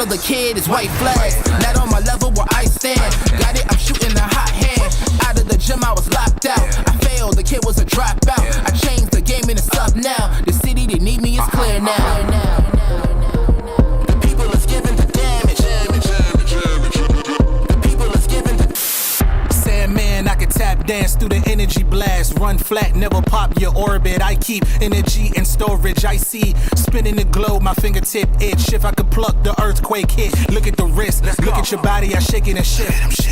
other kid is white flags. Not on my level where I stand. Got it, I'm shooting a hot hand. Out of the gym, I was locked out. I failed, the kid was a dropout. I changed the game and it's up now. The city that need me is clear now. The people is giving the damage. The people is giving the Sandman, I can tap dance through the energy blast. Run flat, never pop your orbit. I keep energy in storage. I see spinning the globe, my fingertip itch. If I could pluck the earthquake hit. Look at the wrist, look at your body, I shake it and shift.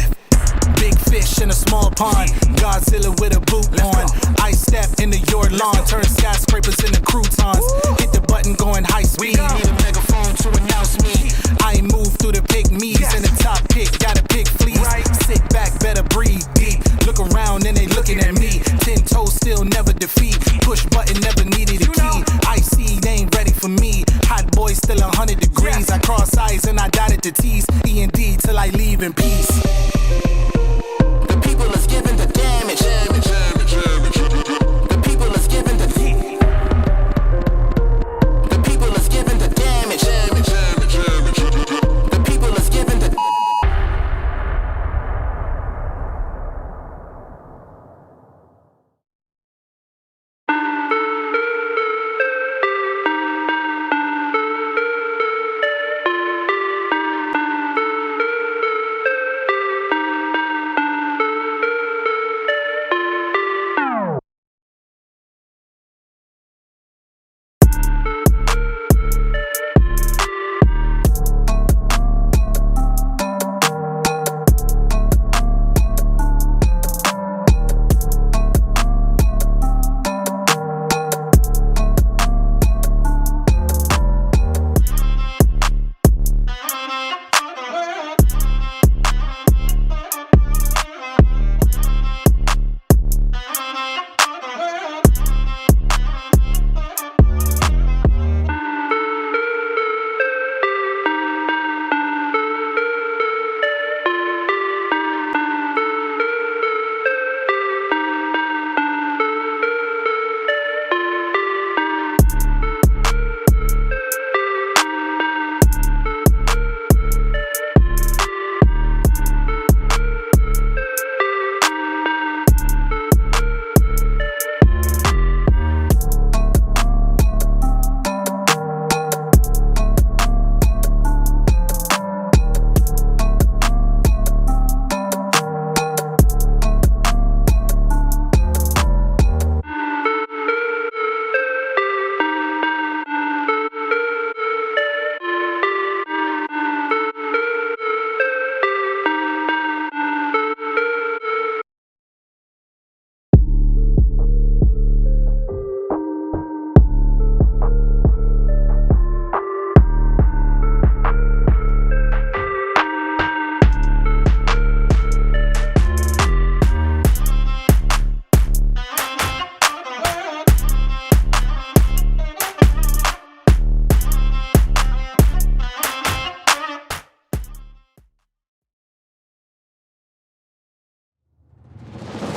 Big fish in a small pond. Godzilla with a boot on. I step into your lawn. Turn skyscrapers into croutons. Hit the button going high speed. Need a megaphone to announce me. I move through the pygmies in the top pick. Gotta pick fleas. Sit back, better breathe deep. Look around and they looking at me. 10 toes still never defeat. Push button never needed a key. Icy ain't ready for me. Hot boy still 100 degrees. I cross eyes and I dotted the T's. E&D till I leave in peace. The people is giving the damage. The people is giving the The people is giving the damage. The people is giving the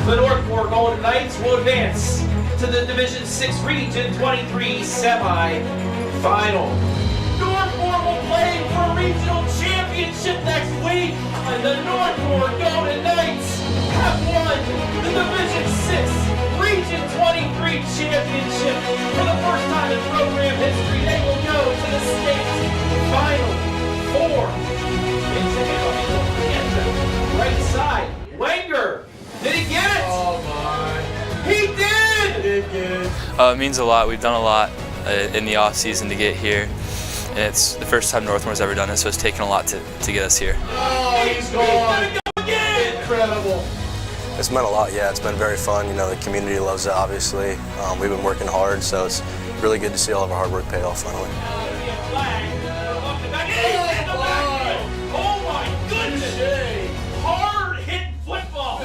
The Northmor Golden Knights will advance to the Division 6 Region 23 Semifinal. Northmor will play for a regional championship next week, and the Northmor Golden Knights have won the Division 6 Region 23 championship for the first time in program history. They will go to the state final four. Right side, Wenger. Did he get it? Oh my. He did! He did get it. It means a lot. We've done a lot in the off season to get here. And it's the first time Northmor's ever done it, so it's taken a lot to get us here. Oh, he's gone. Go again! Incredible. It's meant a lot, yeah. It's been very fun. You know, the community loves it, obviously. We've been working hard, so it's really good to see all of our hard work pay off finally. Oh my goodness! Hard-hit football!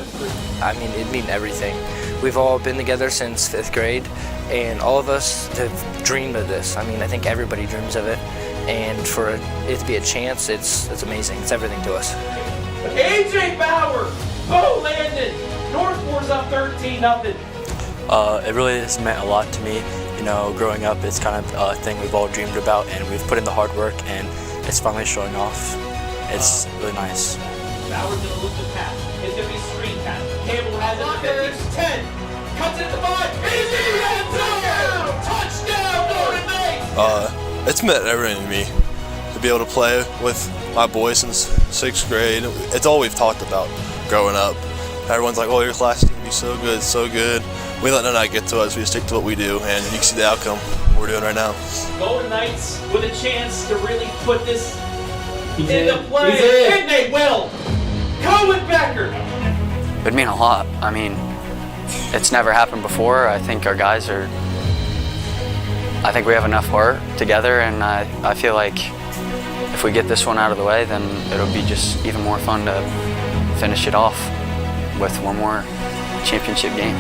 I mean, it means everything. We've all been together since 5th grade, and all of us have dreamed of this. I mean, I think everybody dreams of it, and for it to be a chance, it's amazing. It's everything to us. AJ Bauer, Bo Landon, Northmor's up 13-0. It really has meant a lot to me. You know, growing up, it's kind of a thing we've all dreamed about, and we've put in the hard work, and it's finally showing off. It's really nice. Bauer's going to look the pass. It's going to be screen pass. Campbell has it. There's 10. Cuts it at the 5. Easy and touchdown, Golden Knights! It's meant everything to me to be able to play with my boys since 6th grade. It's all we've talked about growing up. Everyone's like, oh, your class is going to be so good, so good. We let none of that get to us. We just stick to what we do, and you can see the outcome we're doing right now. Golden Knights with a chance to really put this into play, and they will. Cowin Becker. It would mean a lot. I mean, it's never happened before. I think our guys are, I think we have enough heart together, and I feel like if we get this one out of the way, then it'll be just even more fun to finish it off with one more championship game.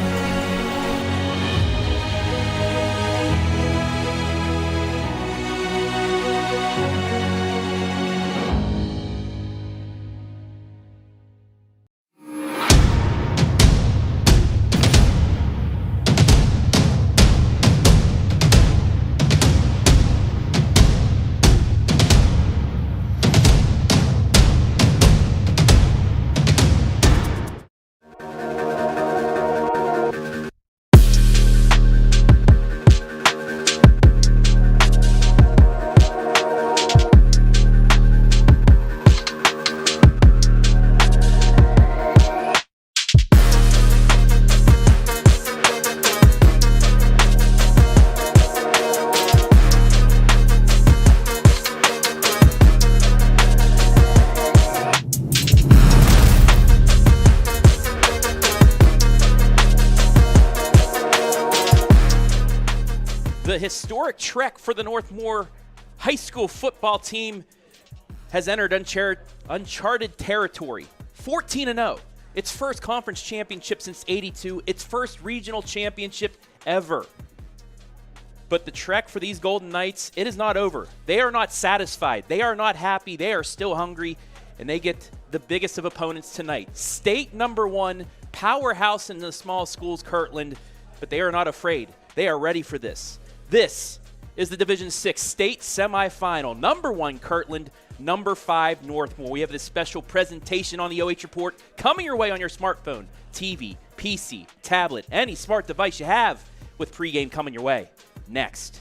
The historic trek for the Northmor High School football team has entered uncharted territory. 14-0. Its first conference championship since '82. Its first regional championship ever. But the trek for these Golden Knights, it is not over. They are not satisfied. They are not happy. They are still hungry, and they get the biggest of opponents tonight. State #1, powerhouse in the small schools, Kirtland, but they are not afraid. They are ready for this. This is the Division 6 state semifinal. #1 Kirtland, #5 Northmor. We have this special presentation on the OH Report coming your way on your smartphone, TV, PC, tablet, any smart device you have, with pregame coming your way next.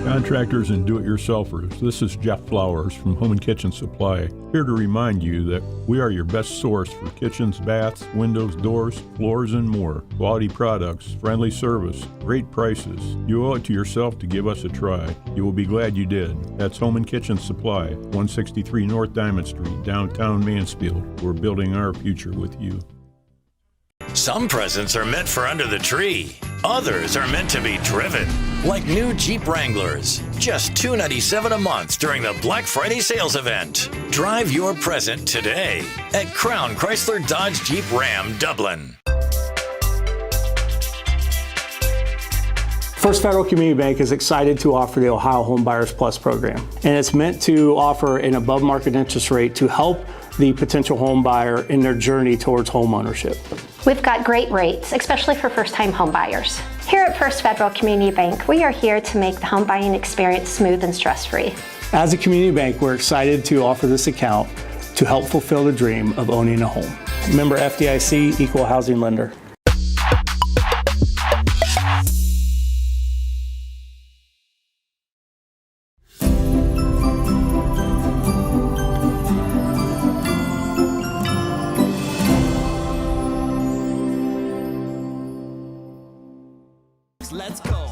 Contractors and do-it-yourselfers, this is Jeff Flowers from Home and Kitchen Supply, here to remind you that we are your best source for kitchens, baths, windows, doors, floors, and more. Quality products, friendly service, great prices. You owe it to yourself to give us a try. You will be glad you did. That's Home and Kitchen Supply, 163 North Diamond Street, downtown Mansfield. We're building our future with you. Some presents are meant for under the tree. Others are meant to be driven. Like new Jeep Wranglers. Just $297 a month during the Black Friday sales event. Drive your present today at Crown Chrysler Dodge Jeep Ram Dublin. First Federal Community Bank is excited to offer the Ohio Home Buyers Plus program. And it's meant to offer an above market interest rate to help the potential home buyer in their journey towards home ownership. We've got great rates, especially for first-time home buyers. Here at First Federal Community Bank, we are here to make the home buying experience smooth and stress-free. As a community bank, we're excited to offer this account to help fulfill the dream of owning a home. Member FDIC, Equal Housing Lender. Let's go.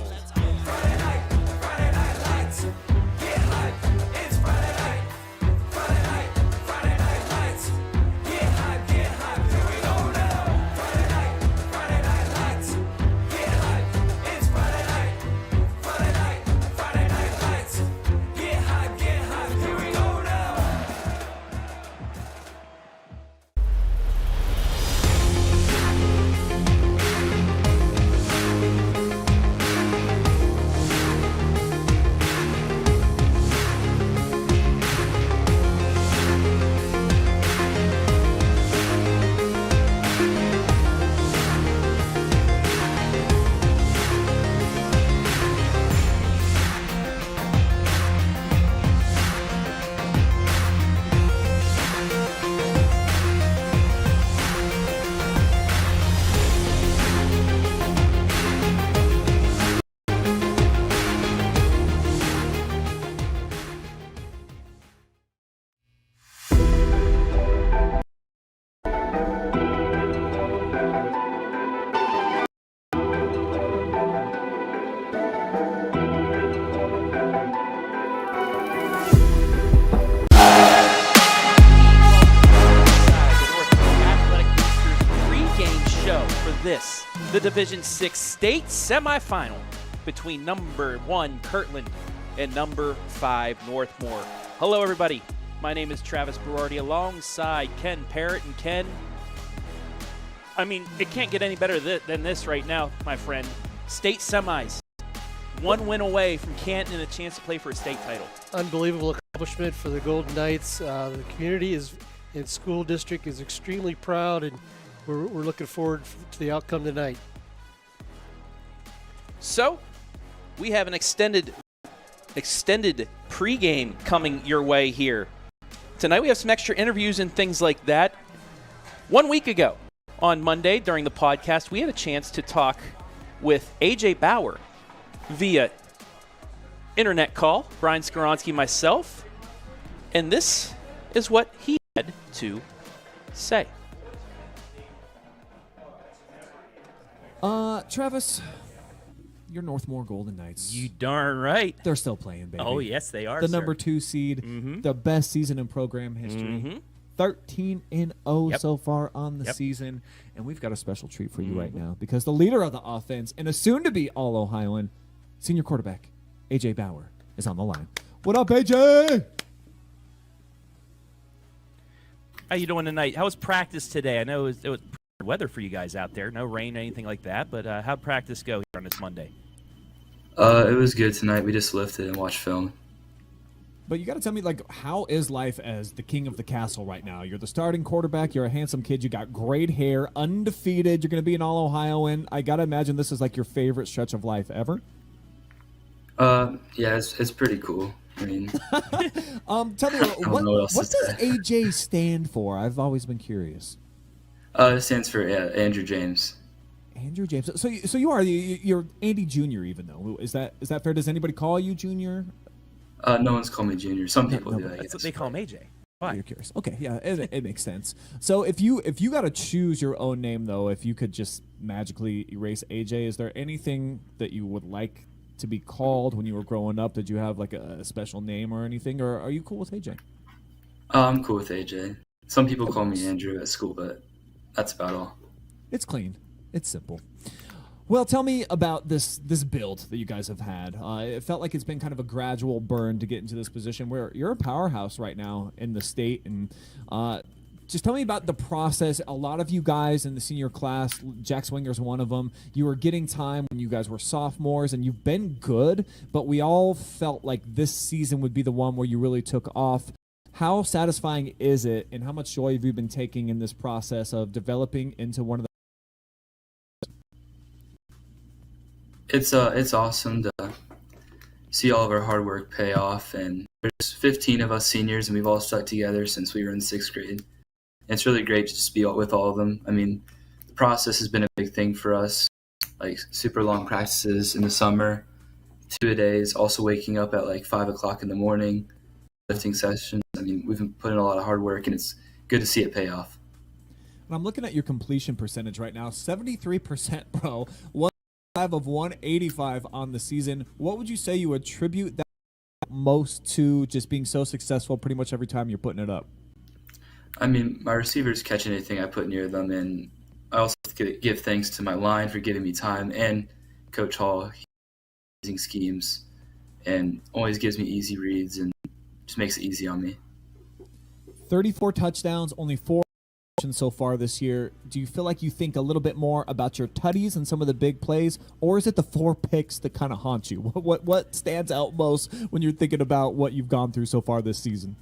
Division 6 state semifinal between number 1 Kirtland and number 5 Northmor. Hello, everybody. My name is Travis Berardi alongside Ken Parrott. And Ken, I mean, it can't get any better than this right now, my friend. State semis. 1 win away from Canton and a chance to play for a state title. Unbelievable accomplishment for the Golden Knights. The community and school district is extremely proud, and we're looking forward to the outcome tonight. So, we have an extended pregame coming your way here. Tonight we have some extra interviews and things like that. 1 week ago, on Monday during the podcast, we had a chance to talk with AJ Bauer via internet call, Brian Skoronsky, myself, and this is what he had to say. Travis, your Northmor Golden Knights. You darn right. They're still playing, baby. Oh, yes, they are, The sir. number 2 seed, the best season in program history. 13-0 so far on the season, and we've got a special treat for you right now because the leader of the offense and a soon-to-be All-Ohioan senior quarterback, AJ Bauer, is on the line. What up, AJ? How you doing tonight? How was practice today? I know it was weather for you guys out there. No rain, anything like that, but how'd practice go here on this Monday? It was good tonight. We just lifted and watched film. But you got to tell me, like, how is life as the king of the castle right now? You're the starting quarterback. You're a handsome kid. You got great hair, undefeated. You're going to be an All-Ohioan. I got to imagine this is like your favorite stretch of life ever. Yeah, it's pretty cool. I mean, tell me, what does AJ stand for? I've always been curious. It stands for Andrew James. Andrew James. So you're Andy Jr. Even though is that fair? Does anybody call you Junior? No one's called me Junior. Some people do. That's what they call him, AJ. Why? You're curious. Okay, yeah, it makes sense. So if you got to choose your own name though, if you could just magically erase AJ, is there anything that you would like to be called when you were growing up? Did you have like a special name or anything, or are you cool with AJ? I'm cool with AJ. Some people call me Andrew at school, but that's about all. It's clean. It's simple. Well, tell me about this build that you guys have had. It felt like it's been kind of a gradual burn to get into this position where you're a powerhouse right now in the state. And just tell me about the process. A lot of you guys in the senior class, Jack Swinger's one of them, you were getting time when you guys were sophomores, and you've been good, but we all felt like this season would be the one where you really took off. How satisfying is it, and how much joy have you been taking in this process of developing into one of the... It's awesome to see all of our hard work pay off, and there's 15 of us seniors, and we've all stuck together since we were in 6th grade. And it's really great to just be with all of them. I mean, the process has been a big thing for us, like super long practices in the summer, 2-a-days, also waking up at like 5 o'clock in the morning, lifting sessions. I mean, we've been putting in a lot of hard work, and it's good to see it pay off. And I'm looking at your completion percentage right now, 73%, bro. 1 of 185 on the season. What would you say you attribute that most to, just being so successful pretty much every time you're putting it up? I mean, my receivers catch anything I put near them, and I also have to give thanks to my line for giving me time, and Coach Hall, using schemes, and always gives me easy reads and just makes it easy on me. 34 touchdowns, only 4 so far this year. Do you feel like you think a little bit more about your tutties and some of the big plays, or is it the 4 picks that kind of haunt you? What stands out most when you're thinking about what you've gone through so far this season?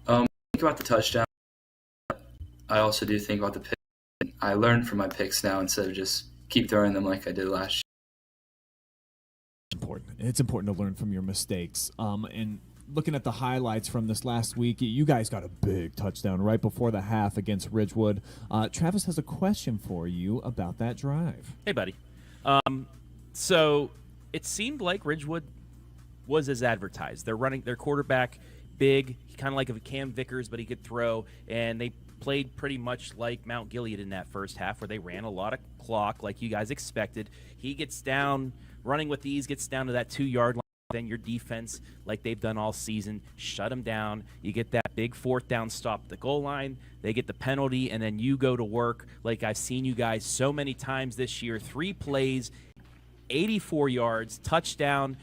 Think about the touchdown. I also do think about the pick. I learned from my picks now instead of just keep throwing them like I did last year. It's important to learn from your mistakes. And looking at the highlights from this last week, you guys got a big touchdown right before the half against Ridgewood. Travis has a question for you about that drive. Hey, buddy. So it seemed like Ridgewood was as advertised. They're running their quarterback big, kind of like a Cam Vickers, but he could throw, and they played pretty much like Mount Gilead in that first half where they ran a lot of clock like you guys expected. He gets down, running with ease, gets down to that 2-yard line, then your defense, like they've done all season, shut them down. You get that big 4th down stop at the goal line. They get the penalty, and then you go to work like I've seen you guys so many times this year. 3 plays, 84 yards, touchdown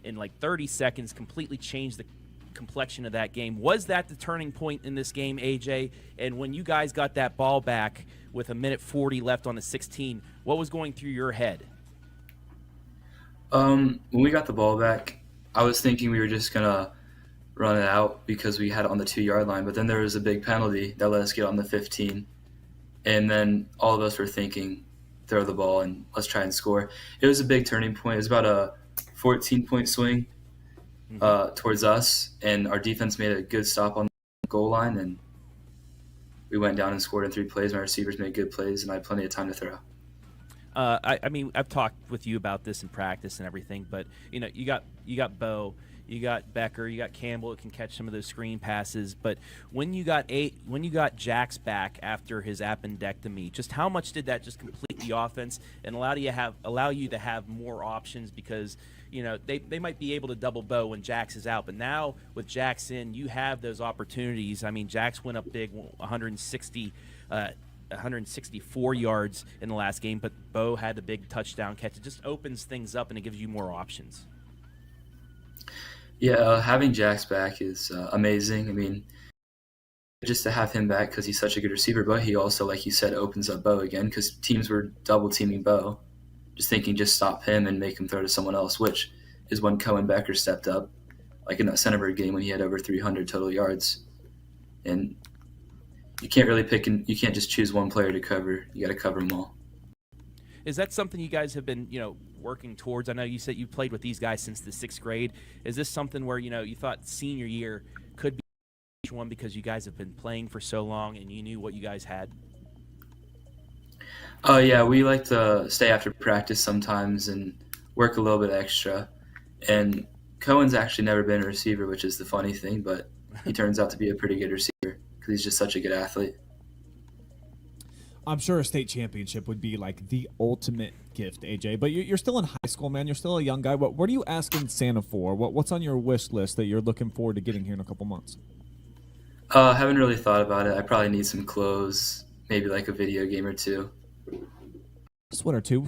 in like 30 seconds, completely changed the complexion of that game. Was that the turning point in this game, AJ? And when you guys got that ball back with 1:40 left on the 16, what was going through your head? When we got the ball back, I was thinking we were just going to run it out because we had it on the 2-yard line, but then there was a big penalty that let us get on the 15. And then all of us were thinking, throw the ball and let's try and score. It was a big turning point. It was about a 14-point swing towards us, and our defense made a good stop on the goal line, and we went down and scored in 3 plays. My receivers made good plays, and I had plenty of time to throw. I mean, I've talked with you about this in practice and everything, but you know, you got Bo, you got Becker, you got Campbell that can catch some of those screen passes. But when you got Jax back after his appendectomy, just how much did that just complete the offense and allow you to have more options? Because you know they might be able to double Bo when Jax is out, but now with Jax in, you have those opportunities. I mean, Jax went up big, 164 yards in the last game, but Bo had a big touchdown catch. It just opens things up and it gives you more options. Yeah, having Jax back is amazing. I mean, just to have him back because he's such a good receiver, but he also, like you said, opens up Bo again because teams were double-teaming Bo, just thinking just stop him and make him throw to someone else, which is when Cowin Becker stepped up, like in that Centerburg game when he had over 300 total yards. And you can't really you can't just choose one player to cover. You got to cover them all. Is that something you guys have been, working towards? I know you said you played with these guys since the 6th grade. Is this something where, you thought senior year could be one because you guys have been playing for so long and you knew what you guys had? Yeah, we like to stay after practice sometimes and work a little bit extra. And Cohen's actually never been a receiver, which is the funny thing, but he turns out to be a pretty good receiver because he's just such a good athlete. I'm sure a state championship would be like the ultimate gift, AJ. But you're still in high school, man. You're still a young guy. What are you asking Santa for? What's on your wish list that you're looking forward to getting here in a couple months? Haven't really thought about it. I probably need some clothes, maybe like a video game or 2. Just 1 or 2.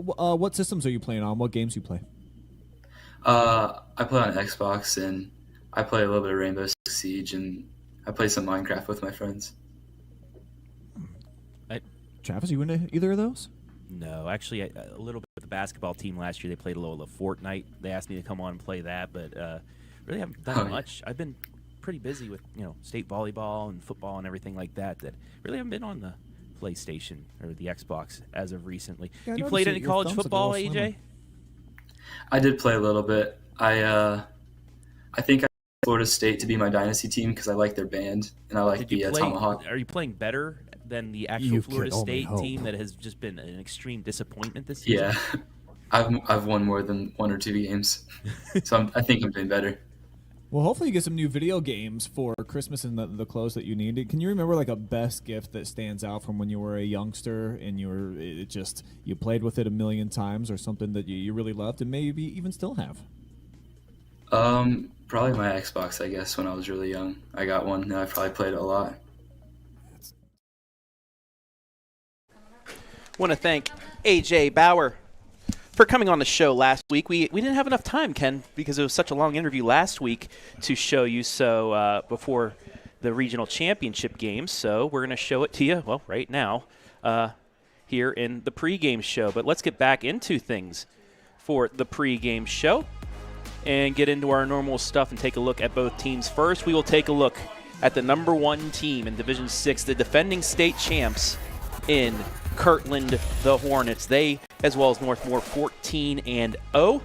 What systems are you playing on? What games you play? I play on Xbox, and I play a little bit of Rainbow Six Siege, and I play some Minecraft with my friends. Travis, you into either of those? No, actually, a little bit with the basketball team last year. They played a little of Fortnite. They asked me to come on and play that, but really haven't done much. I've been pretty busy with state volleyball and football and everything like that. That really haven't been on the PlayStation or the Xbox as of recently. Yeah, you played any college football, AJ? I did play a little bit. I think I picked Florida State to be my dynasty team because I like their band and I like the Tomahawk. Are you playing better than the actual Florida State team that has just been an extreme disappointment this season? Yeah, I've won more than 1 or 2 games, so I think I'm doing better. Well, hopefully you get some new video games for Christmas and the clothes that you need. Can you remember like a best gift that stands out from when you were a youngster and you played with it a million times, or something that you really loved and maybe even still have? Probably my Xbox, I guess. When I was really young, I got one, and I probably played it a lot. Want to thank AJ Bauer for coming on the show last week. We didn't have enough time, Ken, because it was such a long interview last week to show you before the regional championship games. So we're going to show it to you, right now, here in the pregame show. But let's get back into things for the pregame show and get into our normal stuff and take a look at both teams. First, we will take a look at the number 1 team in Division 6, the defending state champs in Kirtland, the Hornets. They, as well as Northmor, 14-0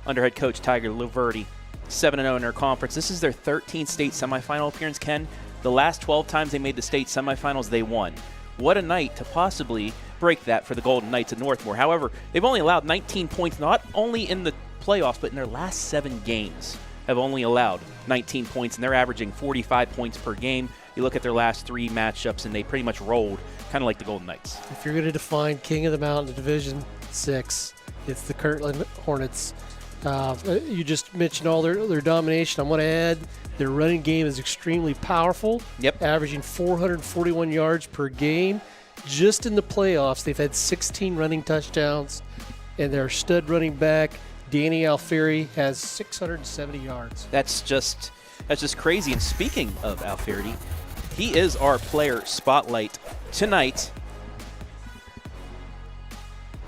under head coach Tiger Laverde, 7-0 in their conference. This is their 13th state semifinal appearance, Ken. The last 12 times they made the state semifinals, they won. What a night to possibly break that for the Golden Knights of Northmor. However, they've only allowed 19 points, not only in the playoffs, but in their last 7 games have only allowed 19 points, and they're averaging 45 points per game. You look at their last 3 matchups, and they pretty much rolled, kind of like the Golden Knights. If you're going to define King of the Mountain in Division 6, it's the Kirtland Hornets. You just mentioned all their domination. I'm going to add their running game is extremely powerful. Yep. Averaging 441 yards per game. Just in the playoffs, they've had 16 running touchdowns, and their stud running back, Danny Alfieri, has 670 yards. That's just crazy. And speaking of Alfieri, he is our player spotlight tonight.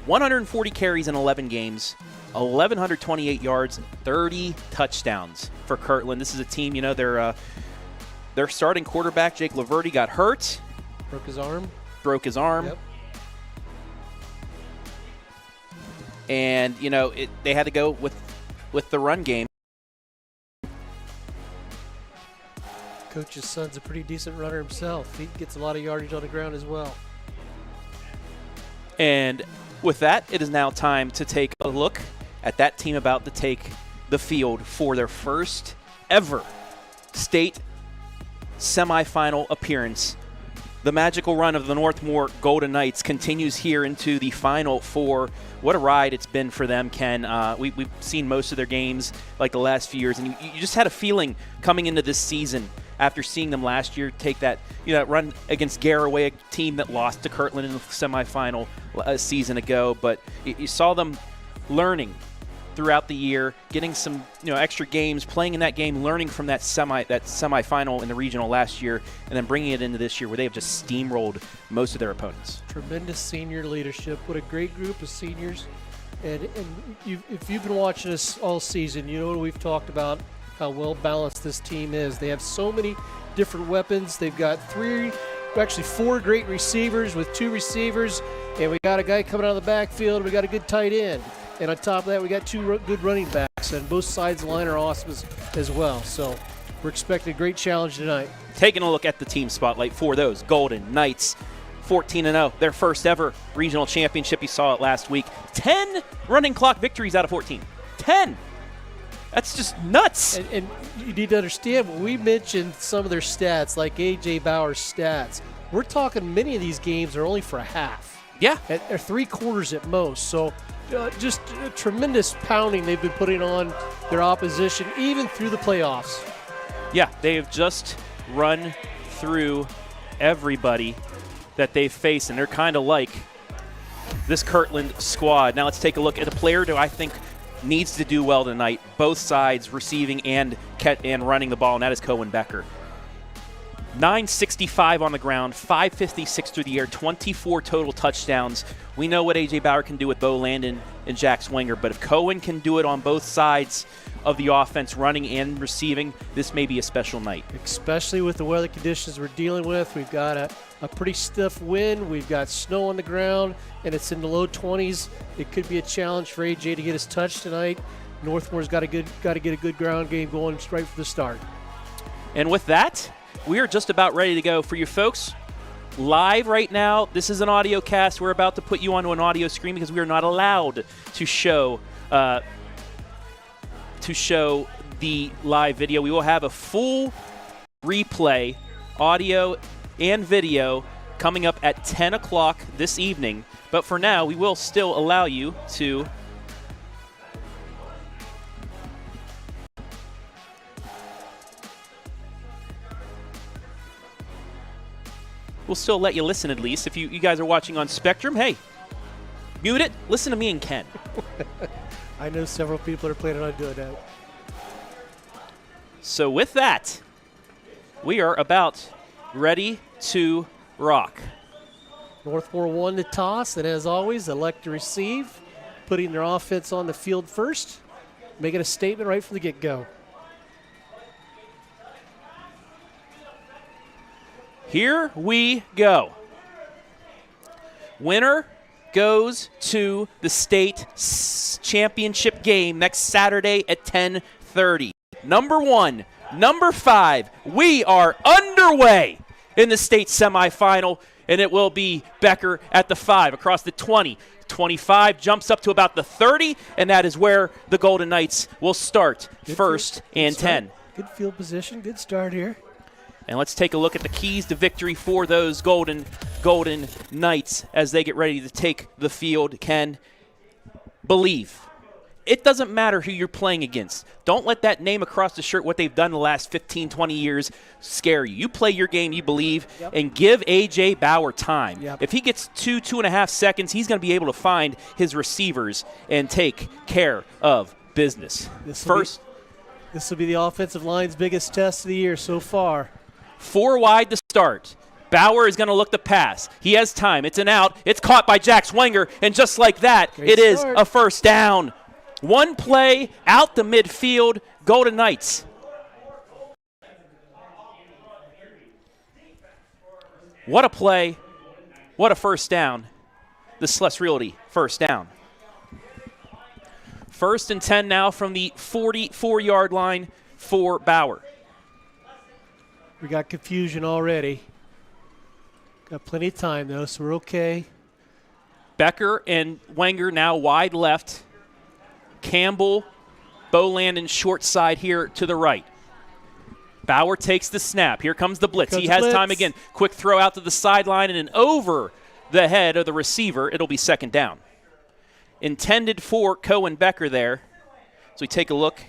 140 carries in 11 games, 1,128 yards, 30 touchdowns for Kirtland. This is a team, you know, their starting quarterback, Jake Laverty, got hurt. Broke his arm. Yep. And, you know, they had to go with the run game. Coach's son's a pretty decent runner himself. He gets a lot of yardage on the ground as well. And with that, it is now time to take a look at that team about to take the field for their first ever state semifinal appearance. The magical run of the Northmor Golden Knights continues here into the Final Four. What a ride it's been for them, Ken. We've seen most of their games like the last few years, and you just had a feeling coming into this season after seeing them last year take that run against Garaway, a team that lost to Kirtland in the semifinal a season ago. But you saw them learning throughout the year, getting some extra games, playing in that game, learning from that semifinal in the regional last year, and then bringing it into this year where they have just steamrolled most of their opponents. Tremendous senior leadership. What a great group of seniors. And if you've been watching us all season, you know we've talked about how well balanced this team is. They have so many different weapons. They've got four great receivers with 2 receivers, and we got a guy coming out of the backfield. We got a good tight end. And on top of that, we got 2 good running backs, and both sides of the line are awesome as well. So we're expecting a great challenge tonight. Taking a look at the team spotlight for those Golden Knights. 14-0, their first ever regional championship. You saw it last week. 10 running clock victories out of 14. 10! That's just nuts. And you need to understand, when we mentioned some of their stats, like A.J. Bauer's stats, we're talking many of these games are only for a half. Yeah. Or 3 quarters at most. So just a tremendous pounding they've been putting on their opposition, even through the playoffs. Yeah, they have just run through everybody that they've faced, and they're kind of like this Kirtland squad. Now let's take a look at a player who I think needs to do well tonight, both sides receiving and running the ball, and that is Cowin Becker. 965 on the ground, 556 through the air, 24 total touchdowns. We know what A.J. Bauer can do with Bo Landon and Jack Swinger, but if Cowin can do it on both sides of the offense, running and receiving, this may be a special night. Especially with the weather conditions we're dealing with. We've got a pretty stiff wind. We've got snow on the ground, and it's in the low 20s. It could be a challenge for A.J. to get his touch tonight. Northmore's got to get a good ground game going right from the start. And with that, we are just about ready to go for you folks. Live right now, this is an audio cast. We're about to put you onto an audio screen because we are not allowed to show the live video. We will have a full replay, audio and video, coming up at 10 o'clock this evening. But for now, we will still allow you to we'll still let you listen at least. If you guys are watching on Spectrum, hey, mute it. Listen to me and Ken. I know several people are planning on doing that. So with that, we are about ready to rock. Northmore won the toss, and as always, elect to receive, putting their offense on the field first, making a statement right from the get-go. Here we go. Winner goes to the state championship game next Saturday at 10:30. Number 1, number 5, we are underway in the state semifinal, and it will be Becker at the 5 across the 20. 25 jumps up to about the 30, and that is where the Golden Knights will start first and 10. Good field position, good start here. And let's take a look at the keys to victory for those Golden Knights as they get ready to take the field. Ken, believe. it doesn't matter who you're playing against. Don't let that name across the shirt, what they've done the last 15, 20 years, scare you. You play your game, you believe, and give A.J. Bauer time. If he gets 2.5 seconds, he's going to be able to find his receivers and take care of business. This will be the offensive line's biggest test of the year so far. 4 wide to start. Bauer is going to look to pass. He has time. It's an out. It's caught by Jax Wenger, and just like that, Great it is start. a first down. One play out the midfield, Golden Knights. What a play. What a first down. The Slush Realty first down. 1st and 10 now from the 44-yard line for Bauer. We got confusion already. Got plenty of time, though, so we're okay. Becker and Wenger now wide left. Campbell, Bolandon short side here to the right. Bauer takes the snap. Here comes the blitz. He has time again. Quick throw out to the sideline and an over the head of the receiver. It'll be second down. Intended for Cowin Becker there. So we take a look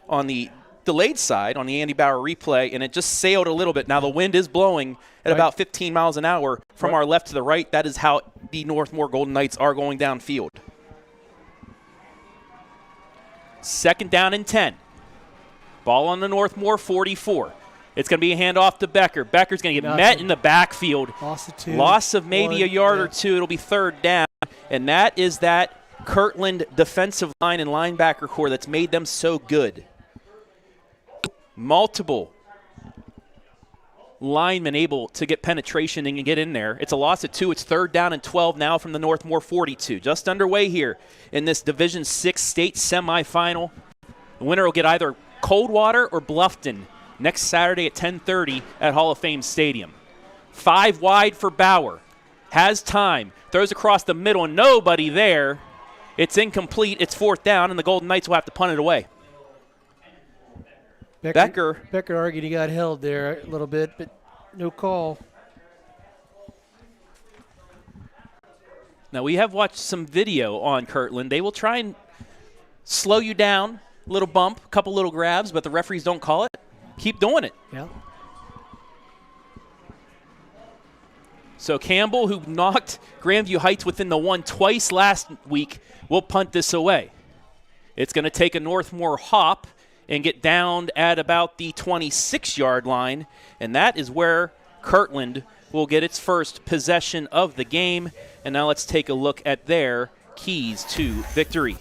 on the delayed side on the Andy Bauer replay, and it just sailed a little bit. Now the wind is blowing at about 15 miles an hour from our left to the right. That is how the Northmor Golden Knights are going downfield. Second down and 10. Ball on the Northmor 44. It's going to be a handoff to Becker. Becker's going to get met in the backfield. Loss of maybe a yard or two. It'll be third down. And that is that Kirtland defensive line and linebacker core that's made them so good. Multiple linemen able to get penetration and get in there. It's a loss of 2. It's third down and 12 now from the Northmor 42. Just underway here in this Division 6 state semifinal. The winner will get either Coldwater or Bluffton next Saturday at 10:30 at Hall of Fame Stadium. 5 wide for Bauer. Has time. Throws across the middle and nobody there. It's incomplete. It's fourth down and the Golden Knights will have to punt it away. Becker argued he got held there a little bit, but no call. Now, we have watched some video on Kirtland. They will try and slow you down, little bump, a couple little grabs, but the referees don't call it. Keep doing it. Yeah. So Campbell, who knocked Grandview Heights within the 1 twice last week, will punt this away. It's going to take a Northmor hop and get down at about the 26-yard line, and that is where Kirtland will get its first possession of the game. And now let's take a look at their keys to victory.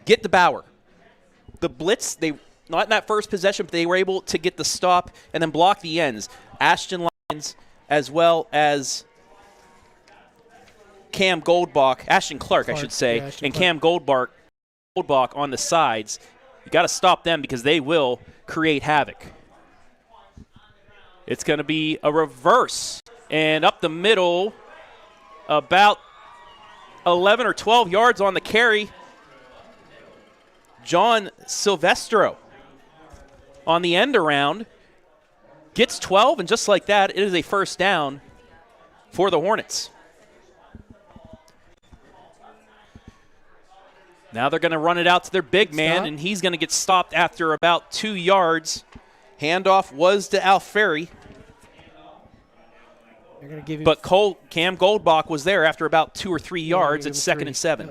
Get the Bauer. The blitz, they not in that first possession, but they were able to get the stop and then block the ends. Ashton Lyons as well as Cam Goldbach, Ashton Clark, I should say, yeah, and Cam Goldbach on the sides. You got to stop them because they will create havoc. It's going to be a reverse, and up the middle, about 11 or 12 yards on the carry. John Silvestro on the end around gets 12, and just like that, it is a first down for the Hornets. Now they're going to run it out to their big man, and he's going to get stopped after about 2 yards. Handoff was to Alfieri. But Cam Goldbach was there after about 2 or 3 yards at 2nd and 7.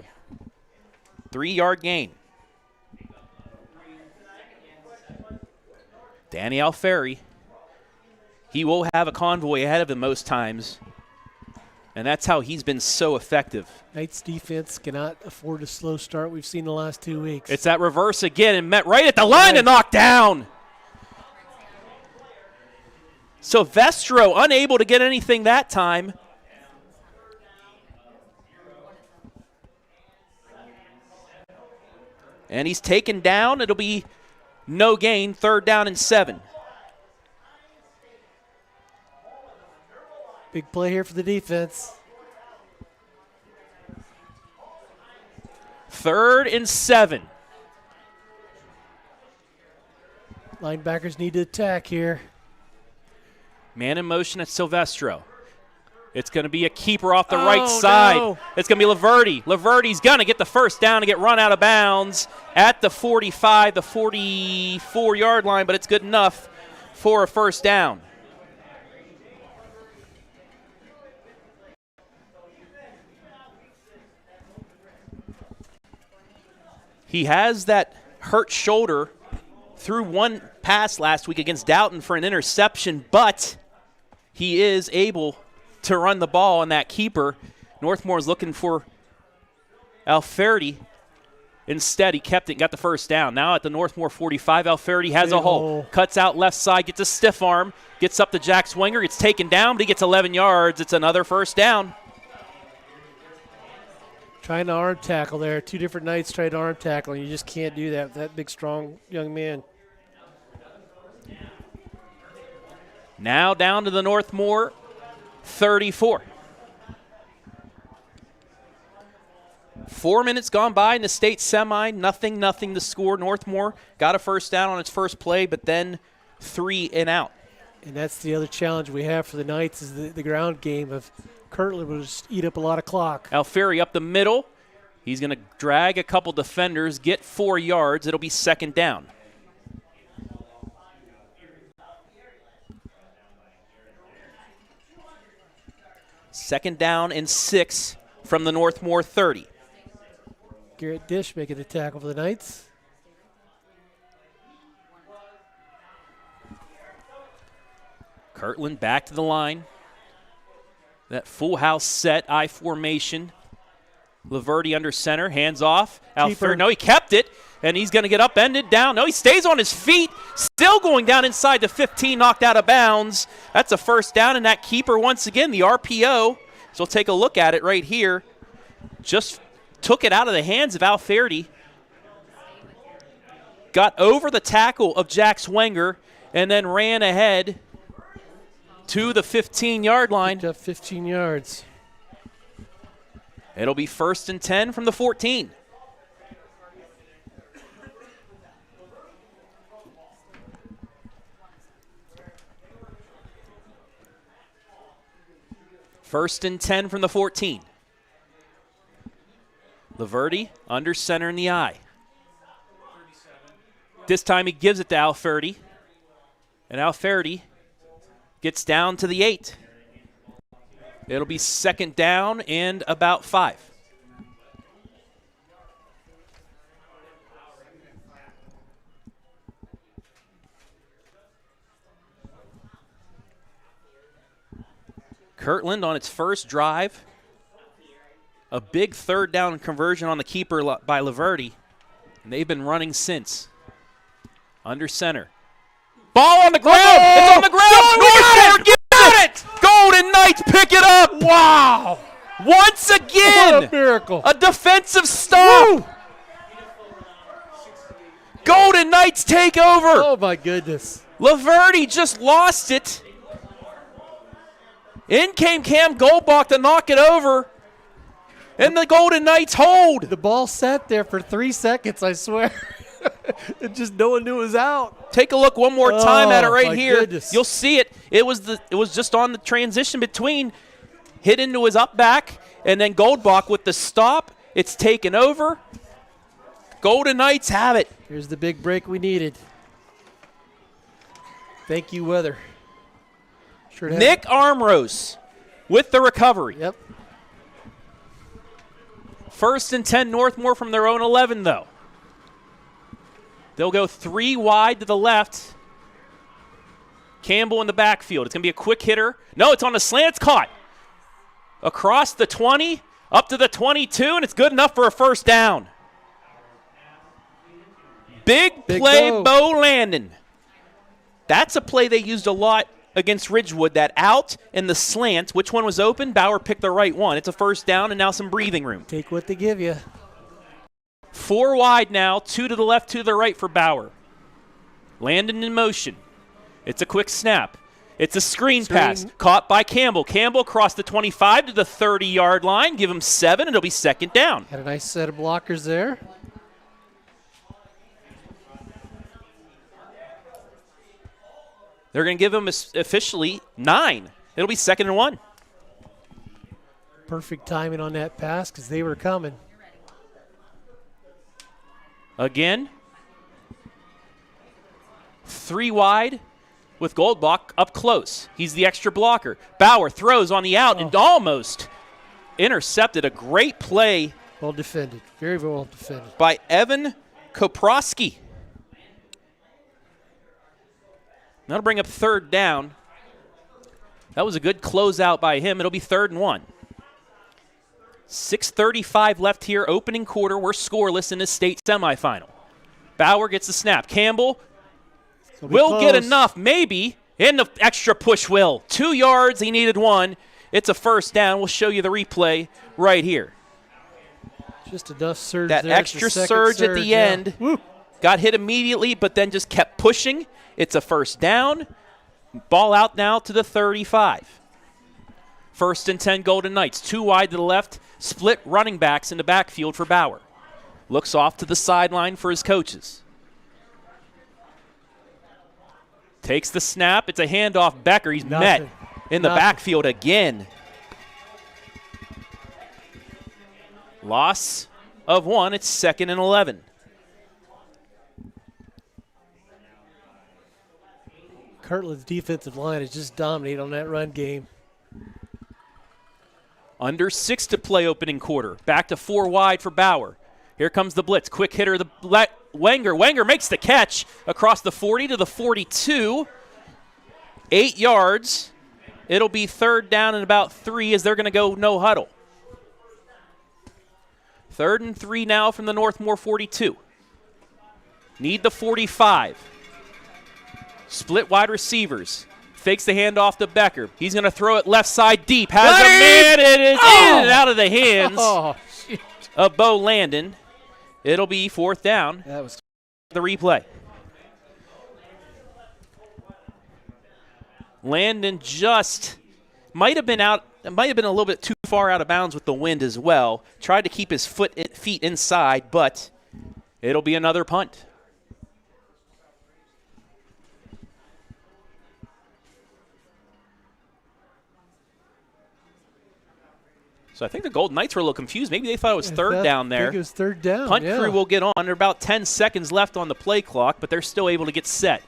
3-yard gain. Danny Alfieri. He will have a convoy ahead of him most times. And that's how he's been so effective. Knights defense cannot afford a slow start we've seen the last 2 weeks. It's that reverse again and met right at the line to knock down. Silvestro unable to get anything that time. And he's taken down. It'll be no gain, 3rd down and 7. Big play here for the defense. 3rd and 7. Linebackers need to attack here. Man in motion at Silvestro. It's going to be a keeper off the right side. No. It's going to be Laverty. Laverty's going to get the first down and get run out of bounds at the 45, the 44-yard line, but it's good enough for a first down. He has that hurt shoulder, threw one pass last week against Doughton for an interception, but he is able to run the ball on that keeper. Northmore is looking for Alfieri. Instead, he kept it and got the first down. Now at the Northmore 45, Alfieri has a hole. Cuts out left side, gets a stiff arm, gets up to Jack Swinger, gets taken down, but he gets 11 yards. It's another first down. Trying to arm tackle there. Two different Knights tried to arm tackle, and you just can't do that with that big, strong young man. Now down to the Northmore 34. 4 minutes gone by in the state semi. Nothing to score. Northmore got a first down on its first play, but then 3 and out. And that's the other challenge we have for the Knights is the ground game of Kirtland will just eat up a lot of clock. Alfieri up the middle. He's going to drag a couple defenders, get 4 yards. It'll be second down. Second down and 6 from the Northmore 30. Garrett Dish making the tackle for the Knights. Kirtland back to the line. That full house set, I formation. Laverty under center, hands off. Alfieri, no, he kept it, and he's going to get upended down. No, he stays on his feet, still going down inside the 15, knocked out of bounds. That's a first down, and that keeper, once again, the RPO. So we'll take a look at it right here. Just took it out of the hands of Alfieri. Got over the tackle of Jack Swenger, and then ran ahead to the 15-yard line. Picked up 15 yards. It'll be first and 10 from the 14. First and 10 from the 14. Laverty under center in the eye. This time he gives it to Alfieri. And Alfieri gets down to the 8. It'll be second down and about 5. Kirtland on its first drive. A big third down conversion on the keeper by Laverty. And they've been running since. Under center. Ball on the ground. It's on the ground. Northmore gets it. Golden Knights pick it up. Wow. Once again. What a miracle. A defensive stop. Woo. Golden Knights take over. Oh, my goodness. Laverty just lost it. In came Cam Goldbach to knock it over. And the Golden Knights hold. The ball sat there for 3 seconds, I swear. It just no one knew it was out. Take a look one more time at it right here. Goodness. You'll see it. It was just on the transition between hit into his up back and then Goldbach with the stop. It's taken over. Golden Knights have it. Here's the big break we needed. Thank you, weather. Sure Nick Armrose with the recovery. Yep. First and 10 Northmore from their own 11, though. They'll go 3 wide to the left. Campbell in the backfield. It's going to be a quick hitter. No, it's on a slant. It's caught. Across the 20, up to the 22, and it's good enough for a first down. Big play, Bo Landon. That's a play they used a lot against Ridgewood, that out and the slant. Which one was open? Bauer picked the right one. It's a first down and now some breathing room. Take what they give you. 4 wide now, 2 to the left, 2 to the right for Bauer. Landon in motion. It's a quick snap. It's a screen pass caught by Campbell. Campbell across the 25 to the 30-yard line. Give him 7, and it'll be second down. Had a nice set of blockers there. They're going to give him officially 9. It'll be second and 1. Perfect timing on that pass because they were coming. Again, 3 wide with Goldbach up close. He's the extra blocker. Bauer throws on the out and almost intercepted. A great play. Well defended. Very, very well defended. By Evan Koprowski. That'll bring up 3rd down. That was a good closeout by him. It'll be 3rd and 1. 6:35 left here, opening quarter. We're scoreless in this state semifinal. Bauer gets the snap. Campbell will get enough, maybe, and the extra push will. 2 yards, he needed 1. It's a 1st down. We'll show you the replay right here. Just enough surge that there. Extra surge at the end. Woo. Got hit immediately, but then just kept pushing. It's a 1st down. Ball out now to the 35. 1st and 10 Golden Knights. 2 wide to the left. Split running backs in the backfield for Bauer. Looks off to the sideline for his coaches. Takes the snap. It's a handoff. Becker. He's met in the backfield again. Loss of 1. It's 2nd and 11. Kirtland's defensive line is just dominating on that run game. Under 6 to play opening quarter. Back to 4 wide for Bauer. Here comes the blitz. Quick hitter, Wenger. Wenger makes the catch across the 40 to the 42. 8 yards. It'll be 3rd down and about 3 as they're going to go no huddle. 3rd and 3 now from the Northmor 42. Need the 45. Split wide receivers. Fakes the handoff to Becker. He's going to throw it left side deep. Has a man. It is in and out of the hands of Bo Landon. It'll be 4th down. That was the replay. Landon just might have been out. It might have been a little bit too far out of bounds with the wind as well. Tried to keep his feet inside, but it'll be another punt. So I think the Golden Knights were a little confused. Maybe they thought it was 3rd down there. I think it was 3rd down. Punt crew will get on. There are about 10 seconds left on the play clock, but they're still able to get set.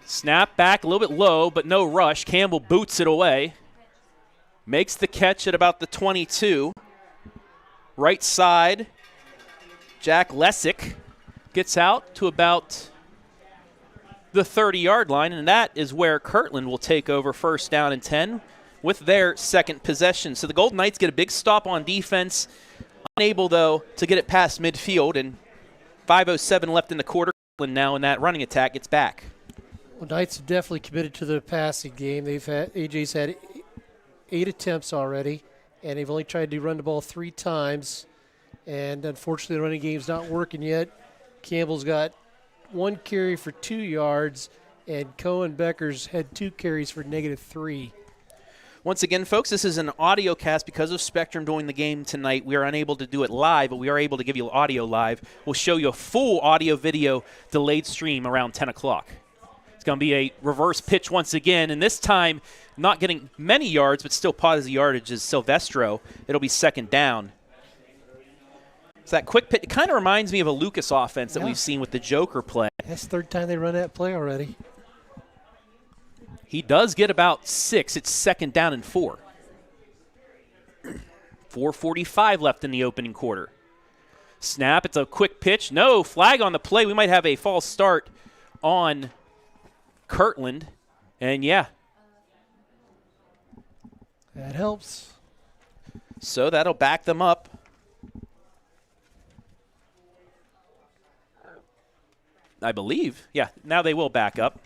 Snap back a little bit low, but no rush. Campbell boots it away. Makes the catch at about the 22. Right side, Jack Lessick gets out to about the 30-yard line, and that is where Kirtland will take over 1st down and 10 with their 2nd possession. So the Golden Knights get a big stop on defense. Unable, though, to get it past midfield, and 5:07 left in the quarter. Kirtland now in that running attack gets back. Well, Knights have definitely committed to the passing game. AJ's had 8 attempts already, and they've only tried to run the ball 3 times. And unfortunately, the running game's not working yet. Campbell's got 1 carry for 2 yards, and Cowin Becker's had 2 carries for -3. Once again, folks, this is an audio cast because of Spectrum doing the game tonight. We are unable to do it live, but we are able to give you audio live. We'll show you a full audio-video delayed stream around 10 o'clock. It's going to be a reverse pitch once again, and this time not getting many yards, but still positive yardage is Silvestro. It'll be 2nd down. So that quick pitch, it kind of reminds me of a Lucas offense that we've seen with the Joker play. That's the 3rd time they run that play already. He does get about 6. It's 2nd down and 4. 4:45 left in the opening quarter. Snap. It's a quick pitch. No flag on the play. We might have a false start on Kirtland. And, yeah. That helps. So that'll back them up. I believe. Yeah, now they will back up.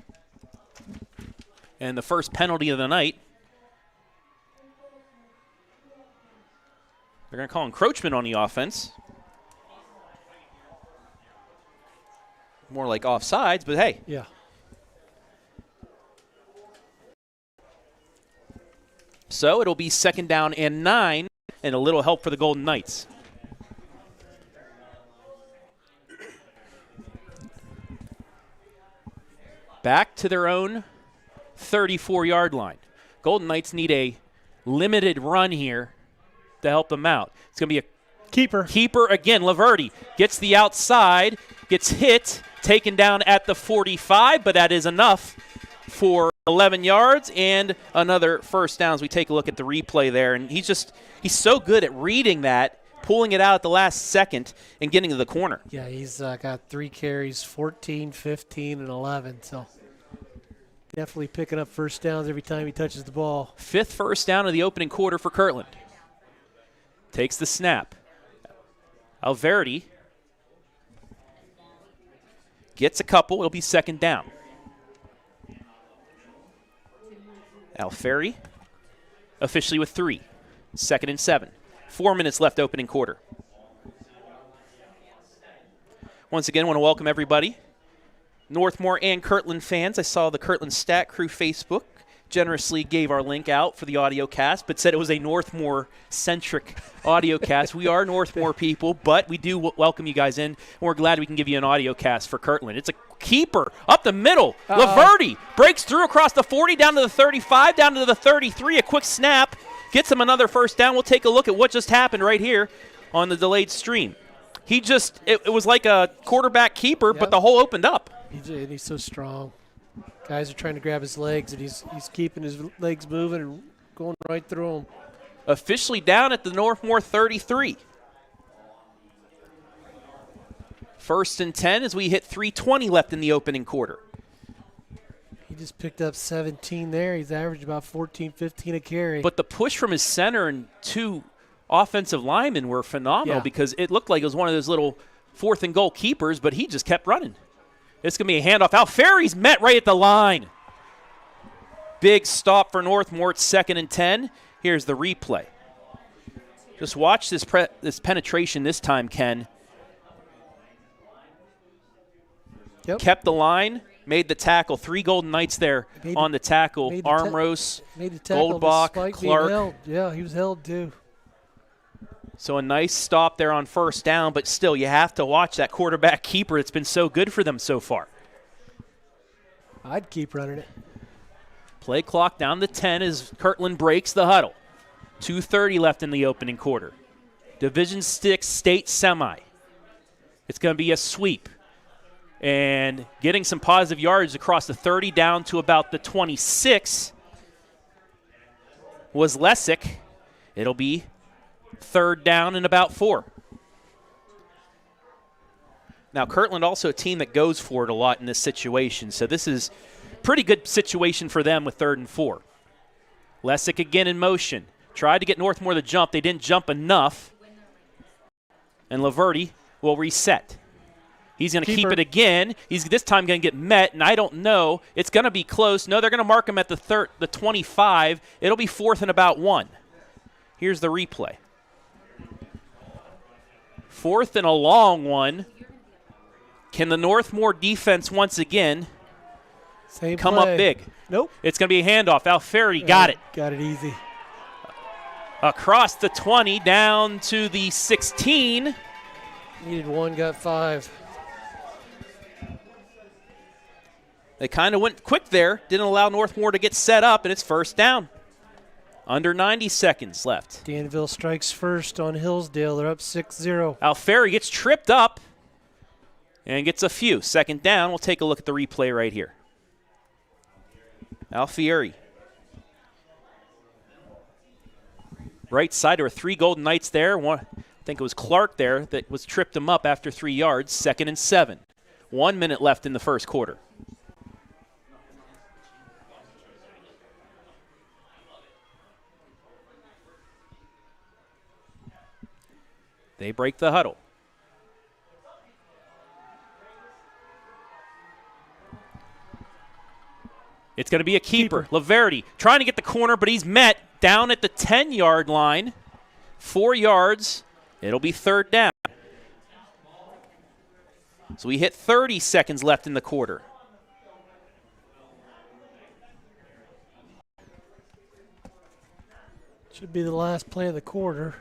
And the first penalty of the night. They're going to call encroachment on the offense. More like offsides, but hey. Yeah. So it'll be 2nd down and 9, and a little help for the Golden Knights. Back to their own 34-yard line. Golden Knights need a limited run here to help them out. It's going to be a keeper. Keeper again. Laverty gets the outside, gets hit, taken down at the 45, but that is enough for 11 yards and another first down as we take a look at the replay there. And he's so good at reading that, pulling it out at the last second and getting to the corner. Yeah, he's got 3 carries, 14, 15, and 11. So definitely picking up first downs every time he touches the ball. 5th first down of the opening quarter for Kirtland. Takes the snap. Alfieri gets a couple. It'll be 2nd down. Alfieri officially with 3. 2nd and 7. 4 minutes left opening quarter. Once again, I want to welcome everybody. Northmor and Kirtland fans. I saw the Kirtland Stat Crew Facebook generously gave our link out for the Audiocast, but said it was a Northmor-centric Audiocast. We are Northmor people, but we do welcome you guys in, and we're glad we can give you an Audiocast for Kirtland. It's a keeper up the middle. Laverty breaks through across the 40, down to the 35, down to the 33. A quick snap gets him another first down. We'll take a look at what just happened right here on the delayed stream. It was like a quarterback keeper, but the hole opened up. He's so strong. Guys are trying to grab his legs, and he's keeping his legs moving and going right through them. Officially down at the Northmor 33. 1st and 10 as we hit 3:20 left in the opening quarter. He just picked up 17 there. He's averaged about 14, 15 a carry. But the push from his center and 2 offensive linemen were phenomenal because it looked like it was one of those little 4th and goal keepers, but he just kept running. It's going to be a handoff. Alfieri's met right at the line. Big stop for Northmor. It's 2nd and 10. Here's the replay. Just watch this penetration this time, Ken. Yep. Kept the line, made the tackle. 3 Golden Knights there on the tackle. Armrose, Goldbach, Clark. Yeah, he was held too. So a nice stop there on 1st down, but still you have to watch that quarterback keeper. It's been so good for them so far. I'd keep running it. Play clock down to 10 as Kirtland breaks the huddle. 2:30 left in the opening quarter. Division 6 state semi. It's going to be a sweep. And getting some positive yards across the 30 down to about the 26 was Lessick. It'll be 3rd down and about 4. Now, Kirtland also a team that goes for it a lot in this situation, so this is a pretty good situation for them with 3rd and 4. Lessick again in motion. Tried to get Northmor the jump. They didn't jump enough. And Laverty will reset. He's going to keep it again. He's this time going to get met, and I don't know. It's going to be close. No, they're going to mark him at the 25. It'll be 4th and about 1. Here's the replay. 4th and a long one. Can the Northmor defense once again come up big? Nope. It's going to be a handoff. Alfieri got it. Got it easy. Across the 20, down to the 16. Needed 1, got 5. They kind of went quick there. Didn't allow Northmor to get set up, and it's 1st down. Under 90 seconds left. Danville strikes first on Hillsdale. They're up 6-0. Alfieri gets tripped up and gets a few. 2nd down. We'll take a look at the replay right here. Alfieri. Right side, there were 3 Golden Knights there. I think it was Clark there that was tripped him up after 3 yards. 2nd and 7. 1 minute left in the 1st quarter. They break the huddle. It's going to be a keeper. Laverty trying to get the corner, but he's met down at the 10-yard line. 4 yards. It'll be 3rd down. So we hit 30 seconds left in the quarter. Should be the last play of the quarter.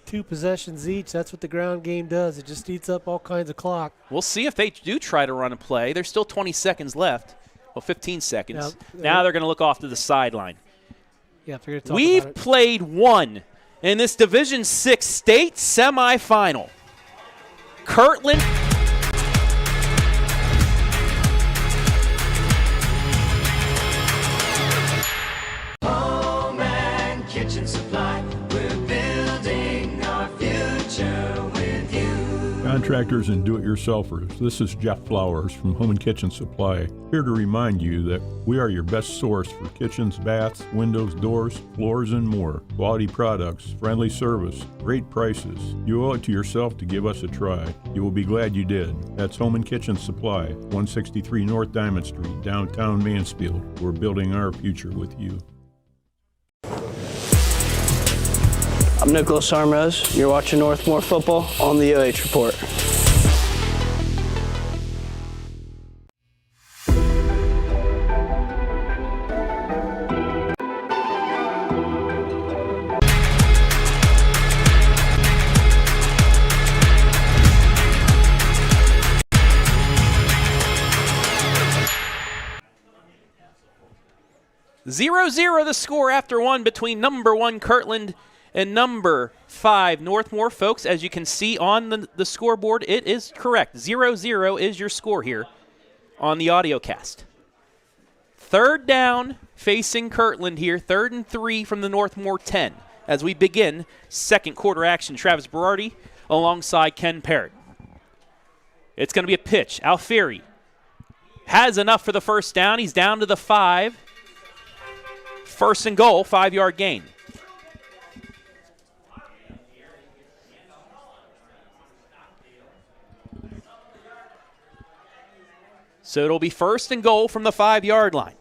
2 possessions each. That's what the ground game does. It just eats up all kinds of clock. We'll see if they do try to run a play. There's still 20 seconds left. Well, 15 seconds. Now they're going to look off to the sideline. Yeah, they're going to talk We've about it. played one in this Division 6 state semifinal. Kirtland. Home and kitchen supply. We're building our future with you. Contractors and do-it-yourselfers, this is Jeff Flowers from Home and Kitchen Supply, here to remind you that we are your best source for kitchens, baths, windows, doors, floors, and more. Quality products, friendly service, great prices. You owe it to yourself to give us a try. You will be glad you did. That's Home and Kitchen Supply, 163 North Diamond Street, downtown Mansfield. We're building our future with you. I'm Nicholas Armez. You're watching Northmor football on the OH Report. Zero the score after one between number 1 Kirtland and number 5 Northmor. Folks, as you can see on the scoreboard, it is correct. 0-0 is your score here on the Audiocast. Third down facing Kirtland here. 3rd and 3 from the Northmor 10 as we begin second quarter action. Travis Berardi alongside Ken Parrott. It's going to be a pitch. Alfieri has enough for the first down. He's down to the 5. 1st and goal, 5-yard gain. So it'll be 1st and goal from the 5-yard line.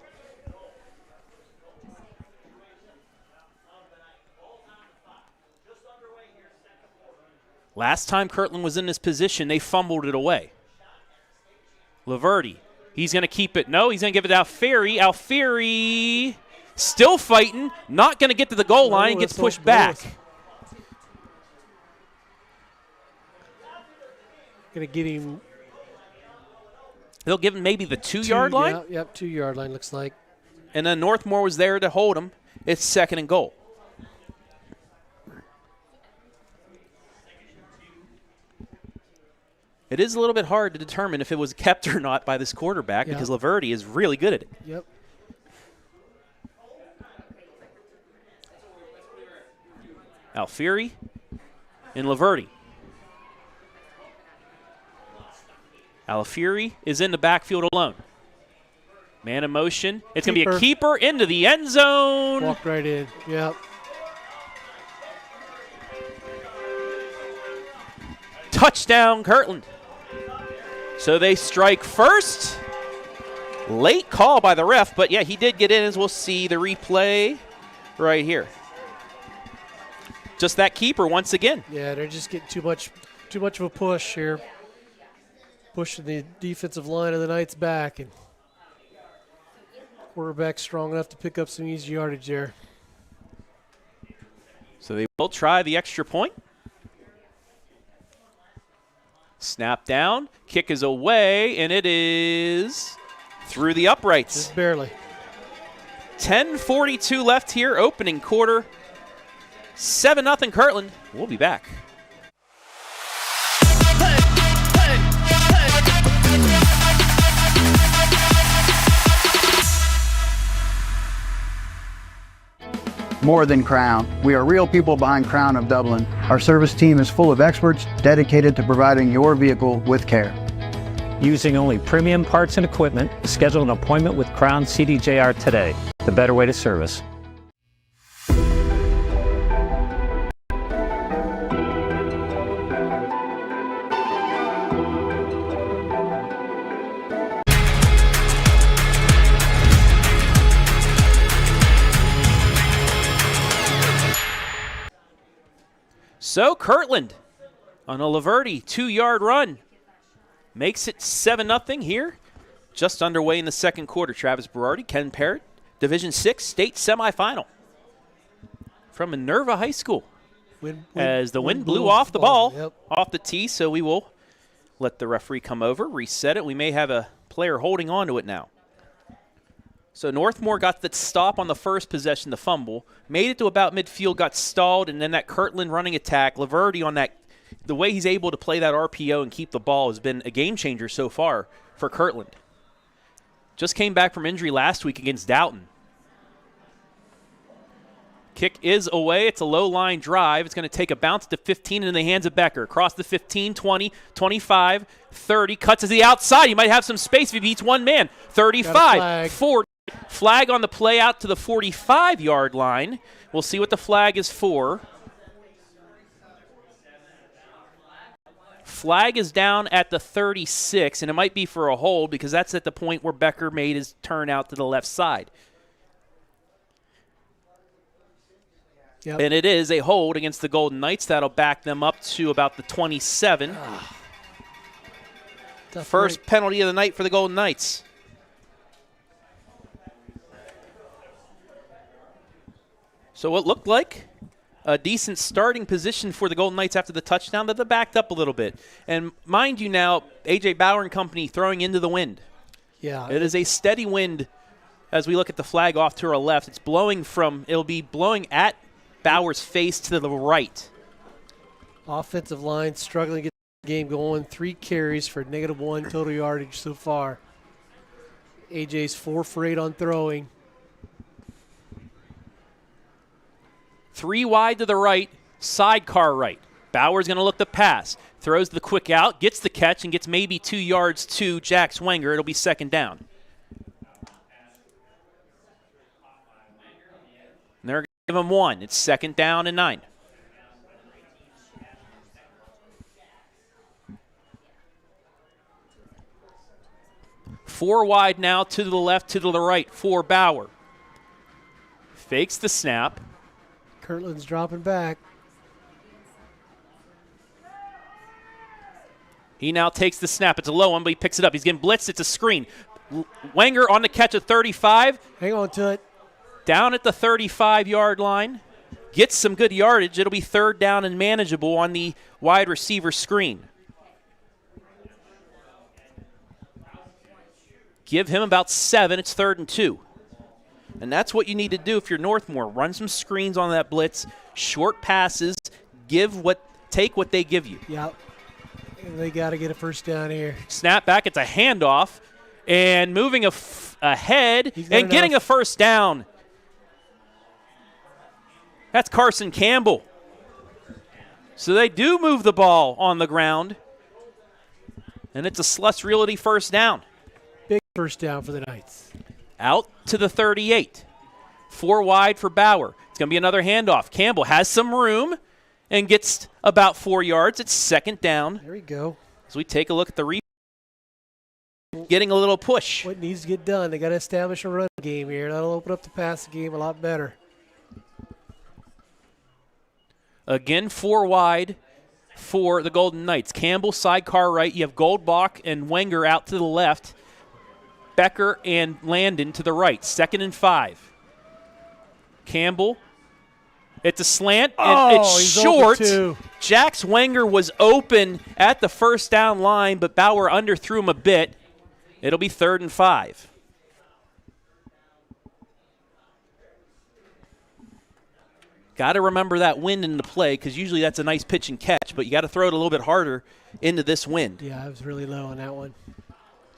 Last time Kirtland was in this position, they fumbled it away. Laverty, he's going to keep it. No, he's going to give it to Alfieri. Alfieri still fighting, not going to get to the goal line, and gets pushed back. Going to get him. They'll give him maybe the 2-yard line? Yeah, yep, 2-yard line looks like. And then Northmor was there to hold him. It's 2nd and goal. It is a little bit hard to determine if it was kept or not by this quarterback because Laverty is really good at it. Yep. Alfieri and Laverty. Alfieri is in the backfield alone. Man in motion. It's going to be a keeper into the end zone. Walked right in. Yep. Touchdown, Kirtland. So they strike first. Late call by the ref, but yeah, he did get in, as we'll see the replay right here. Just that keeper once again. Yeah, they're just getting too much of a push here. Pushing the defensive line of the Knights back, and quarterback strong enough to pick up some easy yardage there. So they will try the extra point. Snap down, kick is away, and it is through the uprights. Just barely. 10:42 left here, opening quarter. 7-0 Kirtland. We'll be back. More than Crown. We are real people behind Crown of Dublin. Our service team is full of experts dedicated to providing your vehicle with care. Using only premium parts and equipment, schedule an appointment with Crown CDJR today. The better way to service. So Kirtland on a Laverty 2-yard run makes it 7-0 here. Just underway in the second quarter. Travis Berardi, Ken Parrott, Division 6 state semifinal from Minerva High School. As the wind blew off the ball, off the tee, so we will let the referee come over, reset it. We may have a player holding on to it now. So Northmor got the stop on the first possession, the fumble, made it to about midfield, got stalled, and then that Kirtland running attack, Laverty on that, the way he's able to play that RPO and keep the ball has been a game changer so far for Kirtland. Just came back from injury last week against Doughton. Kick is away. It's a low-line drive. It's going to take a bounce to 15 in the hands of Becker. Across the 15, 20, 25, 30. Cuts to the outside. He might have some space if he beats one man. 35, 40. Flag on the play out to the 45-yard line. We'll see what the flag is for. Flag is down at the 36, and it might be for a hold because that's at the point where Becker made his turn out to the left side. Yep. And it is a hold against the Golden Knights. That'll back them up to about the 27. First penalty of the night for the Golden Knights. So what looked like a decent starting position for the Golden Knights after the touchdown, but they backed up a little bit. And mind you now, A.J. Bauer and company throwing into the wind. Yeah. It is a steady wind as we look at the flag off to our left. It's blowing from, it'll be blowing at Bauer's face to the right. Offensive line struggling to get the game going. 3 carries for -1 total yardage so far. AJ's 4 for 8 on throwing. 3 wide to the right, sidecar right. Bauer's going to look to pass. Throws the quick out, gets the catch, and gets maybe 2 yards to Jack Swenger. It'll be second down. And they're going to give him 1. It's second down and 9. Four wide now, to the left, to the right for Bauer. Fakes the snap. Kirtland's dropping back. He now takes the snap. It's a low one, but he picks it up. He's getting blitzed. It's a screen. Wenger on the catch at 35. Hang on to it. Down at the 35-yard line. Gets some good yardage. It'll be third down and manageable on the wide receiver screen. Give him about 7. It's 3rd and 2. And that's what you need to do if you're Northmor. Run some screens on that blitz, short passes, take what they give you. Yep. And they got to get a first down here. Snap back, it's a handoff, and moving ahead and getting a first down. That's Carson Campbell. So they do move the ball on the ground, and it's a Sluss Realty first down. Big first down for the Knights. Out to the 38. 4 wide for Bauer. It's going to be another handoff. Campbell has some room and gets about 4 yards. It's second down. There we go. As we take a look at the replay, getting a little push. What needs to get done? They got to establish a run game here. That'll open up the passing game a lot better. Again, 4 wide for the Golden Knights. Campbell sidecar right. You have Goldbach and Wenger out to the left. Becker and Landon to the right. 2nd and 5. Campbell. It's a slant, and it's short. Jack Swenger was open at the first down line, but Bauer underthrew him a bit. It'll be 3rd and 5. Got to remember that wind in the play because usually that's a nice pitch and catch, but you got to throw it a little bit harder into this wind. Yeah, I was really low on that one.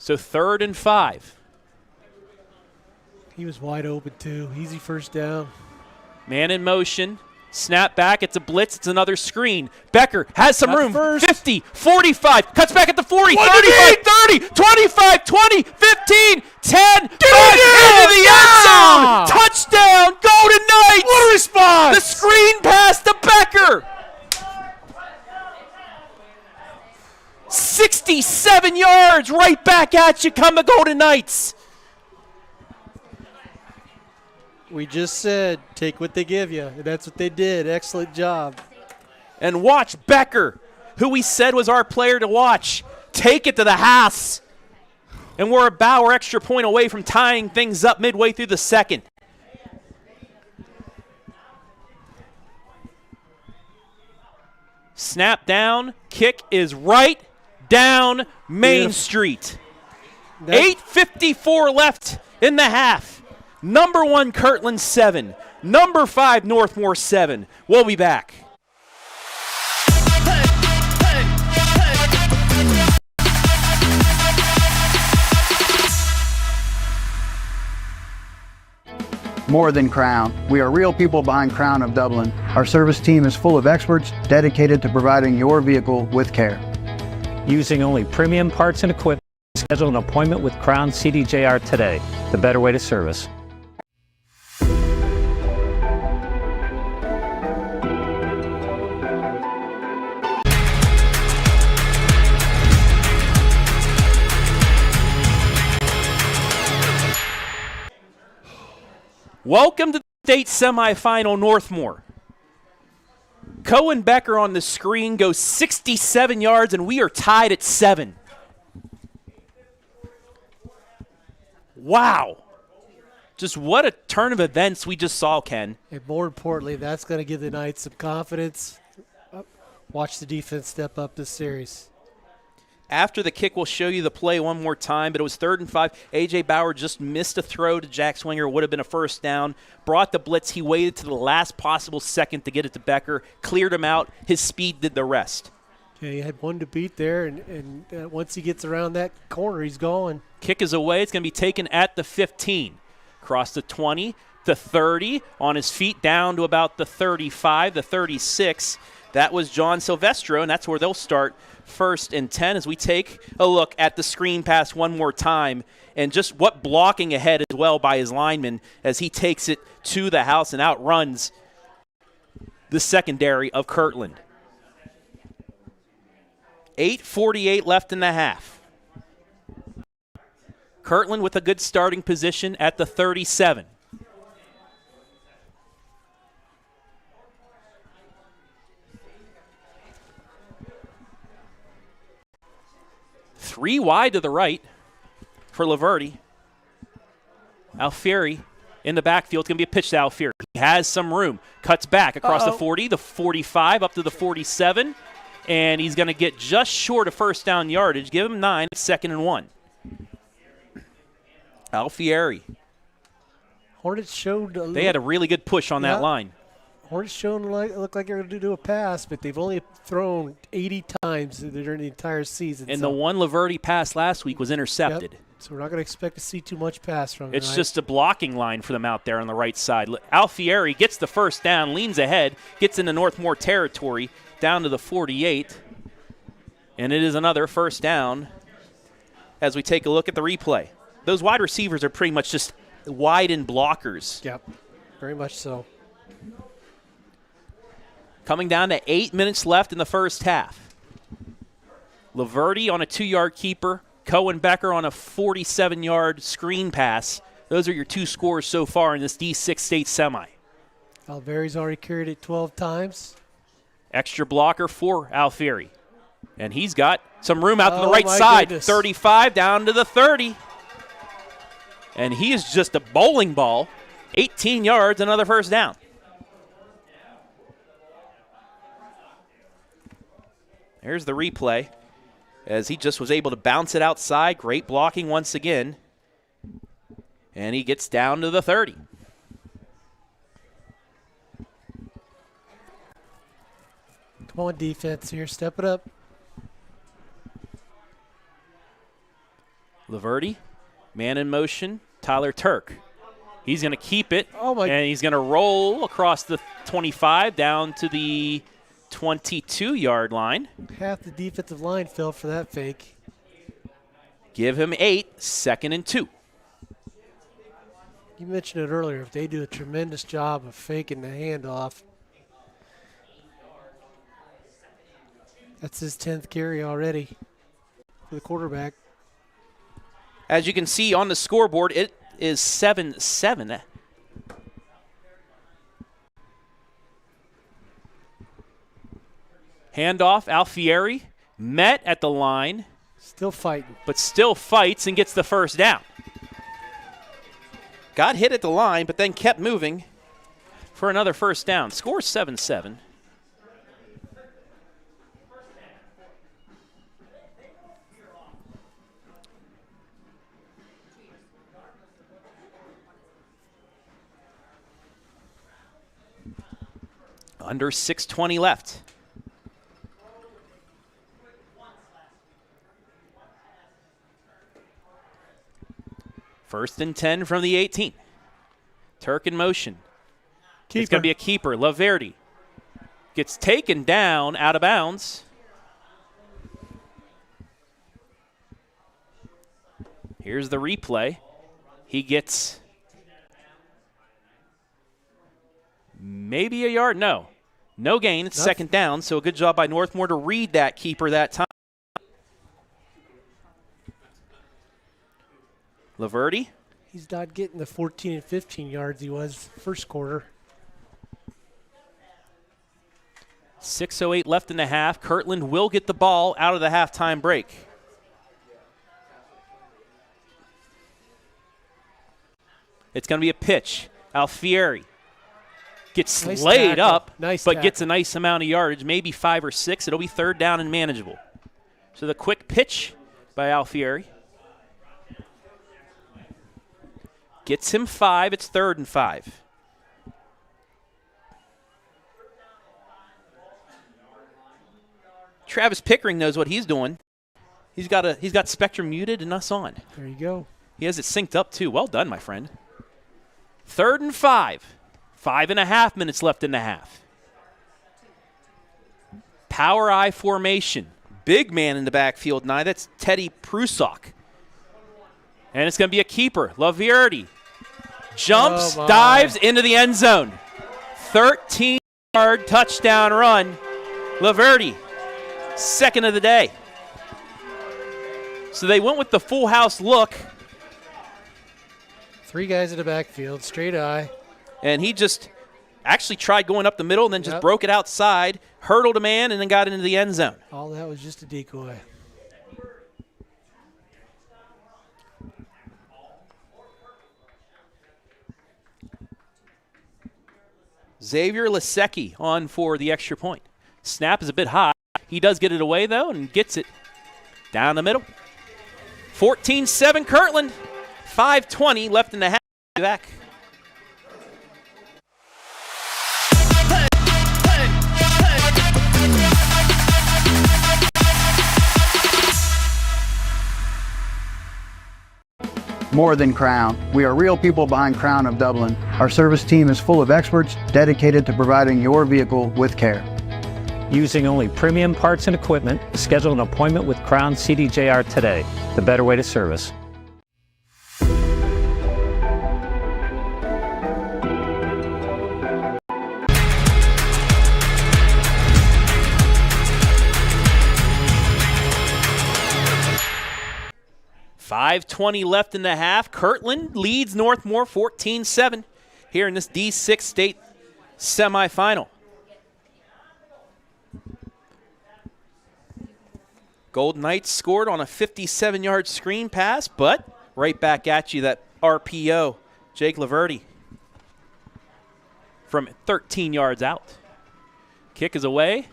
So 3rd and 5. He was wide open, too. Easy first down. Man in motion. Snap back. It's a blitz. It's another screen. Becker has some room. 50, 45. Cuts back at the 40, 35, 30, 25, 20, 15, 10. Into the end zone. Touchdown, Golden Knights. What a response. The screen pass to Becker. 67 yards right back at you come the Golden Knights. We just said, take what they give you. And that's what they did. Excellent job. And watch Becker, who we said was our player to watch, take it to the house. And we're a Bauer extra point away from tying things up midway through the second. Snap down. Kick is right down Main Street. 8:54 left in the half. Number 1, Kirtland 7. Number 5, Northmor 7. We'll be back. More than Crown. We are real people behind Crown of Dublin. Our service team is full of experts dedicated to providing your vehicle with care. Using only premium parts and equipment, schedule an appointment with Crown CDJR today. The better way to service. Welcome to the state semifinal, Northmor. Cowin Becker on the screen goes 67 yards, and we are tied at 7. Wow. Just what a turn of events we just saw, Ken. And more importantly, that's going to give the Knights some confidence. Watch the defense step up this series. After the kick, we'll show you the play one more time, but it was 3rd and 5. A.J. Bauer just missed a throw to Jack Swinger. It would have been a first down. Brought the blitz. He waited to the last possible second to get it to Becker. Cleared him out. His speed did the rest. Yeah, he had one to beat there, and once he gets around that corner, he's gone. Kick is away. It's going to be taken at the 15. Across the 20, the 30, on his feet down to about the 35, the 36. That was John Silvestro, and that's where they'll start 1st and 10 as we take a look at the screen pass one more time and just what blocking ahead as well by his lineman as he takes it to the house and outruns the secondary of Kirtland. 8:48 left in the half. Kirtland with a good starting position at the 37. Three wide to the right for Laverty. Alfieri in the backfield. It's going to be a pitch to Alfieri. He has some room. Cuts back across the 40, the 45, up to the 47. And he's going to get just short of first down yardage. Give him 9. It's 2nd and 1. Alfieri. Hornets showed they had a really good push on that line. Hornets showed looked like they're going to do a pass, but they've only thrown 80 times during the entire season. And the one Laverty pass last week was intercepted. Yep. So we're not going to expect to see too much pass from them. It's just a blocking line for them out there on the right side. Alfieri gets the first down, leans ahead, gets into Northmor territory, down to the 48. And it is another first down as we take a look at the replay. Those wide receivers are pretty much just wide-in blockers. Yep, very much so. Coming down to 8 minutes left in the first half. Laverty on a 2-yard keeper. Cowin Becker on a 47-yard screen pass. Those are your 2 scores so far in this D6 state semi. Alfieri's already carried it 12 times. Extra blocker for Alfieri. And he's got some room out to the right side. Goodness. 35 down to the 30. And he is just a bowling ball. 18 yards, another first down. There's the replay as he just was able to bounce it outside. Great blocking once again. And he gets down to the 30. Come on, defense here. Step it up. Laverty, man in motion. Tyler Turk. He's going to keep it. And he's going to roll across the 25 down to the 22-yard line. Half the defensive line fell for that fake. Give him 8, 2nd and 2. You mentioned it earlier. If they do a tremendous job of faking the handoff, that's his 10th carry already for the quarterback. As you can see on the scoreboard, it is 7-7. Handoff, Alfieri, met at the line. Still fighting. But still fights and gets the first down. Got hit at the line, but then kept moving for another first down. Score 7-7. Under 6:20 left. First and 10 from the 18. Turk in motion. Keeper. It's going to be a keeper. Laverty gets taken down out of bounds. Here's the replay. He gets maybe a yard. No gain. It's second down, so a good job by Northmor to read that keeper that time. Laverty. He's not getting the 14 and 15 yards he was first quarter. 6:08 left in the half. Kirtland will get the ball out of the halftime break. It's going to be a pitch. Alfieri gets Nice laid tackle. up, Nice but tackle. gets a nice amount of yardage, maybe 5 or 6. It'll be third down and manageable. So the quick pitch by Alfieri gets him 5. It's 3rd and 5. Travis Pickering knows what he's doing. He's got Spectrum muted and us on. There you go. He has it synced up too. Well done, my friend. 3rd and 5. 5.5 minutes left in the half. Power I formation. Big man in the backfield now. That's Teddy Prusak. And it's going to be a keeper. Laverty jumps, dives into the end zone. 13-yard touchdown run. Laverty, second of the day. So they went with the full house look. 3 guys in the backfield, straight eye. And he just actually tried going up the middle and then just broke it outside, hurdled a man, and then got into the end zone. All that was just a decoy. Xavier Lasecki on for the extra point. Snap is a bit high. He does get it away, though, and gets it down the middle. 14-7 Kirtland. 5:20 left in the half. Back. More than Crown. We are real people behind Crown of Dublin. Our service team is full of experts dedicated to providing your vehicle with care. Using only premium parts and equipment, schedule an appointment with Crown CDJR today. The better way to service. .520 left in the half. Kirtland leads Northmor 14-7 here in this D6 state semifinal. Golden Knights scored on a 57-yard screen pass, but right back at you, that RPO, Jake Laverty, from 13 yards out. Kick is away.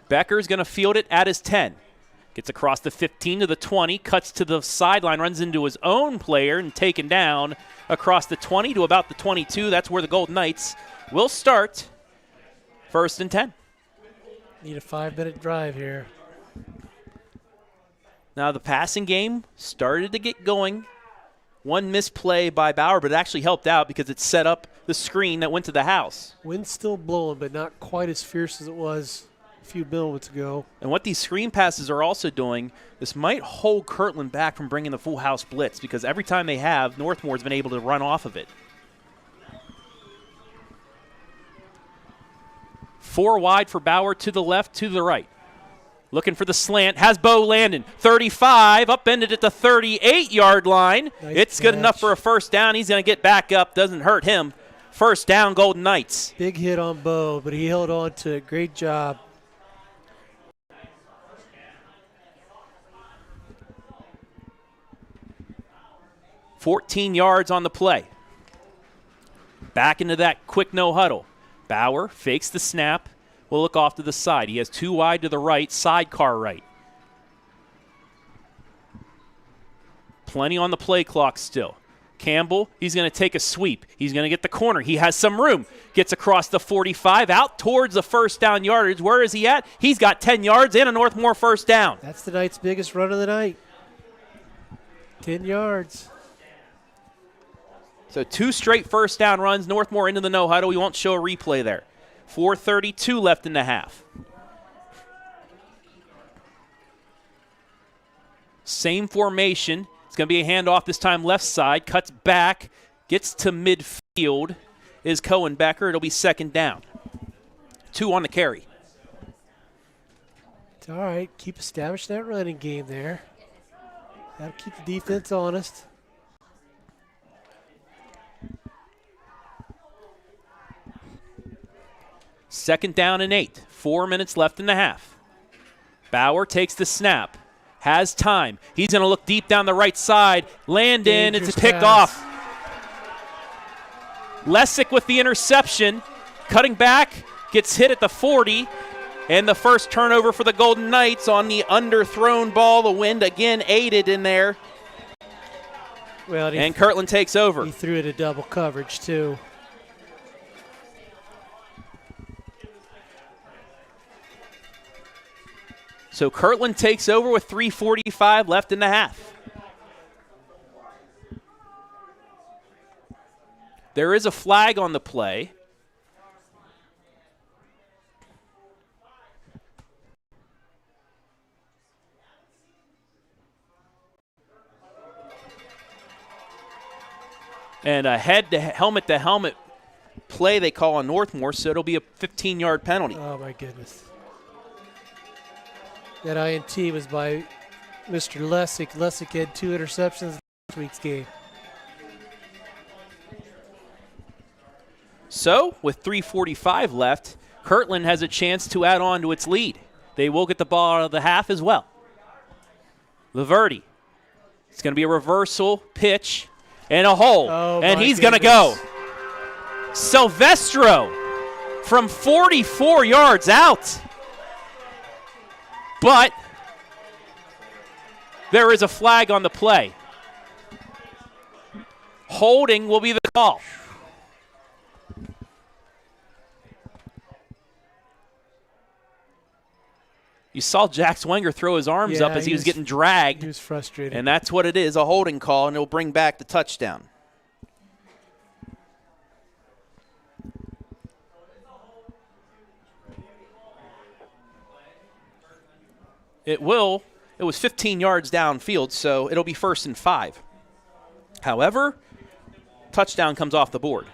Becker's going to field it at his 10. Gets across the 15 to the 20, cuts to the sideline, runs into his own player and taken down across the 20 to about the 22. That's where the Golden Knights will start. 1st and 10. Need a 5-minute drive here. Now the passing game started to get going. One misplay by Bauer, but it actually helped out because it set up the screen that went to the house. Wind's still blowing, but not quite as fierce as it was a few moments ago. And what these screen passes are also doing, this might hold Kirtland back from bringing the full house blitz because every time they have, Northmore's been able to run off of it. 4 wide for Bauer, to the left, to the right. Looking for the slant, has Bo Landon. 35, upended at the 38-yard line. Nice It's good catch. enough for a first down. He's going to get back up, doesn't hurt him. First down, Golden Knights. Big hit on Bo, but he held on to it. Great job. .14 yards on the play. Back into that quick no huddle. Bauer fakes the snap. Will look off to the side. He has 2 wide to the right, sidecar right. Plenty on the play clock still. Campbell, he's going to take a sweep. He's going to get the corner. He has some room. Gets across the 45, out towards the first down yardage. Where is he at? He's got 10 yards and a Northmor first down. That's the Knights' biggest run of the night. 10 yards. So 2 straight first down runs. Northmor into the no huddle. We won't show a replay there. 4:32 left in the half. Same formation. It's going to be a handoff this time left side. Cuts back. Gets to midfield is Cowin Becker. It'll be second down. 2 on the carry. It's all right. Keep establishing that running game there. Got to keep the defense honest. Second down and 8. 4 minutes left in the half. Bauer takes the snap. Has time. He's going to look deep down the right side. Landon, it's picked off. Lessick with the interception. Cutting back, gets hit at the 40. And the first turnover for the Golden Knights on the underthrown ball. The wind again aided in there. Well, and Kirtland takes over. He threw it a double coverage, too. So Kirtland takes over with 3:45 left in the half. There is a flag on the play. And a helmet-to-helmet play they call on Northmor, so it'll be a 15-yard penalty. Oh, my goodness. That INT was by Mr. Lessick. Lessick had 2 interceptions in last week's game. So, with 3:45 left, Kirtland has a chance to add on to its lead. They will get the ball out of the half as well. Laverty. It's going to be a reversal pitch and a hole. And he's going to go. Silvestro from 44 yards out. But there is a flag on the play. Holding will be the call. You saw Jack Swenger throw his arms up as he was getting dragged. He was frustrated. And that's what it is, a holding call, and it'll bring back the touchdown. It was 15 yards downfield, so it'll be 1st and 5. However, touchdown comes off the board.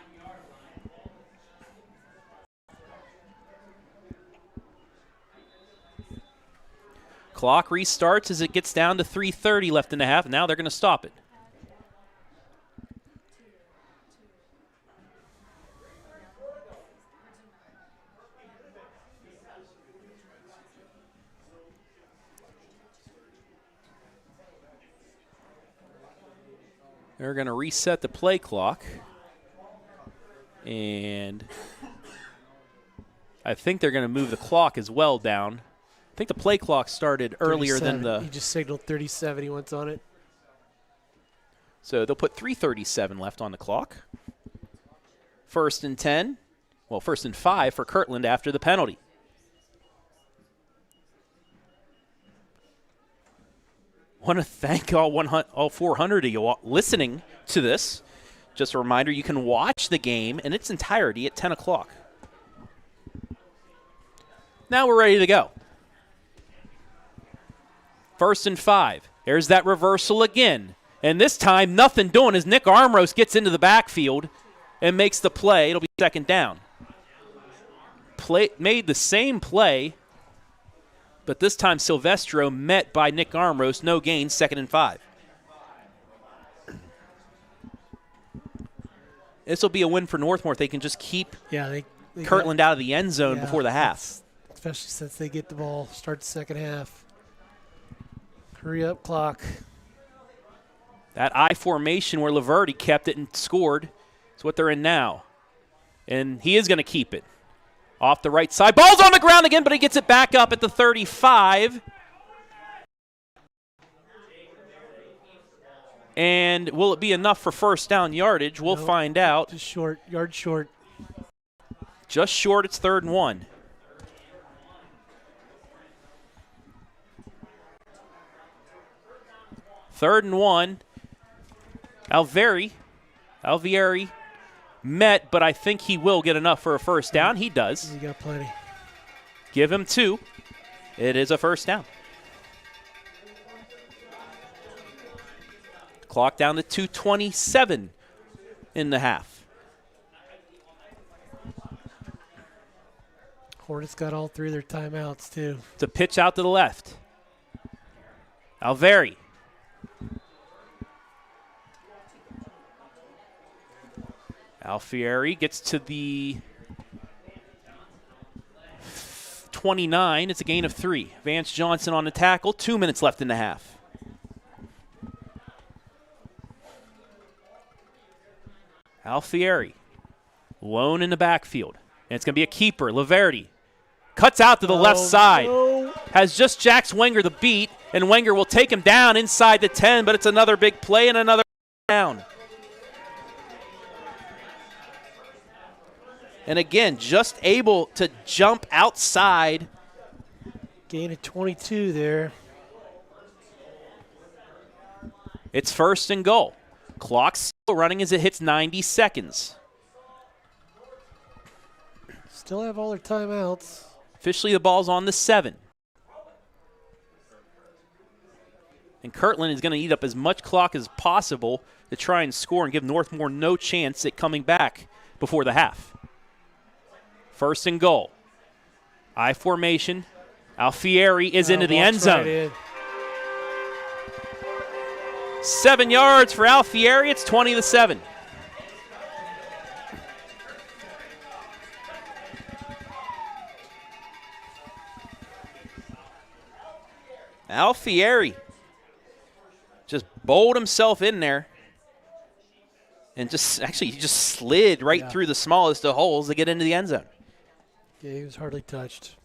Clock restarts as it gets down to 3:30 left in the half. Now they're going to stop it. They're going to reset the play clock. And I think they're going to move the clock as well down. I think the play clock started earlier than the... He just signaled 37. He wants on it. So they'll put 3:37 left on the clock. 1st and 10. Well, 1st and 5 for Kirtland after the penalty. Want to thank all 400 of you listening to this. Just a reminder, you can watch the game in its entirety at 10 o'clock. Now we're ready to go. 1st and 5. There's that reversal again. And this time, nothing doing as Nick Armros gets into the backfield and makes the play. It'll be 2nd down. Made the same play, but this time Silvestro met by Nick Armros. No gain, 2nd and 5. This will be a win for Northmor if they can just keep Kirtland out of the end zone before the half. Especially since they get the ball, start the second half. Hurry up, clock. That I formation where Laverty kept it and scored is what they're in now. And he is going to keep it. Off the right side. Ball's on the ground again, but he gets it back up at the 35. And will it be enough for first down yardage? We'll find out. Just short, yard short. Just short, it's 3rd and 1. Third and 1. Alfieri met, but I think he will get enough for a first down. He does. You got plenty. Give him 2. It is a first down. Clock down to 2:27 in the half. Hornets got all 3 of their timeouts, too. It's a pitch out to the left. Alfieri. Alfieri gets to the 29. It's a gain of 3. Vance Johnson on the tackle. 2 minutes left in the half. Alfieri, lone in the backfield. And it's going to be a keeper. Laverty cuts out to the left side. No. Has just jacks Wenger the beat, and Wenger will take him down inside the 10, but it's another big play and another down. And again, just able to jump outside. Gain of 22 there. It's 1st and goal. Clock's still running as it hits 90 seconds. Still have all their timeouts. Officially, the ball's on the 7. And Kirtland is going to eat up as much clock as possible to try and score and give Northmor no chance at coming back before the half. 1st and goal. I formation. Alfieri is into the end zone. Right 7 yards for Alfieri. It's 20-7. Alfieri just bowled himself in there and he just slid right through the smallest of holes to get into the end zone. Yeah, he was hardly touched.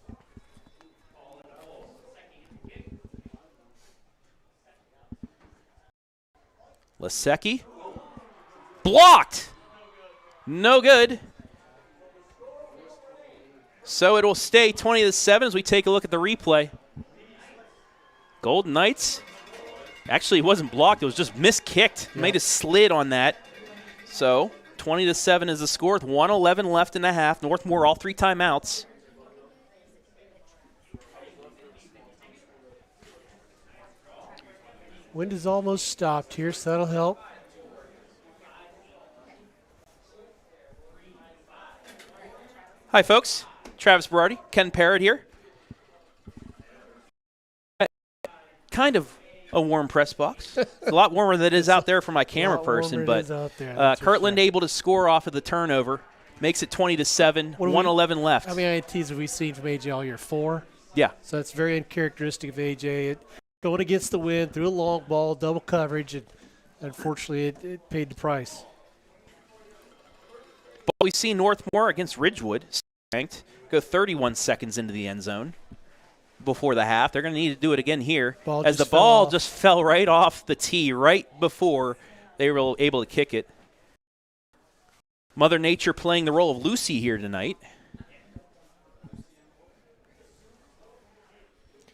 Lasecki. Blocked. No good. So it will stay 20-7 as we take a look at the replay. Golden Knights. Actually, it wasn't blocked. It was just miskicked. Yeah. Made a slid on that. So 20-7 is the score with 1:11 left in the half. Northmor all 3 timeouts. Wind is almost stopped here, so that'll help. Hi, folks. Travis Berardi, Ken Parrott here. Kind of a warm press box. A lot warmer than it is out there for my camera person, but Kirtland able to score off of the turnover. Makes it 20-7, 1:11 left. How many INTs have we seen from AJ all year? 4? Yeah. So that's very uncharacteristic of AJ. Going against the wind, threw a long ball, double coverage, and unfortunately it paid the price. But we see Northmor against Ridgewood, ranked, go 31 seconds into the end zone before the half. They're going to need to do it again here as the ball just fell right off the tee right before they were able to kick it. Mother Nature playing the role of Lucy here tonight.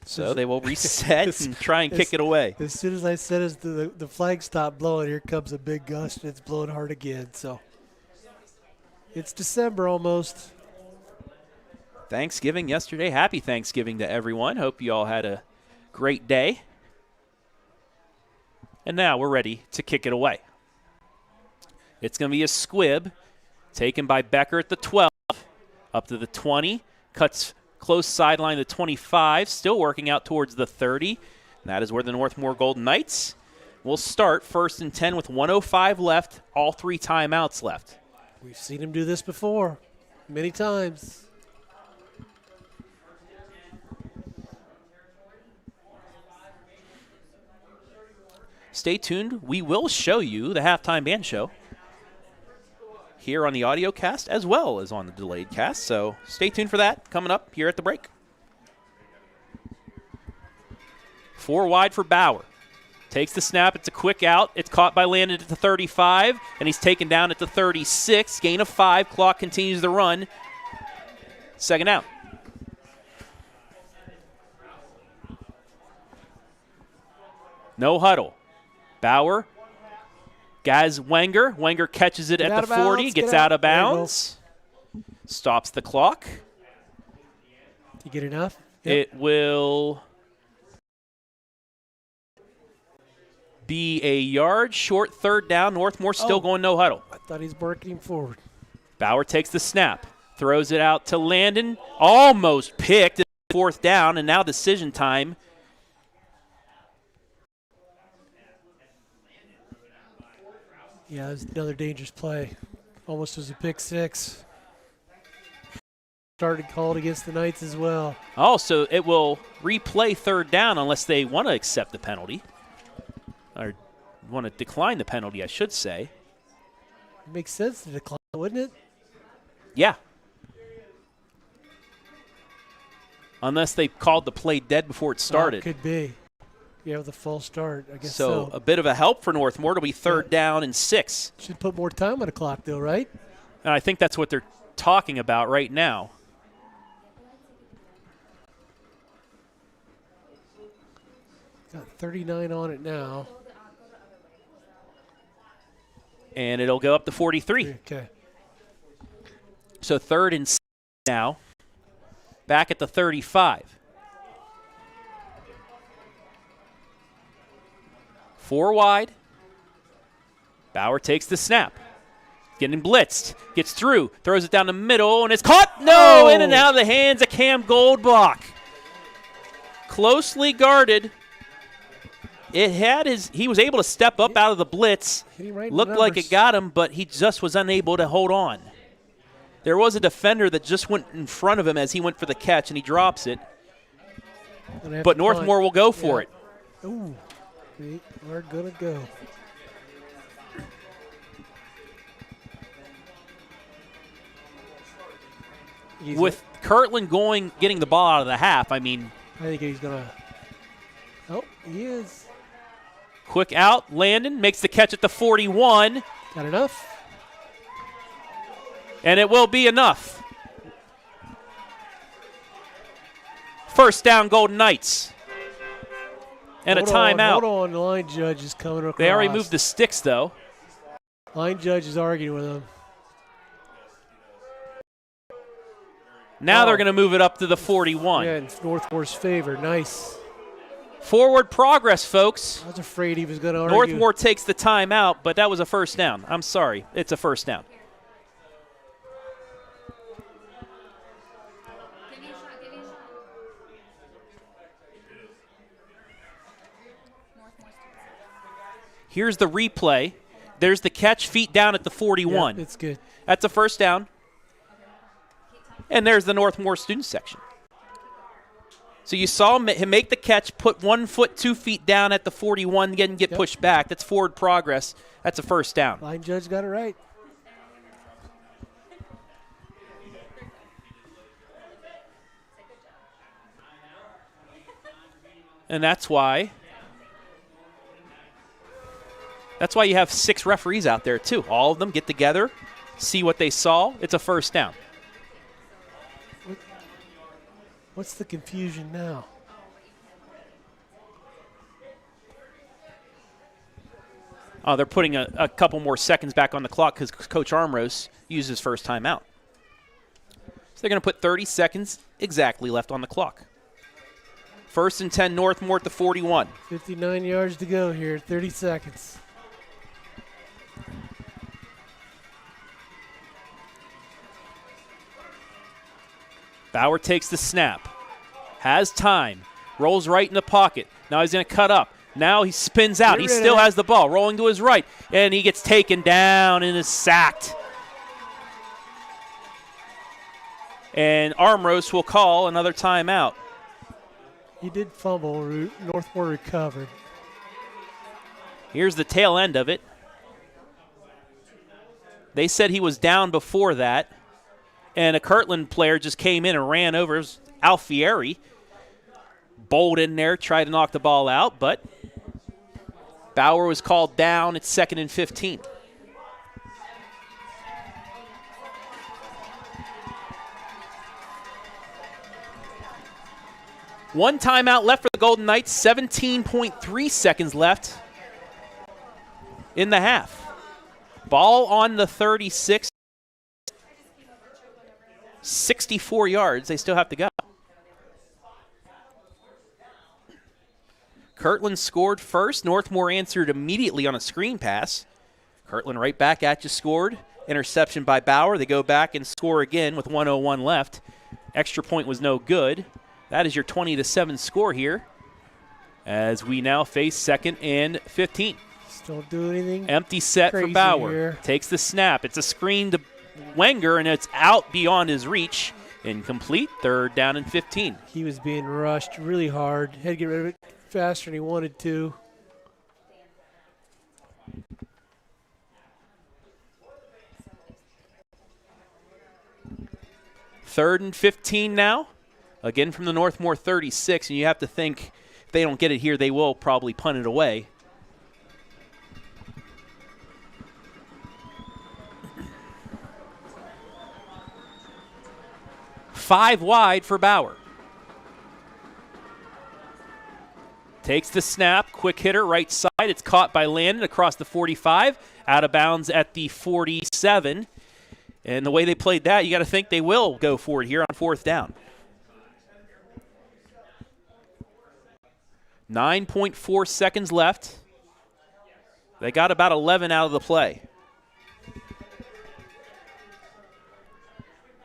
So they will reset and try and kick it away. As soon as I said as the flag stopped blowing, here comes a big gust, and it's blowing hard again. So it's December almost. Thanksgiving yesterday. Happy Thanksgiving to everyone. Hope you all had a great day. And now we're ready to kick it away. It's going to be a squib taken by Becker at the 12, up to the 20, cuts close sideline to 25, still working out towards the 30. And that is where the Northmor Golden Knights will start 1st and 10 with 1:05 left, all 3 timeouts left. We've seen him do this before, many times. Stay tuned. We will show you the halftime band show here on the audio cast as well as on the delayed cast. So stay tuned for that coming up here at the break. 4 wide for Bauer. Takes the snap. It's a quick out. It's caught by Landon at the 35, and he's taken down at the 36. Gain of 5. Clock continues the run. Second out. No huddle. Bauer. Gaz Wenger. Wenger catches it at the 40. Gets out of bounds. Stops the clock. You get enough? It will be a yard short, third down. Northmore still going no huddle. I thought he's barking him forward. Bauer takes the snap, throws it out to Landon. Almost picked. Fourth down, and now decision time. Yeah, it was another dangerous play. Almost was a pick six. Started called against the Knights as well. Oh, so it will replay third down unless they want to accept the penalty. Or want to decline the penalty, I should say. It makes sense to decline, wouldn't it? Yeah. Unless they called the play dead before it started. Could be. Yeah, with a false start, I guess so. so. A bit of a help for Northmore. It'll be third down and 6. Should put more time on the clock, though, right? And I think that's what they're talking about right now. Got 39 on it now. And it'll go up to 43. Okay. So third and 6 now. Back at the 35. 4 wide. Bauer takes the snap. Getting blitzed. Gets through. Throws it down the middle, and it's caught. No! In and out of the hands of Cam Goldbach. Closely guarded. He was able to step up out of the blitz. Looked like it got him, but he just was unable to hold on. There was a defender that just went in front of him as he went for the catch, and he drops it. But Northmore will go for it. Ooh, they are going to go. With Kirtland getting the ball out of the half, I mean. I think he's going to. Oh, he is. Quick out. Landon makes the catch at the 41. Got enough? And it will be enough. First down, Golden Knights. And a timeout. Hold on, the line judge is coming across. They already moved the sticks, though. Line judge is arguing with him. Now they're going to move it up to the 41. Yeah, in Northmore's favor. Nice. Forward progress, folks. I was afraid he was going to argue. Northmore takes the timeout, but that was a first down. I'm sorry. It's a first down. Here's the replay. There's the catch, feet down at the 41. Yeah, it's good. That's a first down. And there's the Northmore student section. So you saw him make the catch, put 1 foot 2 feet down at the 41, get pushed back. That's forward progress. That's a first down. Line judge got it right. And that's why you have 6 referees out there, too. All of them get together, see what they saw. It's a first down. What's the confusion now? Oh, they're putting a couple more seconds back on the clock because Coach Armros used his first timeout. So they're going to put 30 seconds exactly left on the clock. First and 10, Northmore at the 41. 59 yards to go here, 30 seconds. Bauer takes the snap, has time, rolls right in the pocket. Now he's going to cut up. Now he spins out. He still has the ball, rolling to his right, and he gets taken down and is sacked. And Armros will call another timeout. He did fumble. Northmore recovered. Here's the tail end of it. They said he was down before that. And a Kirtland player just came in and ran over. It was Alfieri. Bowled in there, tried to knock the ball out, but Bauer was called down. It's 2nd and 15. One timeout left for the Golden Knights, 17.3 seconds left in the half. Ball on the 36, 64 yards. They still have to go. Kirtland scored first. Northmor answered immediately on a screen pass. Kirtland right back at you, scored. Interception by Bauer. They go back and score again with 1:01 left. Extra point was no good. That is your 20-7 score here as we now face 2nd and 15. Don't do anything. Empty set for Bauer. Here. Takes the snap. It's a screen to Wenger, and it's out beyond his reach. Incomplete. 3rd down and 15. He was being rushed really hard. Had to get rid of it faster than he wanted to. Third and 15 now. Again from the Northmor 36, and you have to think if they don't get it here, they will probably punt it away. Five wide for Bauer. Takes the snap, quick hitter, right side. It's caught by Landon across the 45, out of bounds at the 47. And the way they played that, you got to think they will go for it here on 4th down. 9.4 seconds left. They got about 11 out of the play.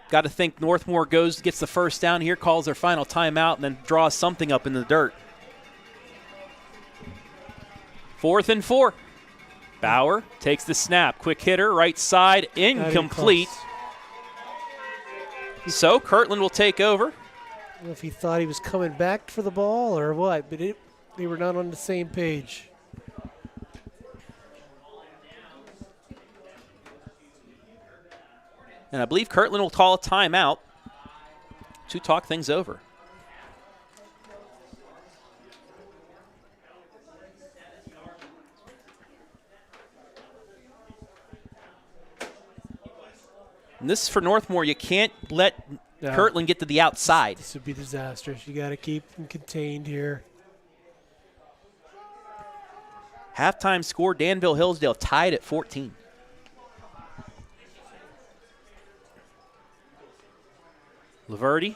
Got to think Northmor gets the first down here, calls their final timeout, and then draws something up in the dirt. 4th and 4. Bauer takes the snap. Quick hitter, right side, incomplete. So Kirtland will take over. I don't know if he thought he was coming back for the ball or what, but they were not on the same page. And I believe Kirtland will call a timeout to talk things over. And this is for Northmor. You can't let Kirtland get to the outside. This would be disastrous. You got to keep him contained here. Halftime score, Danville Hillsdale tied at 14. Laverty.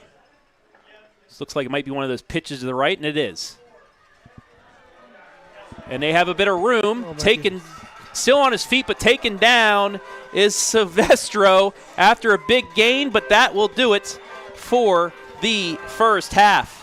This looks like it might be one of those pitches to the right, and it is. And they have a bit of room. Still on his feet, but taken down is Silvestro after a big gain, but that will do it for the first half.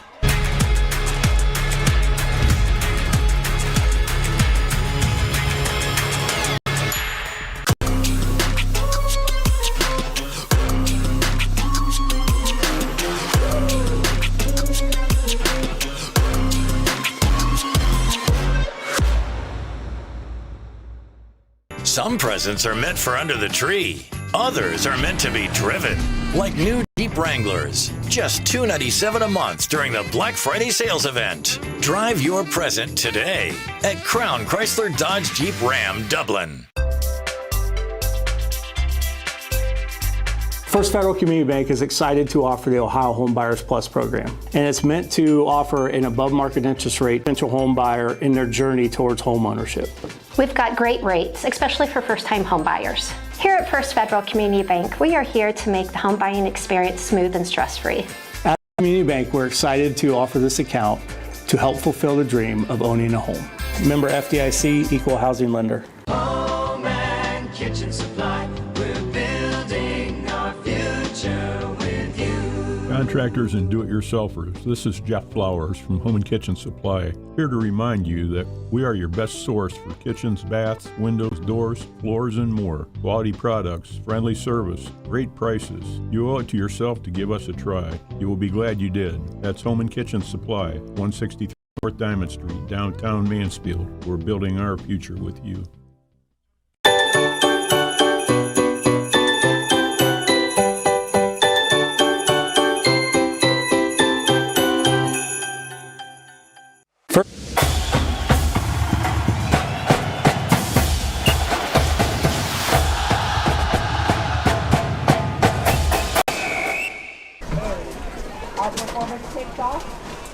Some presents are meant for under the tree. Others are meant to be driven. Like new Jeep Wranglers. Just $297 a month during the Black Friday sales event. Drive your present today at Crown Chrysler Dodge Jeep Ram Dublin. First Federal Community Bank is excited to offer the Ohio Home Buyers Plus program, and it's meant to offer an above-market interest rate potential home buyer in their journey towards home ownership. We've got great rates, especially for first-time home buyers. Here at First Federal Community Bank, we are here to make the home buying experience smooth and stress-free. At Community Bank, we're excited to offer this account to help fulfill the dream of owning a home. Member FDIC, Equal Housing Lender. Home and kitchen supply, we're building our future with you. Contractors and do-it-yourselfers, this is Jeff Flowers from Home and Kitchen Supply, here to remind you that we are your best source for kitchens, baths, windows, doors, floors, and more. Quality products, friendly service, great prices. You owe it to yourself to give us a try. You will be glad you did. That's Home and Kitchen Supply, 163 North Diamond Street, downtown Mansfield. We're building our future with you.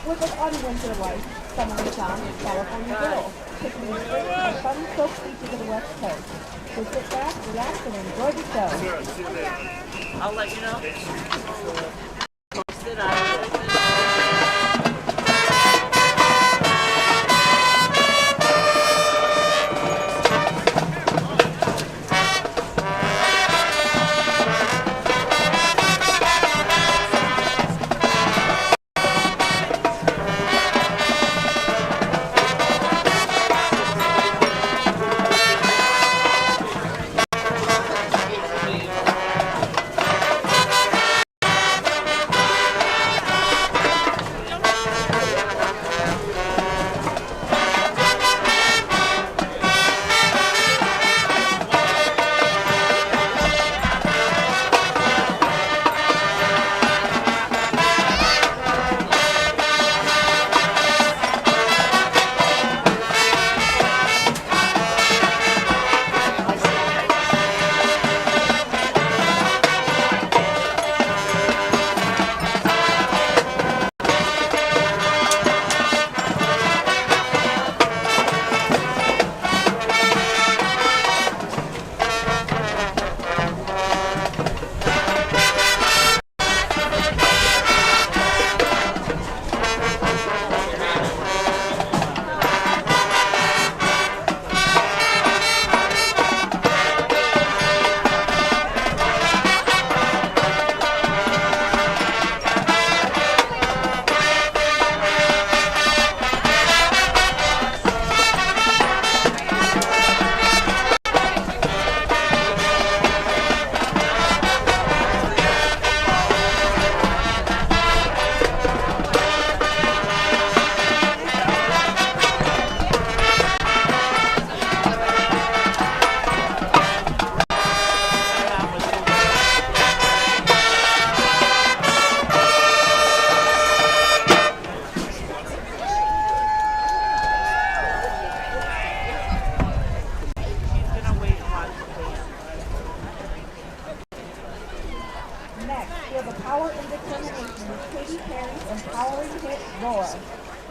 with an unwinter life, summer-in-town California girl, taking a trip to the sun-soaked beaches of the West Coast. So sit back, relax, and enjoy the show. I'll let you know.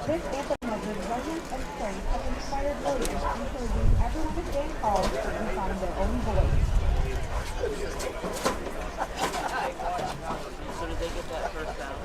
This anthem of resilience and strength has inspired voters, encouraging everyone to stand tall and find their own voice. So did they get that first down?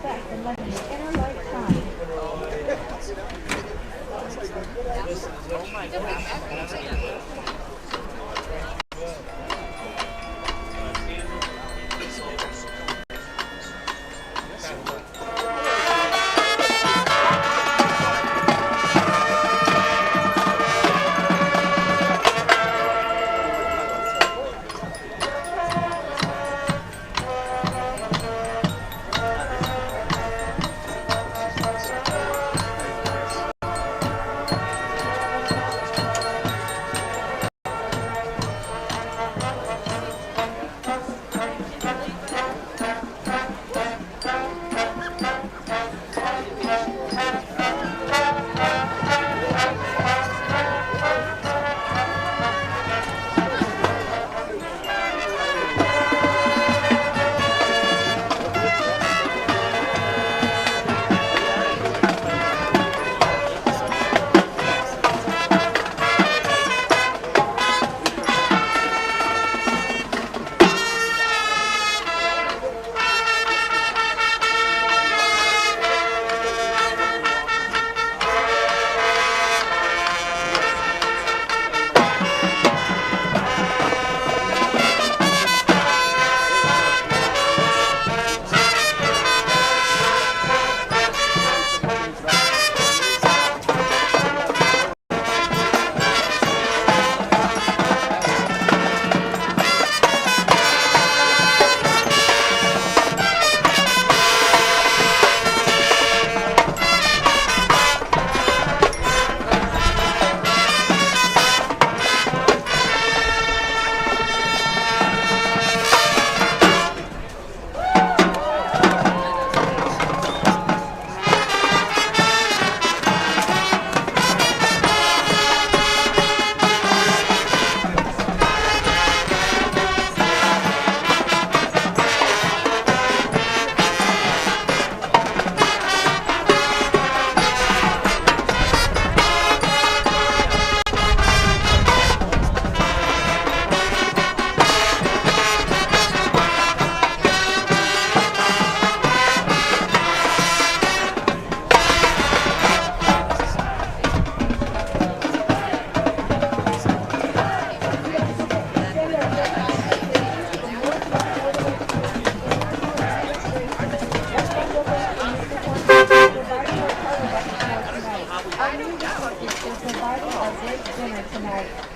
respect and letting your inner light shine. Oh my God.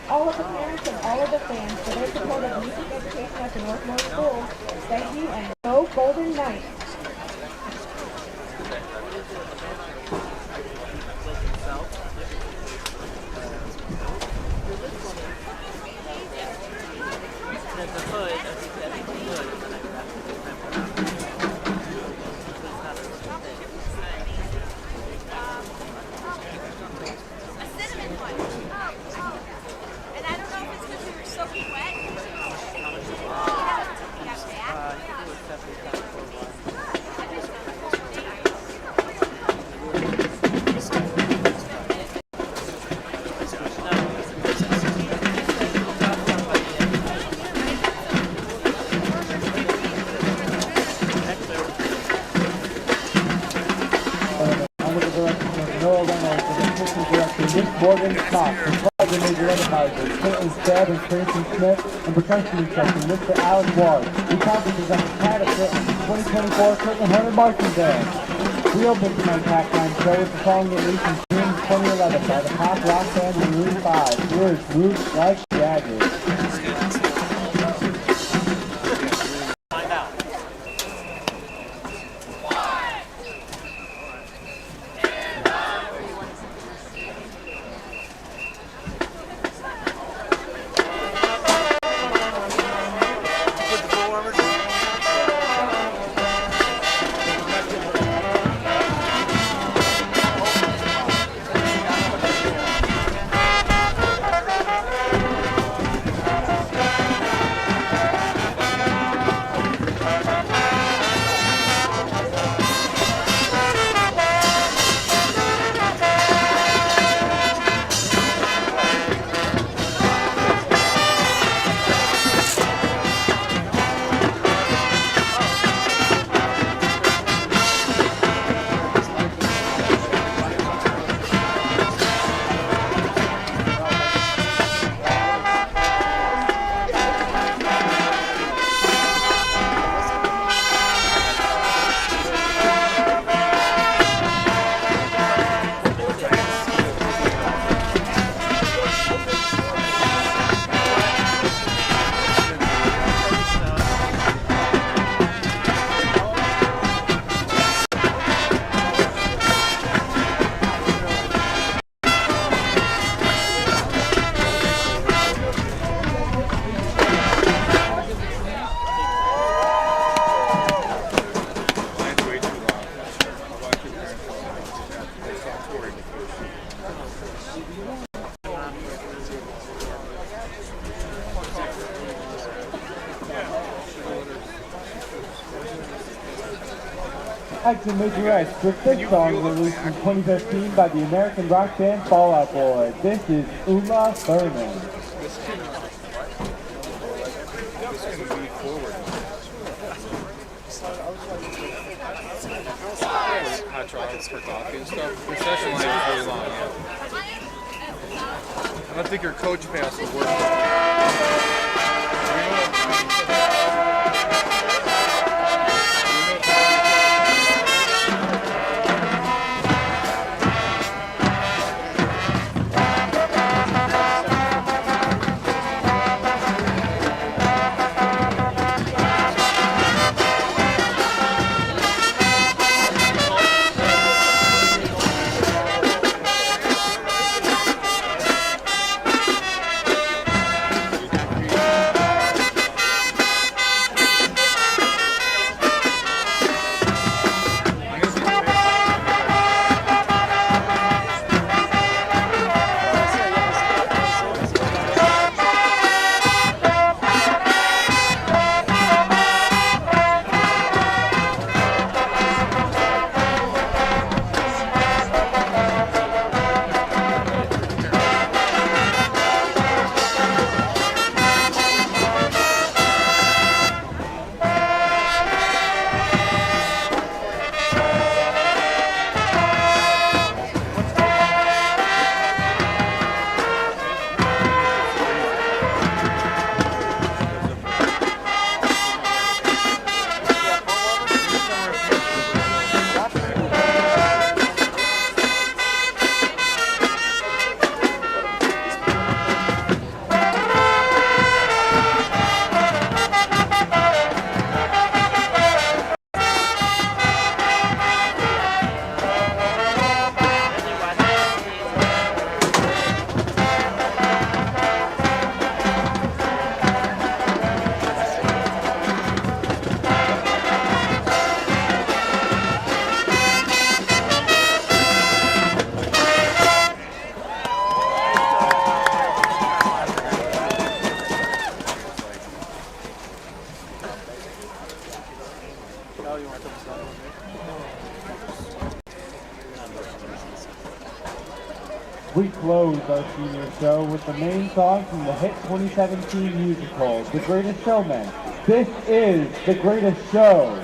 all of the parents and all of the fans for their support of music education at the Northmor Schools. Thank you, and go Golden Knights! Morgan Scott, the Major Enterprises, Caitlin Stead and Cranston Smith, and percussion instructor, Mr. Alan Ward. We proudly present the pride of Kirtland 2024 Kirtland Hornet Marching Band. We opened tonight's halftime show with the song released in June 2011 by the pop rock band Maroon 5, words Roots Like Daggers. Action Majorettes, the fifth song released in 2015 by the American rock band Fall Out Boy. This is Uma Thurman. Hot chocolates for coffee and stuff. Your session life is really long, yeah. I don't think your coach pass will work. We close our senior show with the main song from the hit 2017 musical, The Greatest Showman. This is The Greatest Show.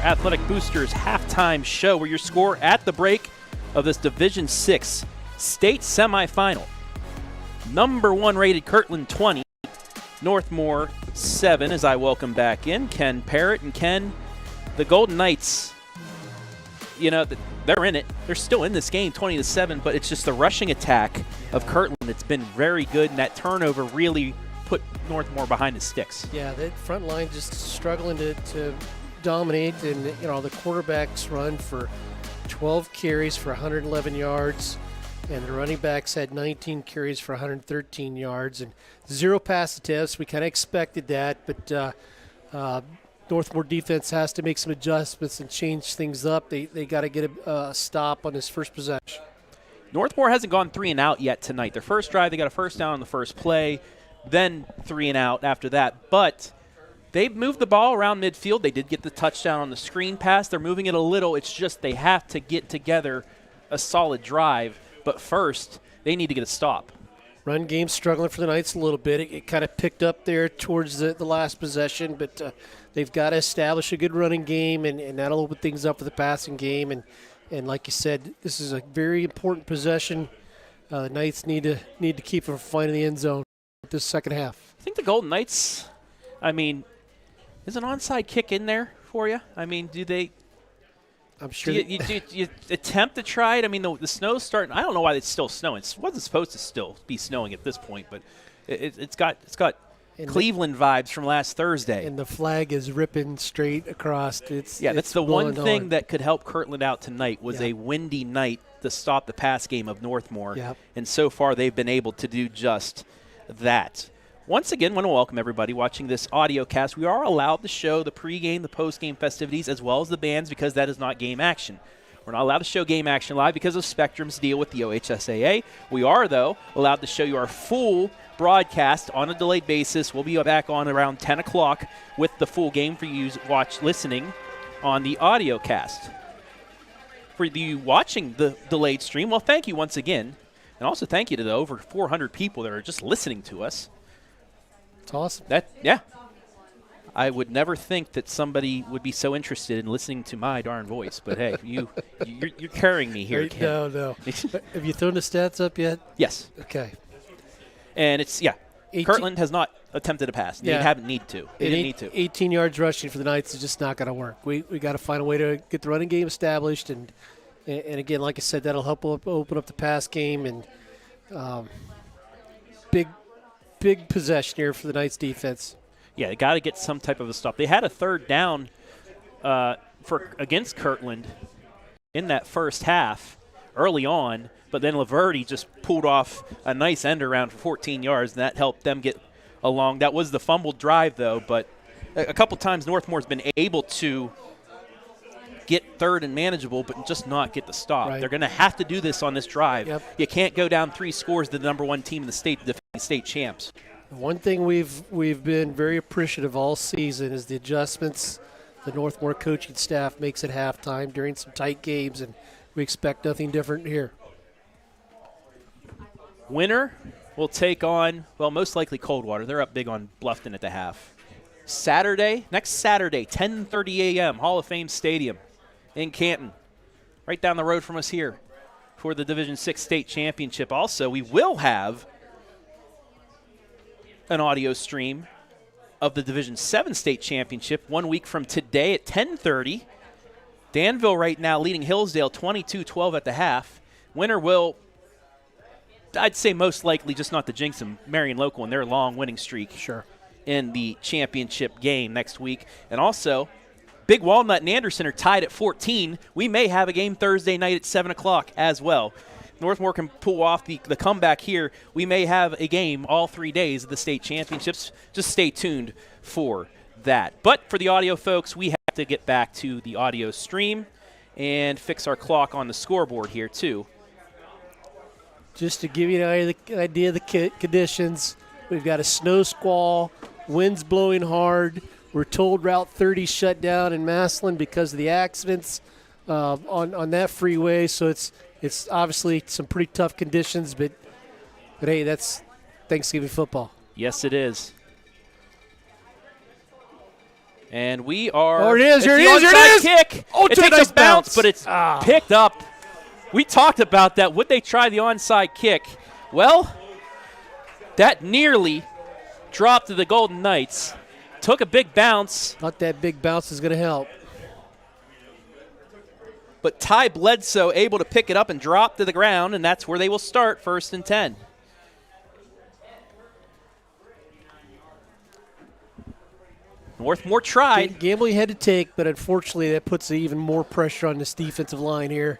Athletic Boosters halftime show, where your score at the break of this Division 6 state semifinal. Number 1 rated Kirtland 20, Northmor 7, as I welcome back in Ken Parrott. And Ken, the Golden Knights, you know, they're in it. They're still in this game, 20-7, but it's just the rushing attack of Kirtland that's been very good, and that turnover really put Northmor behind the sticks. Yeah, that front line just struggling to dominate, and you know the quarterbacks run for 12 carries for 111 yards, and the running backs had 19 carries for 113 yards and 0 pass attempts. We kind of expected that, but Northmor defense has to make some adjustments and change things up. They got to get a stop on this first possession. Northmor hasn't gone 3 and out yet tonight. Their first drive, they got a first down on the first play, then 3 and out after that. But they've moved the ball around midfield. They did get the touchdown on the screen pass. They're moving it a little. It's just they have to get together a solid drive. But first, they need to get a stop. Run game struggling for the Knights a little bit. It kind of picked up there towards the last possession, but they've got to establish a good running game, and that'll open things up for the passing game. And like you said, this is a very important possession. The Knights need to keep from finding the end zone this second half. I think the Golden Knights, I mean, is an onside kick in there for you? I mean, do they? I'm sure. Do you attempt to try it? I mean, the snow's starting. I don't know why it's still snowing. It wasn't supposed to still be snowing at this point, but it's got Cleveland vibes from last Thursday. And the flag is ripping straight across. That's the one thing that could help Kirtland out tonight was a windy night to stop the pass game of Northmor. Yep. And so far they've been able to do just that. Once again, I want to welcome everybody watching this audio cast. We are allowed to show the pregame, the postgame festivities, as well as the bands, because that is not game action. We're not allowed to show game action live because of Spectrum's deal with the OHSAA. We are, though, allowed to show you our full broadcast on a delayed basis. We'll be back on around 10 o'clock with the full game for you listening on the audio cast. For you watching the delayed stream, well, thank you once again. And also thank you to the over 400 people that are just listening to us. It's awesome. I would never think that somebody would be so interested in listening to my darn voice, but hey, you're carrying me here, Ken. No. Have you thrown the stats up yet? Yes. Okay. And it's, Kirtland has not attempted a pass. They haven't need to. They didn't need to. 18 yards rushing for the Knights is just not going to work. We got to find a way to get the running game established, and again, like I said, that'll help open up the pass game, and big possession here for the Knights defense. Yeah, they got to get some type of a stop. They had a third down against Kirtland in that first half early on, but then Laverty just pulled off a nice end around for 14 yards, and that helped them get along. That was the fumbled drive, though, but a couple times Northmore's been able to get third and manageable, but just not get the stop. Right. They're going to have to do this on this drive. Yep. You can't go down 3 scores to the number 1 team in the state, the defending state champs. One thing we've been very appreciative all season is the adjustments the Northmor coaching staff makes at halftime during some tight games, and we expect nothing different here. Winner will take on, well, most likely Coldwater. They're up big on Bluffton at the half. Next Saturday, 10:30 a.m., Hall of Fame Stadium in Canton, right down the road from us here for the Division 6 state championship. Also, we will have an audio stream of the Division 7 state championship 1 week from today at 10:30. Danville right now leading Hillsdale 22-12 at the half. Winner will, I'd say most likely, just not to jinx them, Marion Local and their long winning streak in the championship game next week. And also, Big Walnut and Anderson are tied at 14. We may have a game Thursday night at 7 o'clock as well. Northmor can pull off the comeback here. We may have a game all 3 days of the state championships. Just stay tuned for that. But for the audio folks, we have to get back to the audio stream and fix our clock on the scoreboard here too. Just to give you an idea of the conditions, we've got a snow squall, winds blowing hard. We're told Route 30 shut down in Massillon because of the accidents on that freeway. So it's obviously some pretty tough conditions, but hey, that's Thanksgiving football. Yes, it is. And we are. Oh, it is. It's Here it the is. Here onside it is. Kick. Oh, it to a takes nice a bounce, bounce. but it's picked up. We talked about that. Would they try the onside kick? Well, that nearly dropped to the Golden Knights. Took a big bounce. Thought that big bounce is going to help. But Ty Bledsoe able to pick it up and drop to the ground, and that's where they will start 1st and 10. Northmor tried. Gamble you had to take, but unfortunately that puts even more pressure on this defensive line here.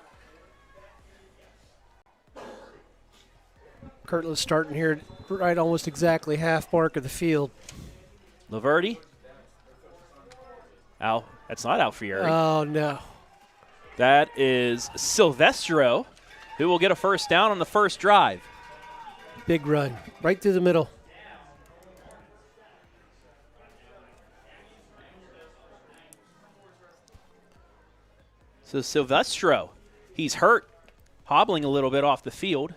Kirtland starting here right almost exactly half mark of the field. Laverty. That's not Alfieri. Oh, no. That is Silvestro, who will get a first down on the first drive. Big run, right through the middle. So Silvestro, he's hurt, hobbling a little bit off the field,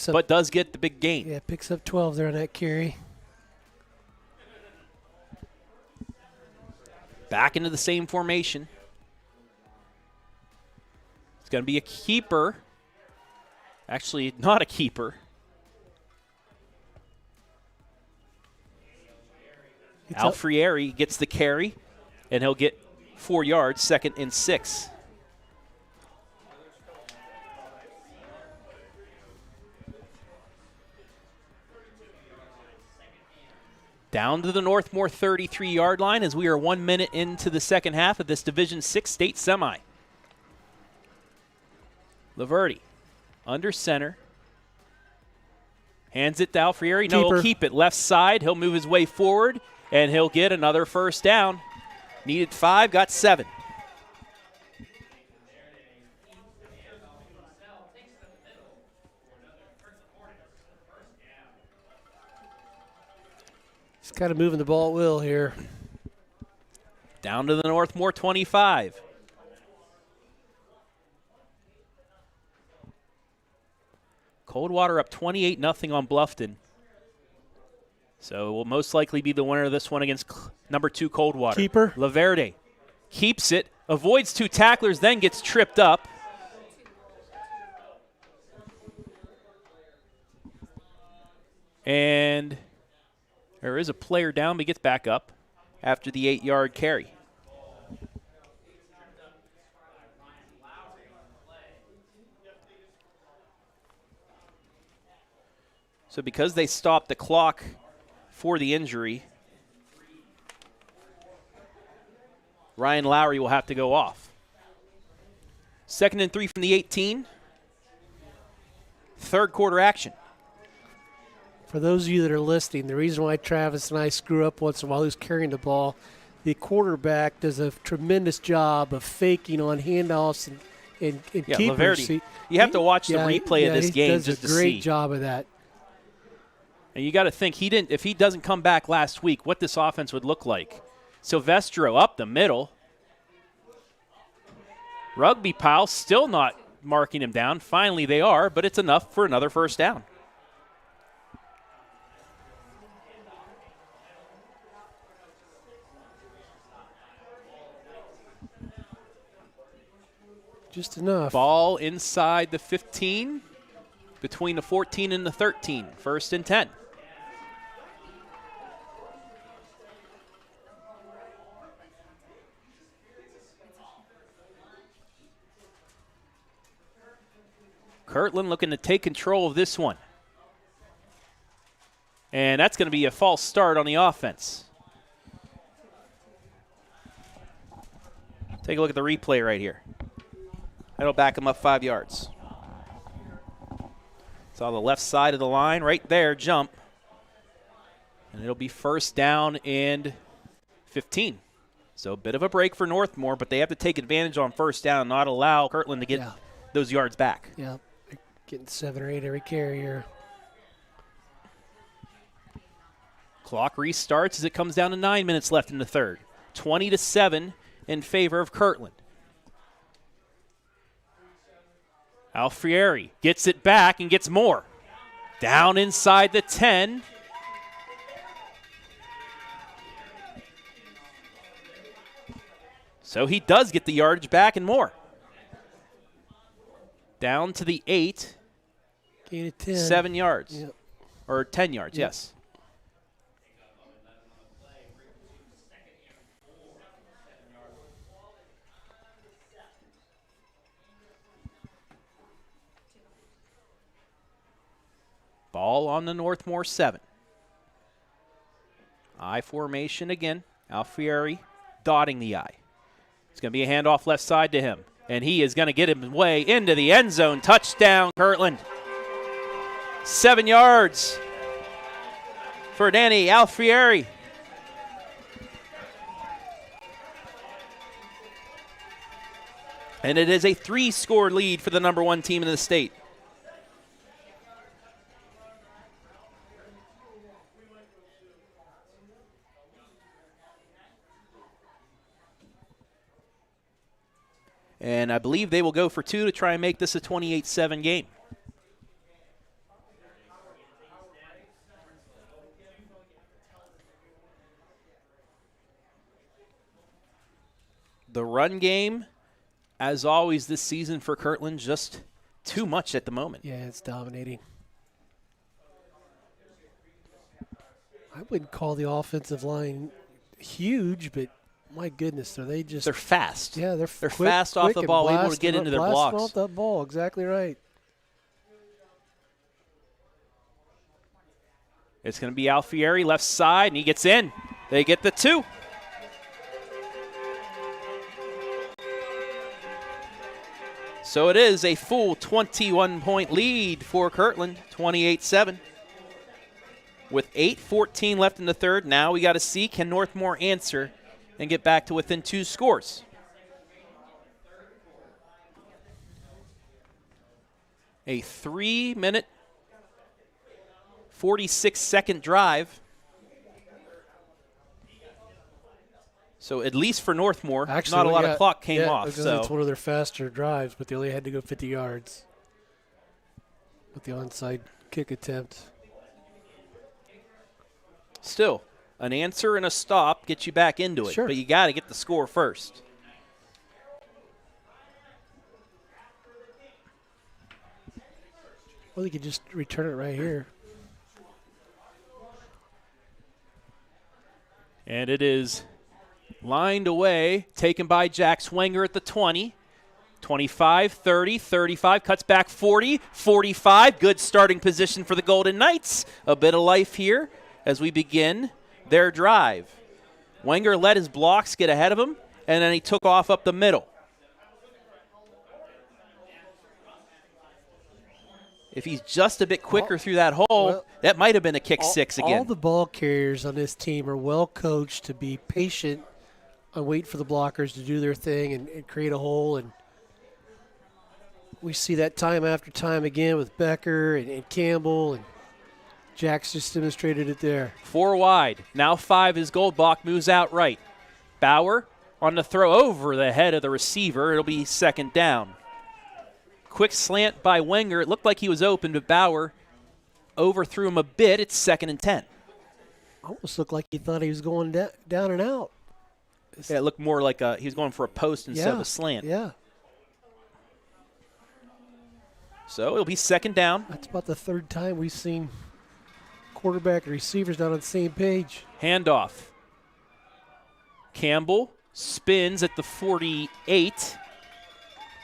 but does get the big gain. Yeah, picks up 12 there on that carry. Back into the same formation. It's going to be a keeper. Actually, not a keeper. Alfieri gets the carry, and he'll get 4 yards, 2nd and 6. Down to the Northmor 33-yard line as we are 1 minute into the second half of this Division 6 state semi. Laverty under center. Hands it to Alfieri. No, he'll keep it. Left side. He'll move his way forward, and he'll get another first down. Needed 5, got 7. He's kind of moving the ball at will here. Down to the Northmor 25. Coldwater up 28-0 on Bluffton. So will most likely be the winner of this one against number 2 Coldwater. Keeper. Laverde keeps it, avoids 2 tacklers, then gets tripped up. And there is a player down, but he gets back up after the 8-yard carry. So because they stopped the clock for the injury, Ryan Lowry will have to go off. 2nd and 3 from the 18. Third quarter action. For those of you that are listening, the reason why Travis and I screw up once in a while who's carrying the ball, the quarterback does a tremendous job of faking on handoffs and keepers. Laverty. You have to watch the replay of this game just to see. He does a great job of that. And you got to think, if he doesn't come back last week, what this offense would look like. Silvestro up the middle. Rugby Pile still not marking him down. Finally they are, but it's enough for another first down. Just enough. Ball inside the 15, between the 14 and the 13. 1st and 10. Kirtland looking to take control of this one. And that's going to be a false start on the offense. Take a look at the replay right here. That'll back him up 5 yards. It's on the left side of the line, right there, jump. And it'll be first down and 15. So a bit of a break for Northmor, but they have to take advantage on first down, not allow Kirtland to get those yards back. Yeah, getting 7 or 8 every carry here. Clock restarts as it comes down to 9 minutes left in the third. 20-7 in favor of Kirtland. Alfieri gets it back and gets more. Down inside the 10. So he does get the yardage back and more. Down to the 8. Gain of 10. 7 yards. Yep. Or 10 yards, Yep. yes. Ball on the Northmore 7. I formation again. Alfieri dotting the I. It's going to be a handoff left side to him. And he is going to get him way into the end zone. Touchdown, Kirtland. 7 yards for Danny Alfieri. And it is a 3-score lead for the number 1 team in the state. And I believe they will go for 2 to try and make this a 28-7 game. The run game, as always this season for Kirtland, just too much at the moment. Yeah, it's dominating. I wouldn't call the offensive line huge, but my goodness, are they just... They're fast. Yeah, they're quick, fast off the ball, able to get into their blocks. Off that ball, exactly right. It's going to be Alfieri left side, and he gets in. They get the 2. So it is a full 21-point lead for Kirtland, 28-7. With 8:14 left in the third, now we got to see, can Northmore answer and get back to within 2 scores? A 3-minute, 46-second drive. So at least for Northmore, Actually, not a lot of clock came off. Because So it's one of their faster drives, but they only had to go 50 yards with the onside kick attempt. Still, an answer and a stop gets you back into it, Sure. but you got to get the score first. Well, they could just return it right here. And it is lined away, taken by Jack Swenger at the 20. 25, 30, 35, cuts back 40, 45. Good starting position for the Golden Knights. A bit of life here as we begin their drive. Wenger let his blocks get ahead of him, and then he took off up the middle. If he's just a bit quicker through that hole, that might have been a kick six again. All the ball carriers on this team are well coached to be patient and wait for the blockers to do their thing and create a hole. And we see that time after time again with Becker and Campbell, and Jack's just demonstrated it there. 4 wide. Now 5 is Goldbach, moves out right. Bauer on the throw over the head of the receiver. It'll be second down. Quick slant by Wenger. It looked like he was open, but Bauer overthrew him a bit. It's 2nd and 10. Almost looked like he thought he was going down and out. Yeah, it looked more like he was going for a post instead of a slant. Yeah. So it'll be second down. That's about the third time we've seen quarterback and receivers not on the same page. Handoff. Campbell spins at the 48.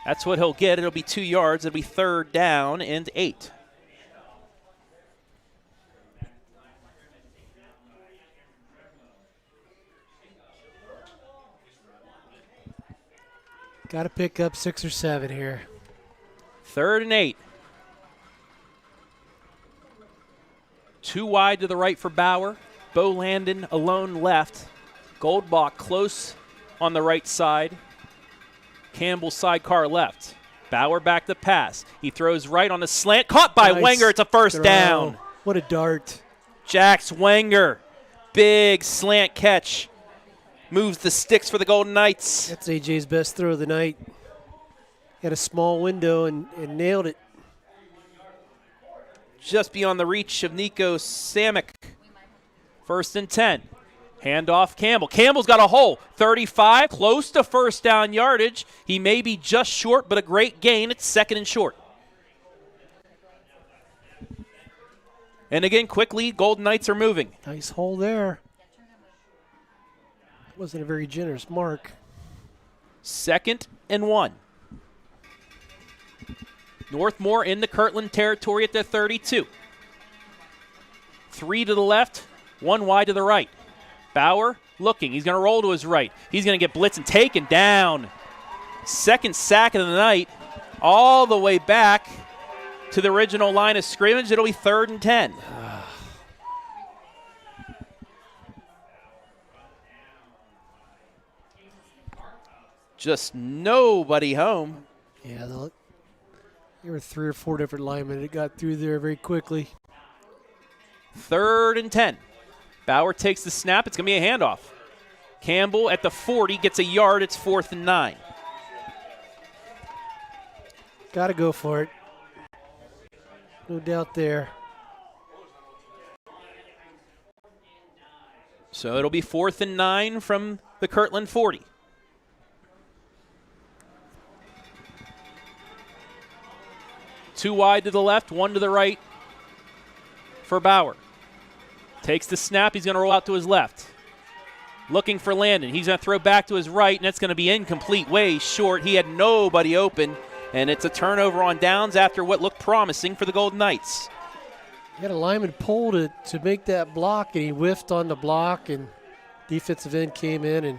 That's what he'll get. It'll be 2 yards. It'll be third down and 8. Got to pick up 6 or 7 here. 3rd and 8. 2 wide to the right for Bauer. Bo Landon alone left. Goldbach close on the right side. Campbell sidecar left. Bauer back to pass. He throws right on the slant. Caught by Wenger. It's a first down. What a dart. Jack Wenger. Big slant catch. Moves the sticks for the Golden Knights. That's AJ's best throw of the night. Had a small window and nailed it. Just beyond the reach of Nico Samick. 1st and 10. Handoff Campbell. Campbell's got a hole. 35, close to first down yardage. He may be just short, but a great gain. It's second and short. And again, quickly, Golden Knights are moving. Nice hole there. Wasn't a very generous mark. 2nd and 1. Northmor in the Kirtland territory at the 32. 3 to the left, 1 wide to the right. Bauer looking. He's going to roll to his right. He's going to get blitzed and taken down. 2nd sack of the night, all the way back to the original line of scrimmage. It'll be 3rd and 10. Just nobody home. Yeah, there were 3 or 4 different linemen. It got through there very quickly. 3rd and 10. Bauer takes the snap. It's going to be a handoff. Campbell at the 40 gets a yard. It's 4th and 9. Got to go for it. No doubt there. So it'll be 4th and 9 from the Kirtland 40. Two wide to the left, 1 to the right for Bauer. Takes the snap. He's going to roll out to his left. Looking for Landon. He's going to throw back to his right, and it's going to be incomplete, way short. He had nobody open, and it's a turnover on downs after what looked promising for the Golden Knights. He had a lineman pull to make that block, and he whiffed on the block, and defensive end came in and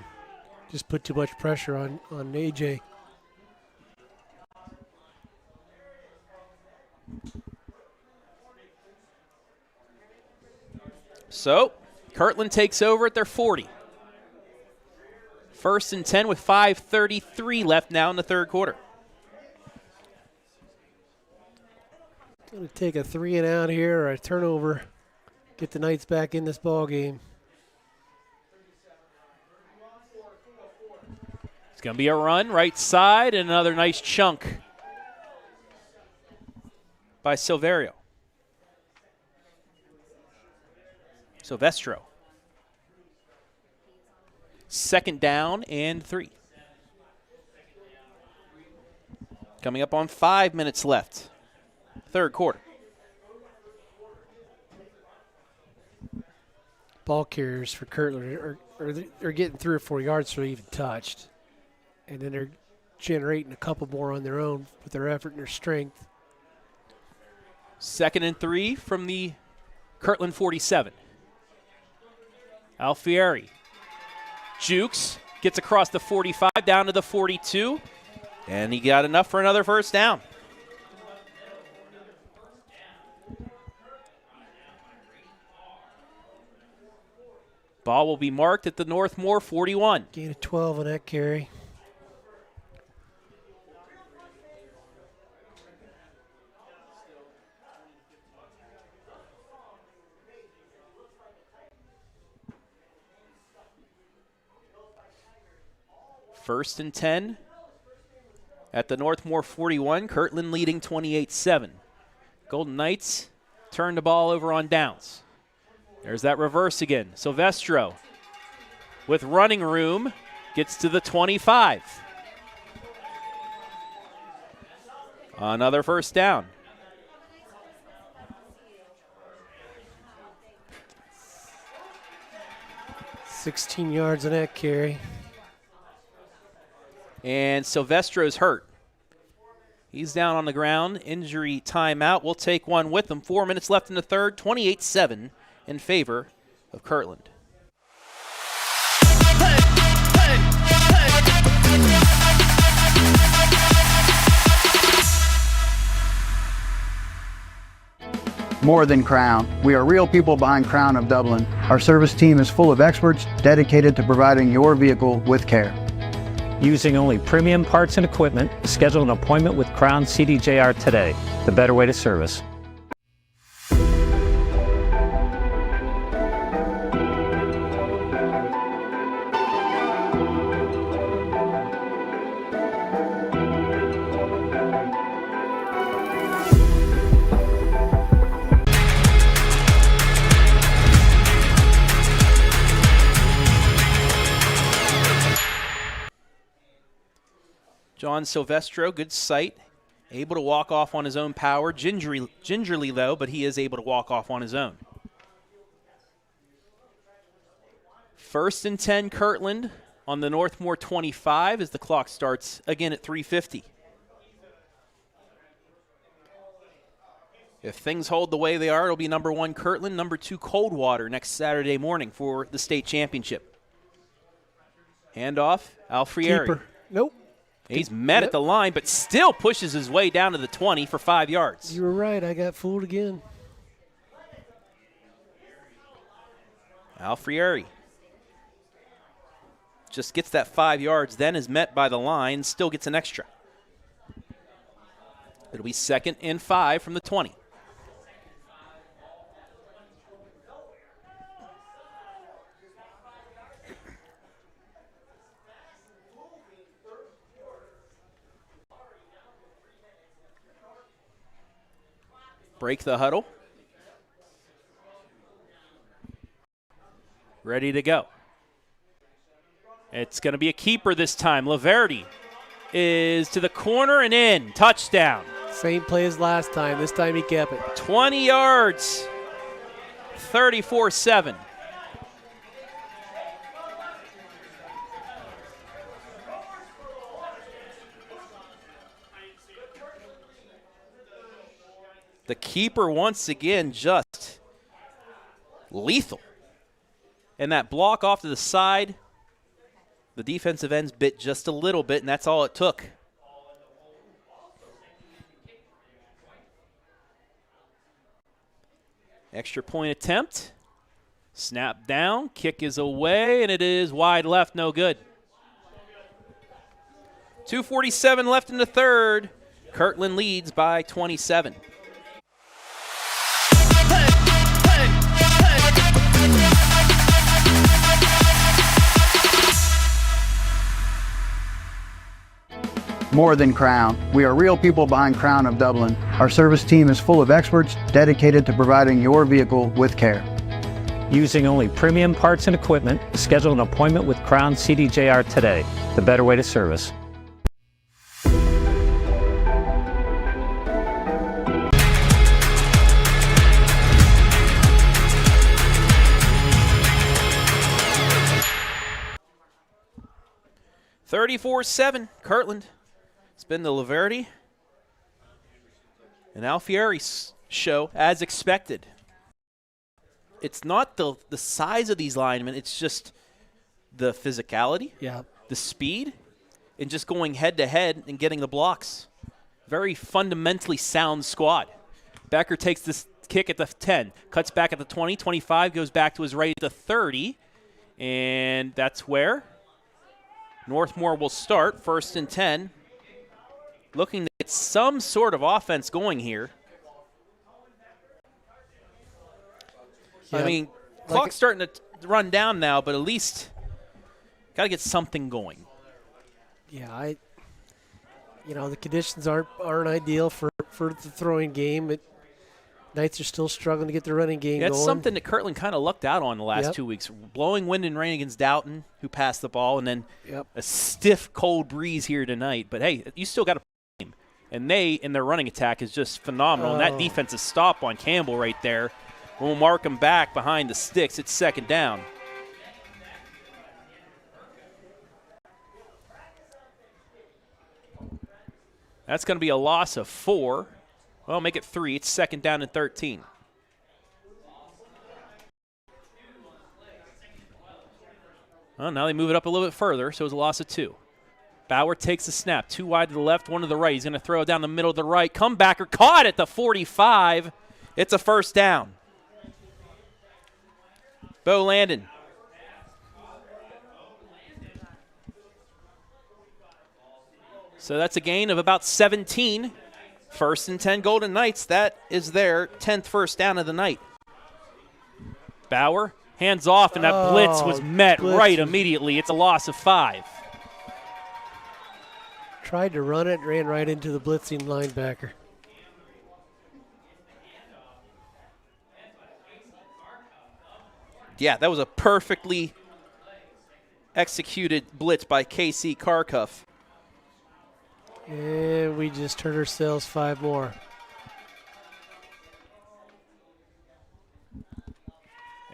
just put too much pressure on AJ. So, Kirtland takes over at their 40. 1st and 10 with 5:33 left now in the 3rd quarter. Going to take a 3 and out here or a turnover. Get the Knights back in this ball game. It's going to be a run right side and another nice chunk by Silverio. Silvestro. 2nd down and 3. Coming up on 5 minutes left. 3rd quarter. Ball carriers for Kirtland are getting 3 or 4 yards so they even touched. And then they're generating a couple more on their own with their effort and their strength. 2nd and 3 from the Kirtland 47. Alfieri. Jukes gets across the 45 down to the 42. And he got enough for another 1st down. Ball will be marked at the Northmor 41. Gain of 12 on that carry. First and 10 at the Northmor 41. Kirtland leading 28-7. Golden Knights turn the ball over on downs. There's that reverse again. Silvestro with running room gets to the 25. Another 1st down. $16 yards on that carry. And Silvestro's hurt. He's down on the ground. Injury timeout. We'll take one with him. 4 minutes left in the 3rd. 28-7 in favor of Kirtland. More than Crown. We are real people behind Crown of Dublin. Our service team is full of experts dedicated to providing your vehicle with care. Using only premium parts and equipment, schedule an appointment with Crown CDJR today. The better way to service. John Silvestro, good sight. Able to walk off on his own power. Gingerly though, but he is able to walk off on his own. 1st and 10 Kirtland on the Northmor 25 as the clock starts again at 3:50. If things hold the way they are, it'll be number 1 Kirtland, number 2 Coldwater next Saturday morning for the state championship. Handoff, Alfieri. Keeper. Nope. He's met at the line, but still pushes his way down to the 20 for 5 yards. You were right. I got fooled again. Alfieri just gets that 5 yards, then is met by the line, still gets an extra. It'll be 2nd and 5 from the 20. Break the huddle. Ready to go. It's going to be a keeper this time. Laverty is to the corner and in. Touchdown. Same play as last time. This time he kept it. 20 yards. 34-7. The keeper once again just lethal. And that block off to the side, the defensive ends bit just a little bit, and that's all it took. Extra point attempt. Snap down, kick is away, and it is wide left, no good. 2:47 left in the third. Kirtland leads by 27. More than Crown. We are real people behind Crown of Dublin. Our service team is full of experts dedicated to providing your vehicle with care. Using only premium parts and equipment, schedule an appointment with Crown CDJR today. The better way to service. $34-7, Kirtland. It's been the Laverty and Alfieri show as expected. It's not the size of these linemen, it's just the physicality, the speed, and just going head-to-head and getting the blocks. Very fundamentally sound squad. Becker takes this kick at the 10, cuts back at the 20, 25, goes back to his right at the 30, and that's where Northmor will start, 1st and 10. Looking to get some sort of offense going here. Yeah, I mean, clock's starting to run down now, but at least got to get something going. Yeah, the conditions aren't ideal for the throwing game. Knights are still struggling to get the running game going. That's something that Kirtland kind of lucked out on the last 2 weeks. Blowing wind and rain against Doughton, who passed the ball, and then a stiff, cold breeze here tonight. But, hey, you still got to play game. And they, in their running attack, is just phenomenal. And that defensive stop on Campbell right there will mark him back behind the sticks. It's 2nd down. That's going to be a loss of 4. Well, make it 3. It's 2nd down and 13. Well, now they move it up a little bit further, so it's a loss of 2. Bauer takes the snap. 2 wide to the left, 1 to the right. He's going to throw it down the middle of the right. Comebacker caught at the 45. It's a 1st down. Bo Landon. So that's a gain of about 17. 1st and 10 Golden Knights. That is their 10th first down of the night. Bauer hands off, and that blitz was met right immediately. It's a loss of 5. Tried to run it, ran right into the blitzing linebacker. Yeah, that was a perfectly executed blitz by KC Karkuff. And we just hurt ourselves 5 more.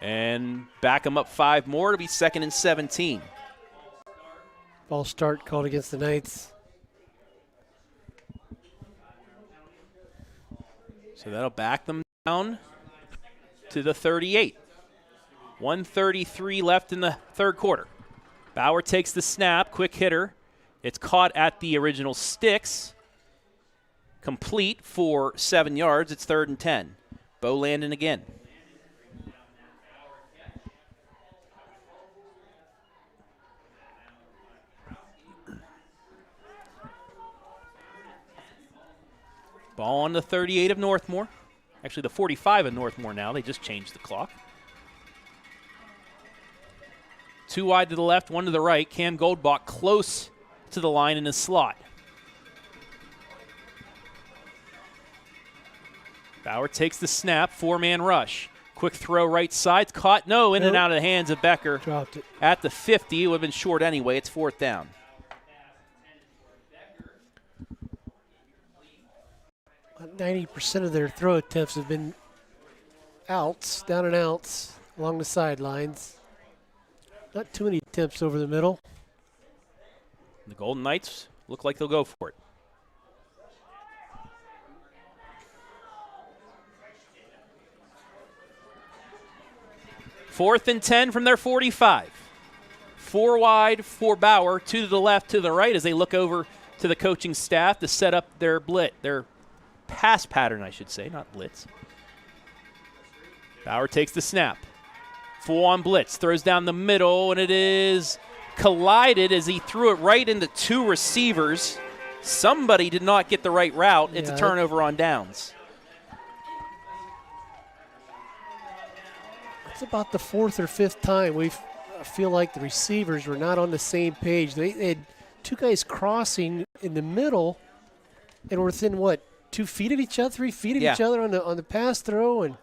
And back them up 5 more to be 2nd and 17. False start called against the Knights. So that'll back them down to the 38. 1:33 left in the third quarter. Bauer takes the snap, quick hitter. It's caught at the original sticks. Complete for 7 yards. It's 3rd and 10. Bo Landon again. Ball on the 38 of Northmor. Actually, the 45 of Northmor now. They just changed the clock. 2 wide to the left, 1 to the right. Cam Goldbach close to the line in his slot. Bauer takes the snap, 4-man rush. Quick throw right side, caught, in and out of the hands of Becker. Dropped it. At the 50, it would have been short anyway. It's 4th down. About 90% of their throw attempts have been outs, down and outs, along the sidelines. Not too many attempts over the middle. The Golden Knights look like they'll go for it. Fourth and 10 from their 45. 4 wide for Bauer, 2 to the left, to the right as they look over to the coaching staff to set up their their pass pattern, I should say, not blitz. Bauer takes the snap. Full on blitz, throws down the middle, and it is collided as he threw it right into 2 receivers. Somebody did not get the right route. It's a turnover on downs. It's about the 4th or 5th time I feel like the receivers were not on the same page. They had 2 guys crossing in the middle and were within, 2 feet of each other, 3 feet of each other on the pass throw. And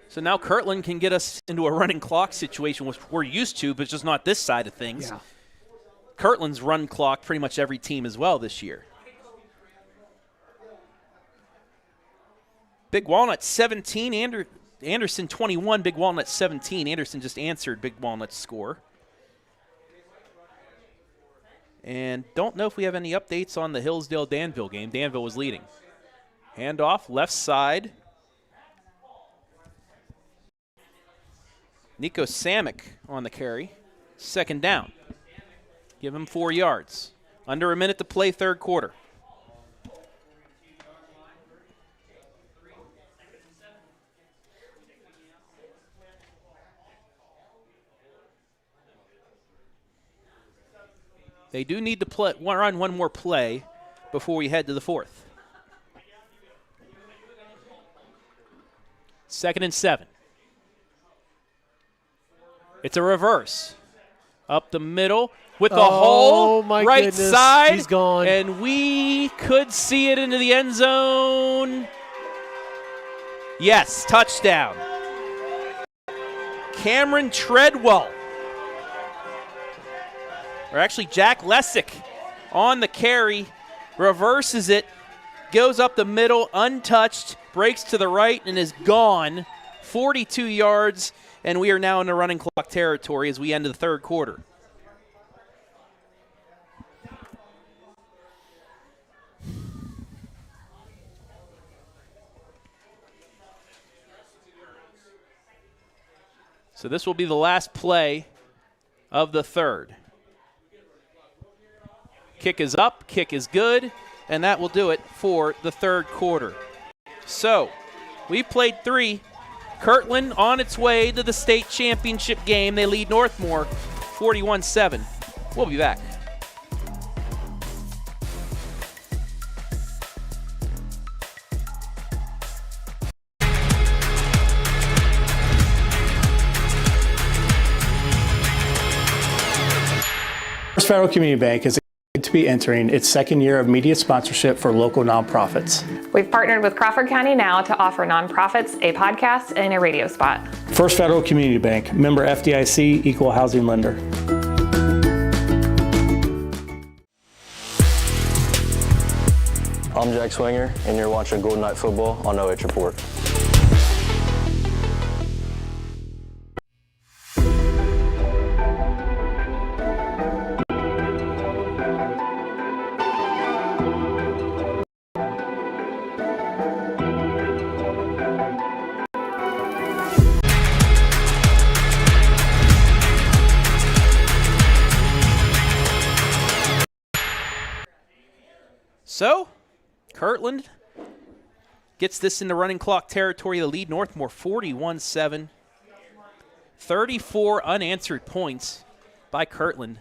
so now Kirtland can get us into a running clock situation, which we're used to, but it's just not this side of things. Yeah. Kirtland's run clock pretty much every team as well this year. Big Walnut 17, Anderson 21, Big Walnut 17. Anderson just answered Big Walnut's score. And don't know if we have any updates on the Hillsdale-Danville game. Danville was leading. Handoff, left side. Nico Samick on the carry. 2nd down. Give him 4 yards. Under a minute to play, third quarter. They do need to run one more play before we head to the 4th. 2nd and 7. It's a reverse. Up the middle with the hole. My right goodness. side. He's gone. And we could see it into the end zone. Yes, touchdown. Cameron Treadwell. Or actually Jack Lessick on the carry. Reverses it. Goes up the middle, untouched. Breaks to the right and is gone. 42 yards. And we are now in the running clock territory as we end the third quarter. So this will be the last play of the third. Kick is up, kick is good, and that will do it for the third quarter. So we played 3. Kirtland on its way to the state championship game. They lead Northmor 41-7. We'll be back. First Federal Community Bank is to be entering its 2nd year of media sponsorship for local nonprofits. We've partnered with Crawford County Now to offer nonprofits a podcast and a radio spot. First Federal Community Bank, member FDIC, equal housing lender. I'm Jack Swinger, and you're watching Golden Knight Football on OH Report. So, Kirtland gets this into running clock territory. The lead Northmor 41-7. 34 unanswered points by Kirtland.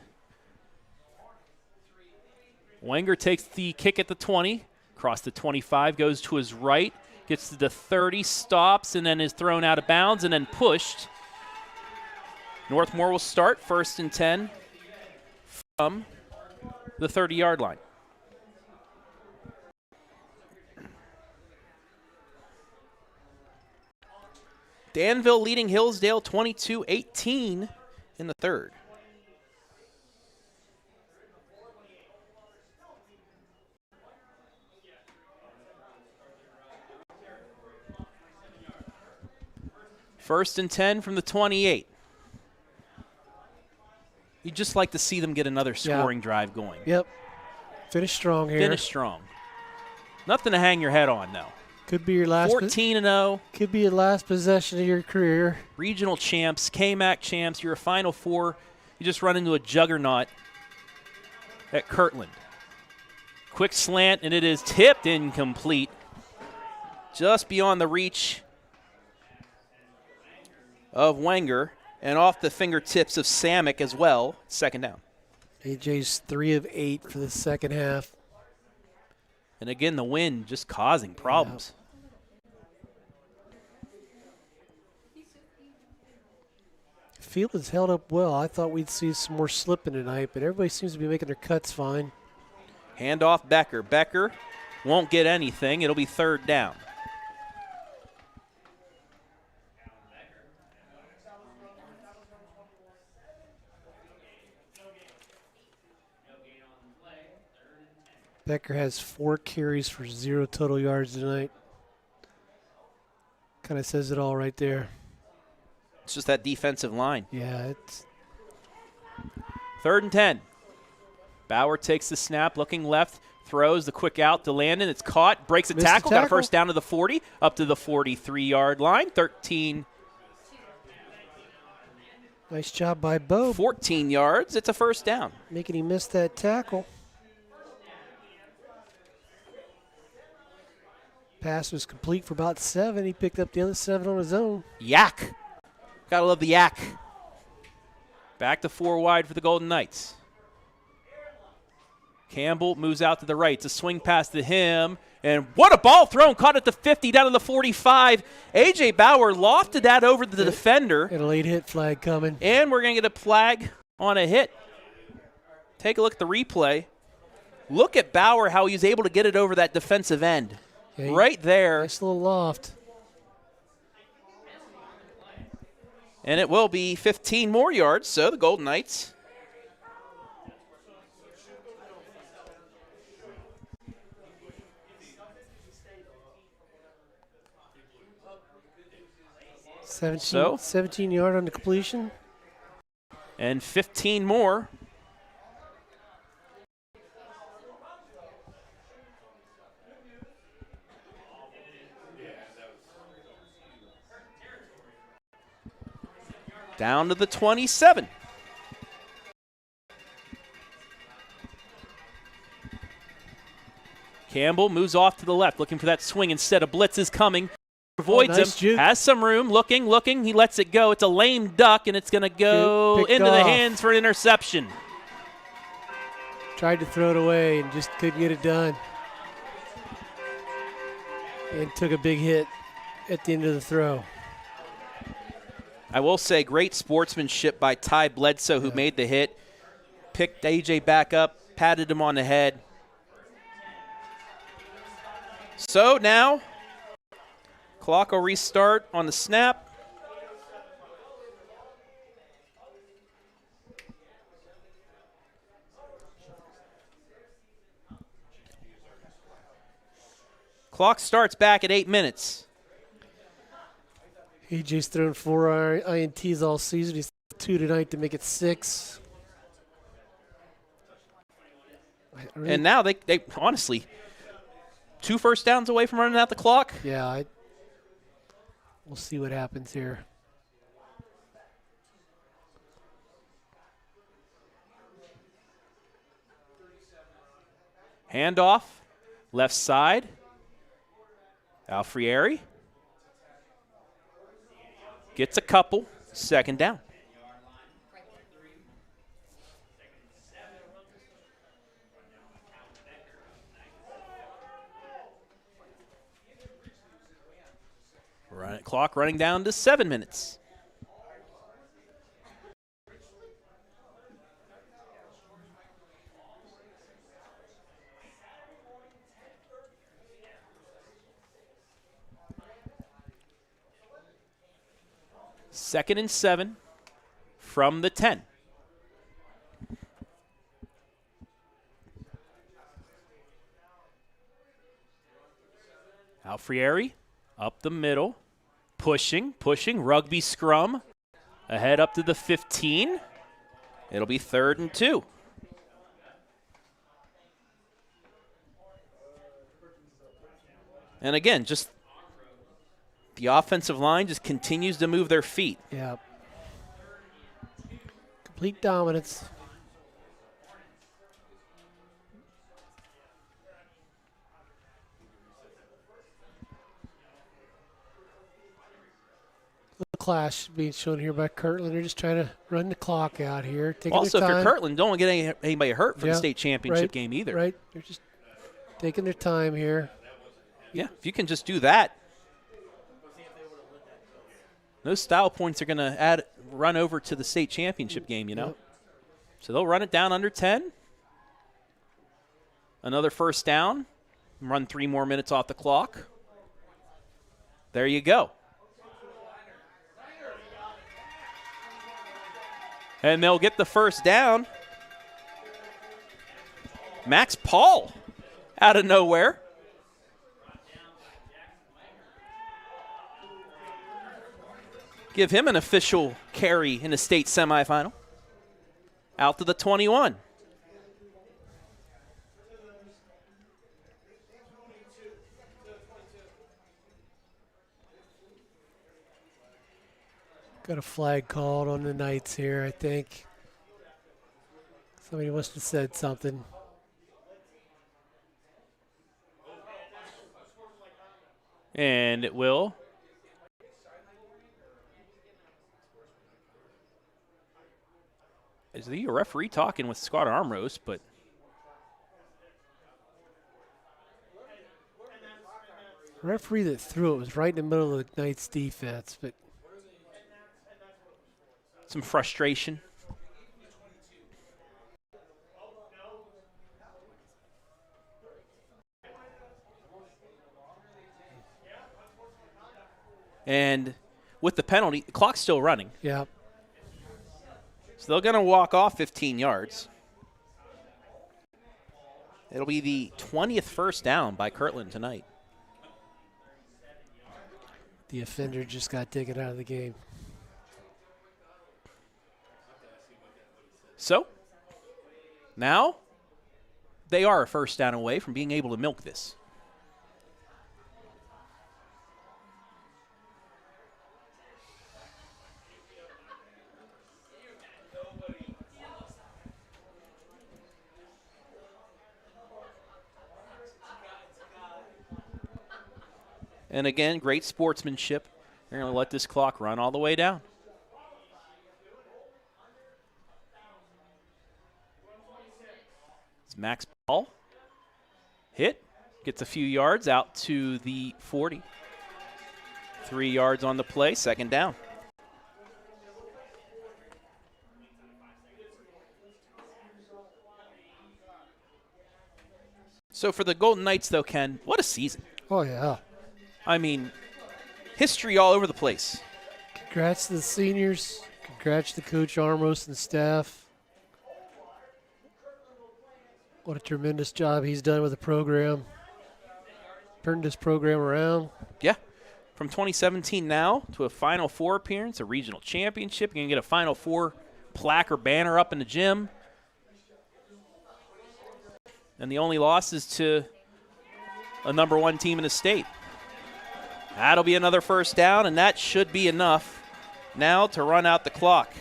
Wenger takes the kick at the 20. Across the 25, goes to his right. Gets to the 30, stops, and then is thrown out of bounds and then pushed. Northmor will start 1st and 10 from the 30-yard line. Danville leading Hillsdale 22-18 in the third. First and 10 from the 28. You'd just like to see them get another scoring drive going. Yep. Finish strong here. Finish strong. Nothing to hang your head on, though. Could be your last 14-0. Could be your last possession of your career. Regional champs, KMAC champs. You're a Final Four. You just run into a juggernaut at Kirtland. Quick slant, and it is tipped incomplete. Just beyond the reach of Wenger and off the fingertips of Samick as well. 2nd down. AJ's 3 of 8 for the second half. And again, the wind just causing problems. Field has held up well. I thought we'd see some more slipping tonight, but everybody seems to be making their cuts fine. Handoff Becker. Becker won't get anything. It'll be 3rd down. Becker has 4 carries for 0 total yards tonight. Kind of says it all right there. It's just that defensive line. Yeah, it's 3rd and 10. Bauer takes the snap, looking left, throws the quick out to Landon. It's caught, breaks a tackle, got a first down to the 40, up to the 43-yard line. 13. Nice job by Bo. 14 yards. It's a first down. Making him miss that tackle. Pass was complete for about 7. He picked up the other 7 on his own. Yak. Gotta love the yak. Back to 4 wide for the Golden Knights. Campbell moves out to the right. It's a swing pass to him. And what a ball thrown. Caught at the 50, down to the 45. A.J. Bauer lofted that over the defender. And a late hit flag coming. And we're going to get a flag on a hit. Take a look at the replay. Look at Bauer, how he's able to get it over that defensive end. Yeah, right there. Nice little loft. And it will be 15 more yards, so the Golden Knights So 17 yard on the completion. And 15 more. Down to the 27. Campbell moves off to the left, looking for that swing instead. A blitz is coming. Avoids nice him. Juke. Has some room. Looking. He lets it go. It's a lame duck, and it's going to go into the hands for an interception. Tried to throw it away and just couldn't get it done. And took a big hit at the end of the throw. I will say great sportsmanship by Ty Bledsoe, who made the hit. Picked A.J. back up, patted him on the head. So now, clock will restart on the snap. Clock starts back at 8 minutes. AJ's thrown 4 INTs all season. He's 2 tonight to make it 6. And now they honestly, 2 first downs away from running out the clock. Yeah, we'll see what happens here. Handoff, left side. Alfieri gets a couple, 2nd down. Clock running down to 7 minutes. Second and 7 from the 10. Alfieri up the middle, pushing, rugby scrum, ahead up to the 15. It'll be 3rd and 2. And again, just the offensive line just continues to move their feet. Yeah. Complete dominance. Little clash being shown here by Kirtland. They're just trying to run the clock out here. Also, if you're Kirtland, don't want to get anybody hurt for Yeah, the state championship right, game either. Right. They're just taking their time here. Yeah, if you can just do that. Those style points are going to run over to the state championship game, you know. Yep. So they'll run it down under 10. Another first down. Run 3 more minutes off the clock. There you go. And they'll get the first down. Max Paul out of nowhere. Give him an official carry in the state semifinal. Out to the 21. Got a flag called on the Knights here, I think. Somebody must have said something. And it will. Is the referee talking with Scott Armrose, but the referee that threw it was right in the middle of the Knights defense, but some frustration. And with the penalty, the clock's still running. yeah. So they're going to walk off 15 yards. It'll be the 20th first down by Kirtland tonight. The offender just got taken out of the game. So now they are a first down away from being able to milk this. And again, great sportsmanship. They're going to let this clock run all the way down. It's Max Paul. Hit. Gets a few yards out to the 40. 3 yards on the play. 2nd down. So for the Golden Knights, though, Ken, what a season. Oh, yeah. I mean, history all over the place. Congrats to the seniors. Congrats to Coach Armrose and staff. What a tremendous job he's done with the program. turned this program around. Yeah. From 2017 now to a Final Four appearance, a regional championship. You're going to get a Final Four plaque or banner up in the gym. And the only loss is to a number 1 team in the state. That'll be another first down, and that should be enough now to run out the clock.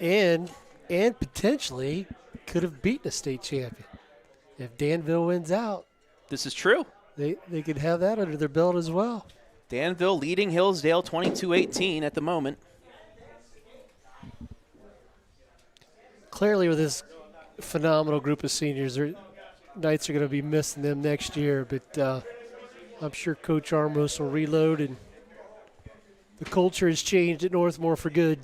And potentially could have beaten a state champion. If Danville wins out. This is true. They could have that under their belt as well. Danville leading Hillsdale 22-18 at the moment. Clearly with this phenomenal group of seniors, Knights are going to be missing them next year, but I'm sure Coach Armos will reload, and the culture has changed at Northmor for good.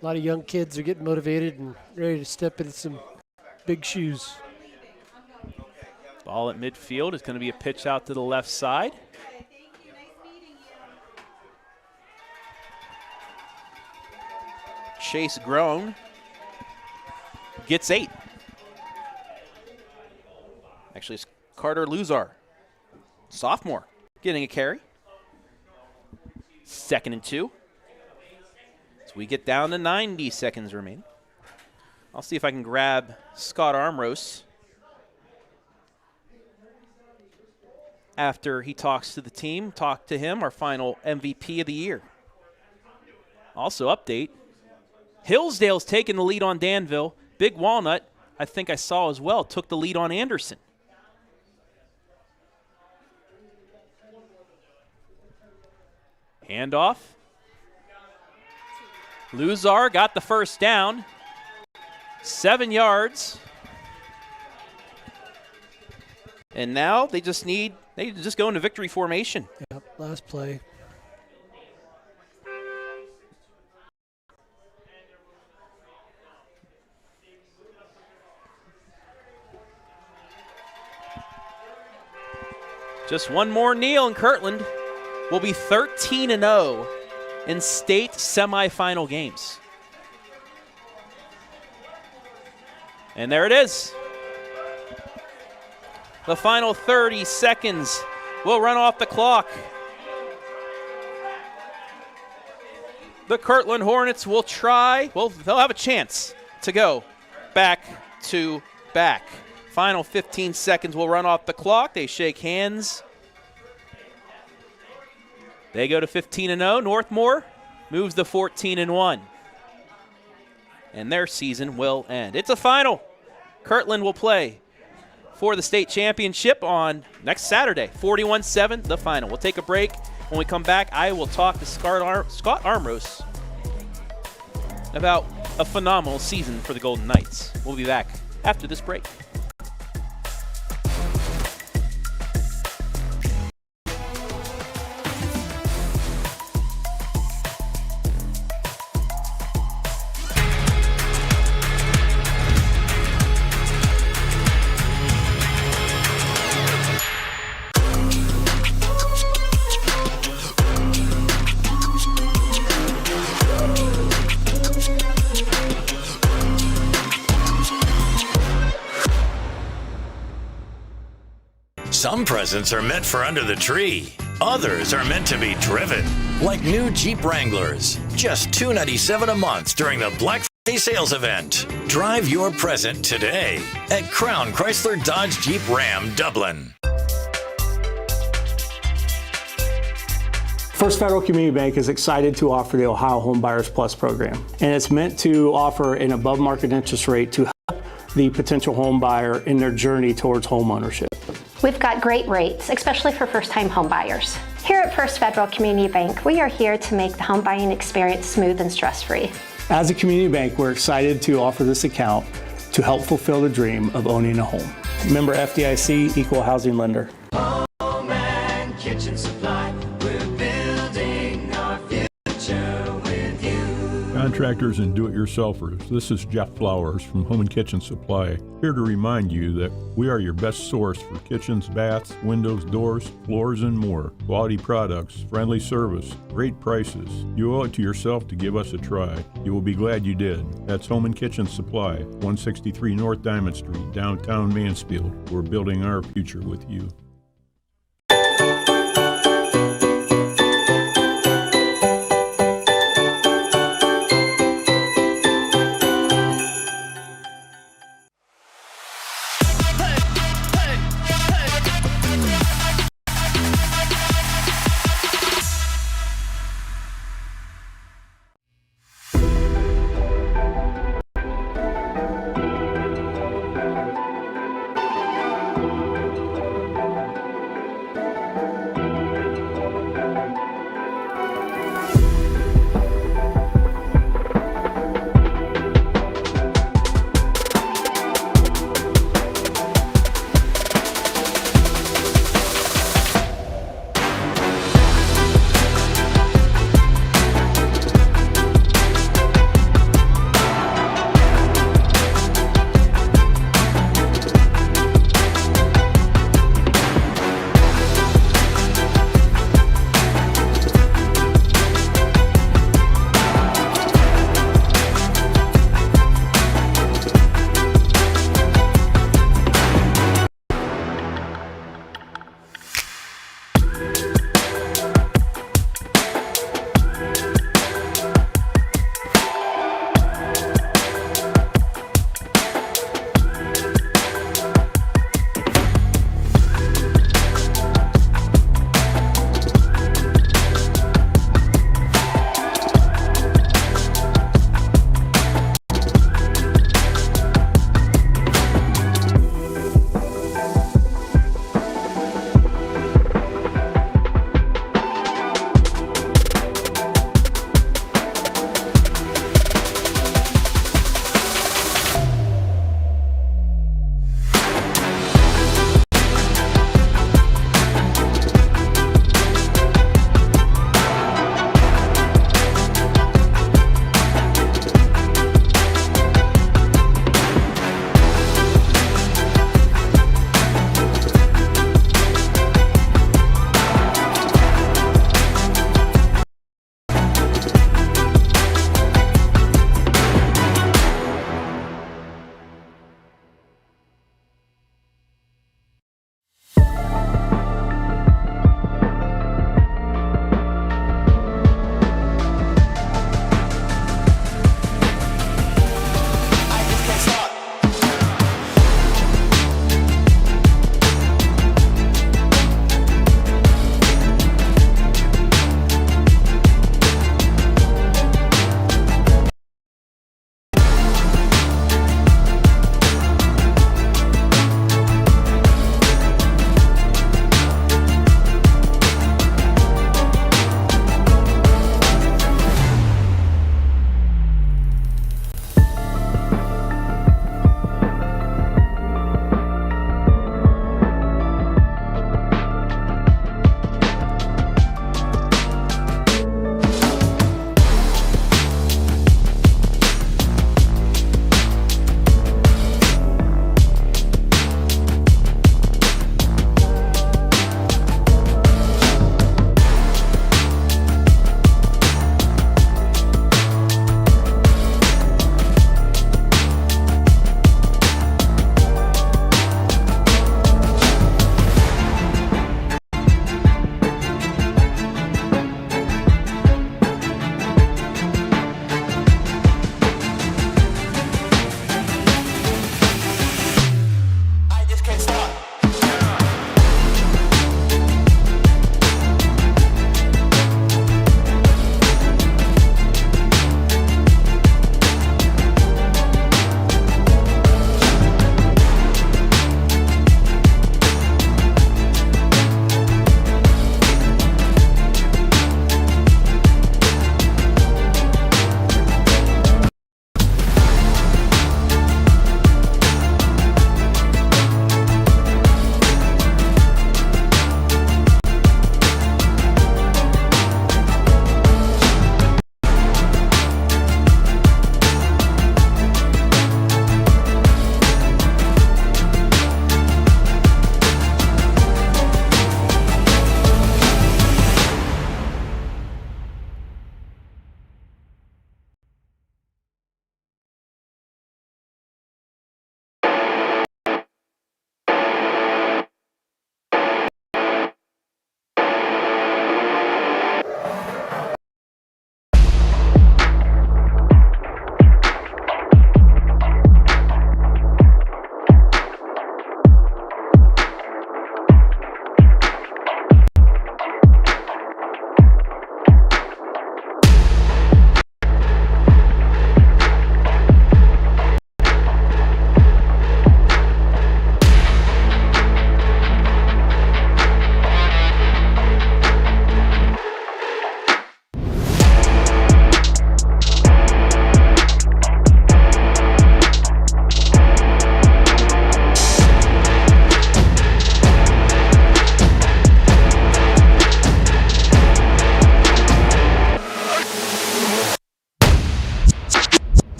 A lot of young kids are getting motivated and ready to step into some big shoes. Ball at midfield is going to be a pitch out to the left side. Chase Grown gets 8. Actually, it's Carter Luzar, sophomore, getting a carry. 2nd and 2. So we get down to 90 seconds remaining. I'll see if I can grab Scott Armros after he talks to the team. Talk to him, our final MVP of the year. Also update, Hillsdale's taking the lead on Danville. Big Walnut, I think I saw as well, took the lead on Anderson. Handoff. Luzar got the first down. 7 yards. And now they just go into victory formation. Yep, last play. Just one more kneel and Kirtland will be 13-0 in state semifinal games. And there it is. The final 30 seconds will run off the clock. The Kirtland Hornets will try, they'll have a chance to go back to back. Final 15 seconds will run off the clock. They shake hands. They go to 15-0. Northmor moves to 14-1. And their season will end. It's a final. Kirtland will play for the state championship on next Saturday, 41-7, the final. We'll take a break. When we come back, I will talk to Scott Armros about a phenomenal season for the Golden Knights. We'll be back after this break. Some presents are meant for under the tree. Others are meant to be driven. Like new Jeep Wranglers. Just $297 a month during the Black Friday sales event. Drive your present today at Crown Chrysler Dodge Jeep Ram Dublin. First Federal Community Bank is excited to offer the Ohio Home Buyers Plus program. And it's meant to offer an above market interest rate to help the potential home buyer in their journey towards home ownership. We've got great rates, especially for first-time home buyers. Here at First Federal Community Bank, we are here to make the home buying experience smooth and stress-free. As a community bank, we're excited to offer this account to help fulfill the dream of owning a home. Member FDIC, Equal Housing Lender. Home and kitchen supply, we're building our future with you. Contractors and do-it-yourselfers, this is Jeff Flowers from Home and Kitchen Supply, here to remind you that we are your best source for kitchens, baths, windows, doors, floors, and more. Quality products, friendly service, great prices. You owe it to yourself to give us a try. You will be glad you did. That's Home and Kitchen Supply, 163 North Diamond Street, downtown Mansfield. We're building our future with you.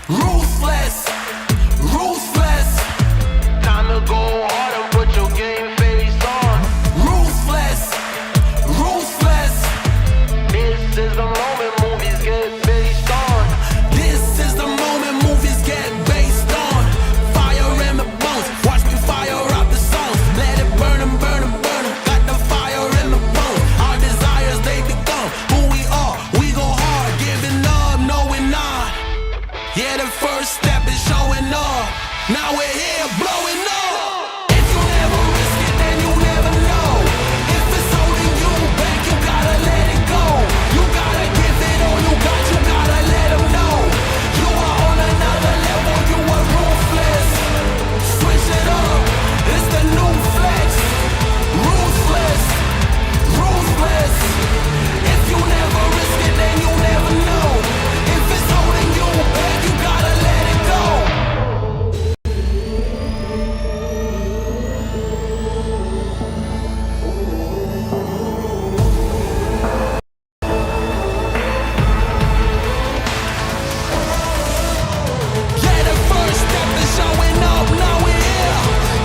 Ruthless, ruthless. Time to go harder, put your game face on. Ruthless, ruthless. This is the moment movies get based on. This is the moment movies get based on. Fire in the bones, watch me fire out the songs. Let it burn 'em, burn 'em, burn 'em. Got the fire in the bones. Our desires, they become who we are. We go hard, giving up, no we're not. Yeah, the first step is showing up. Now we're here blowing up. If you never risk it, then you never know. If it's holding you back, you gotta let it go. You gotta give it all you got, you gotta let them know. You are on another level, you are ruthless. Switch it up, it's the new flex. Ruthless, ruthless. If you never risk it, then you never know. If it's holding you back, you gotta let it go. Yeah, the first step is showing up, now we're here.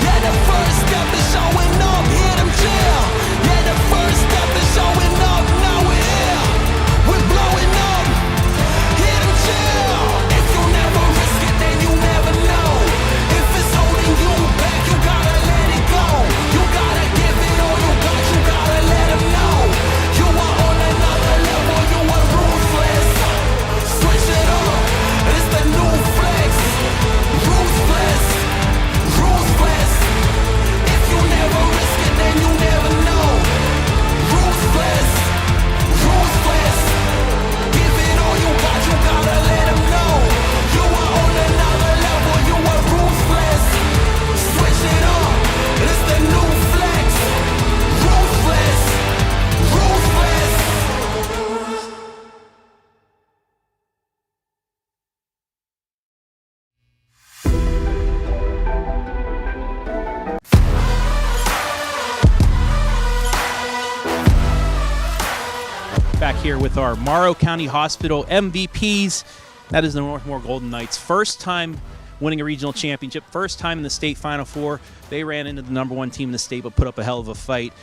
Yeah, the first step is showing up, hear them cheer. Yeah, the first step is showing up, now we're here. We're blowing up, hear them cheer. If you never risk it, then you never know. If it's holding you back, you gotta let it go. You gotta give it all you got, you gotta let them know. You are on another level, you are ruthless. Switch it up, it's the new flex. Ruthless, ruthless. If you never risk it, then you never know. Ruthless, ruthless. Give it all you got, you gotta let them know. You are on another level, you are ruthless. Switch it up, it's the new flex. Ruthless, ruthless. Back here with our Morrow County Hospital MVPs. That is the Northmor Golden Knights. First time winning a regional championship, first time in the state Final Four. They ran into the number one team in the state, but put up a hell of a fight.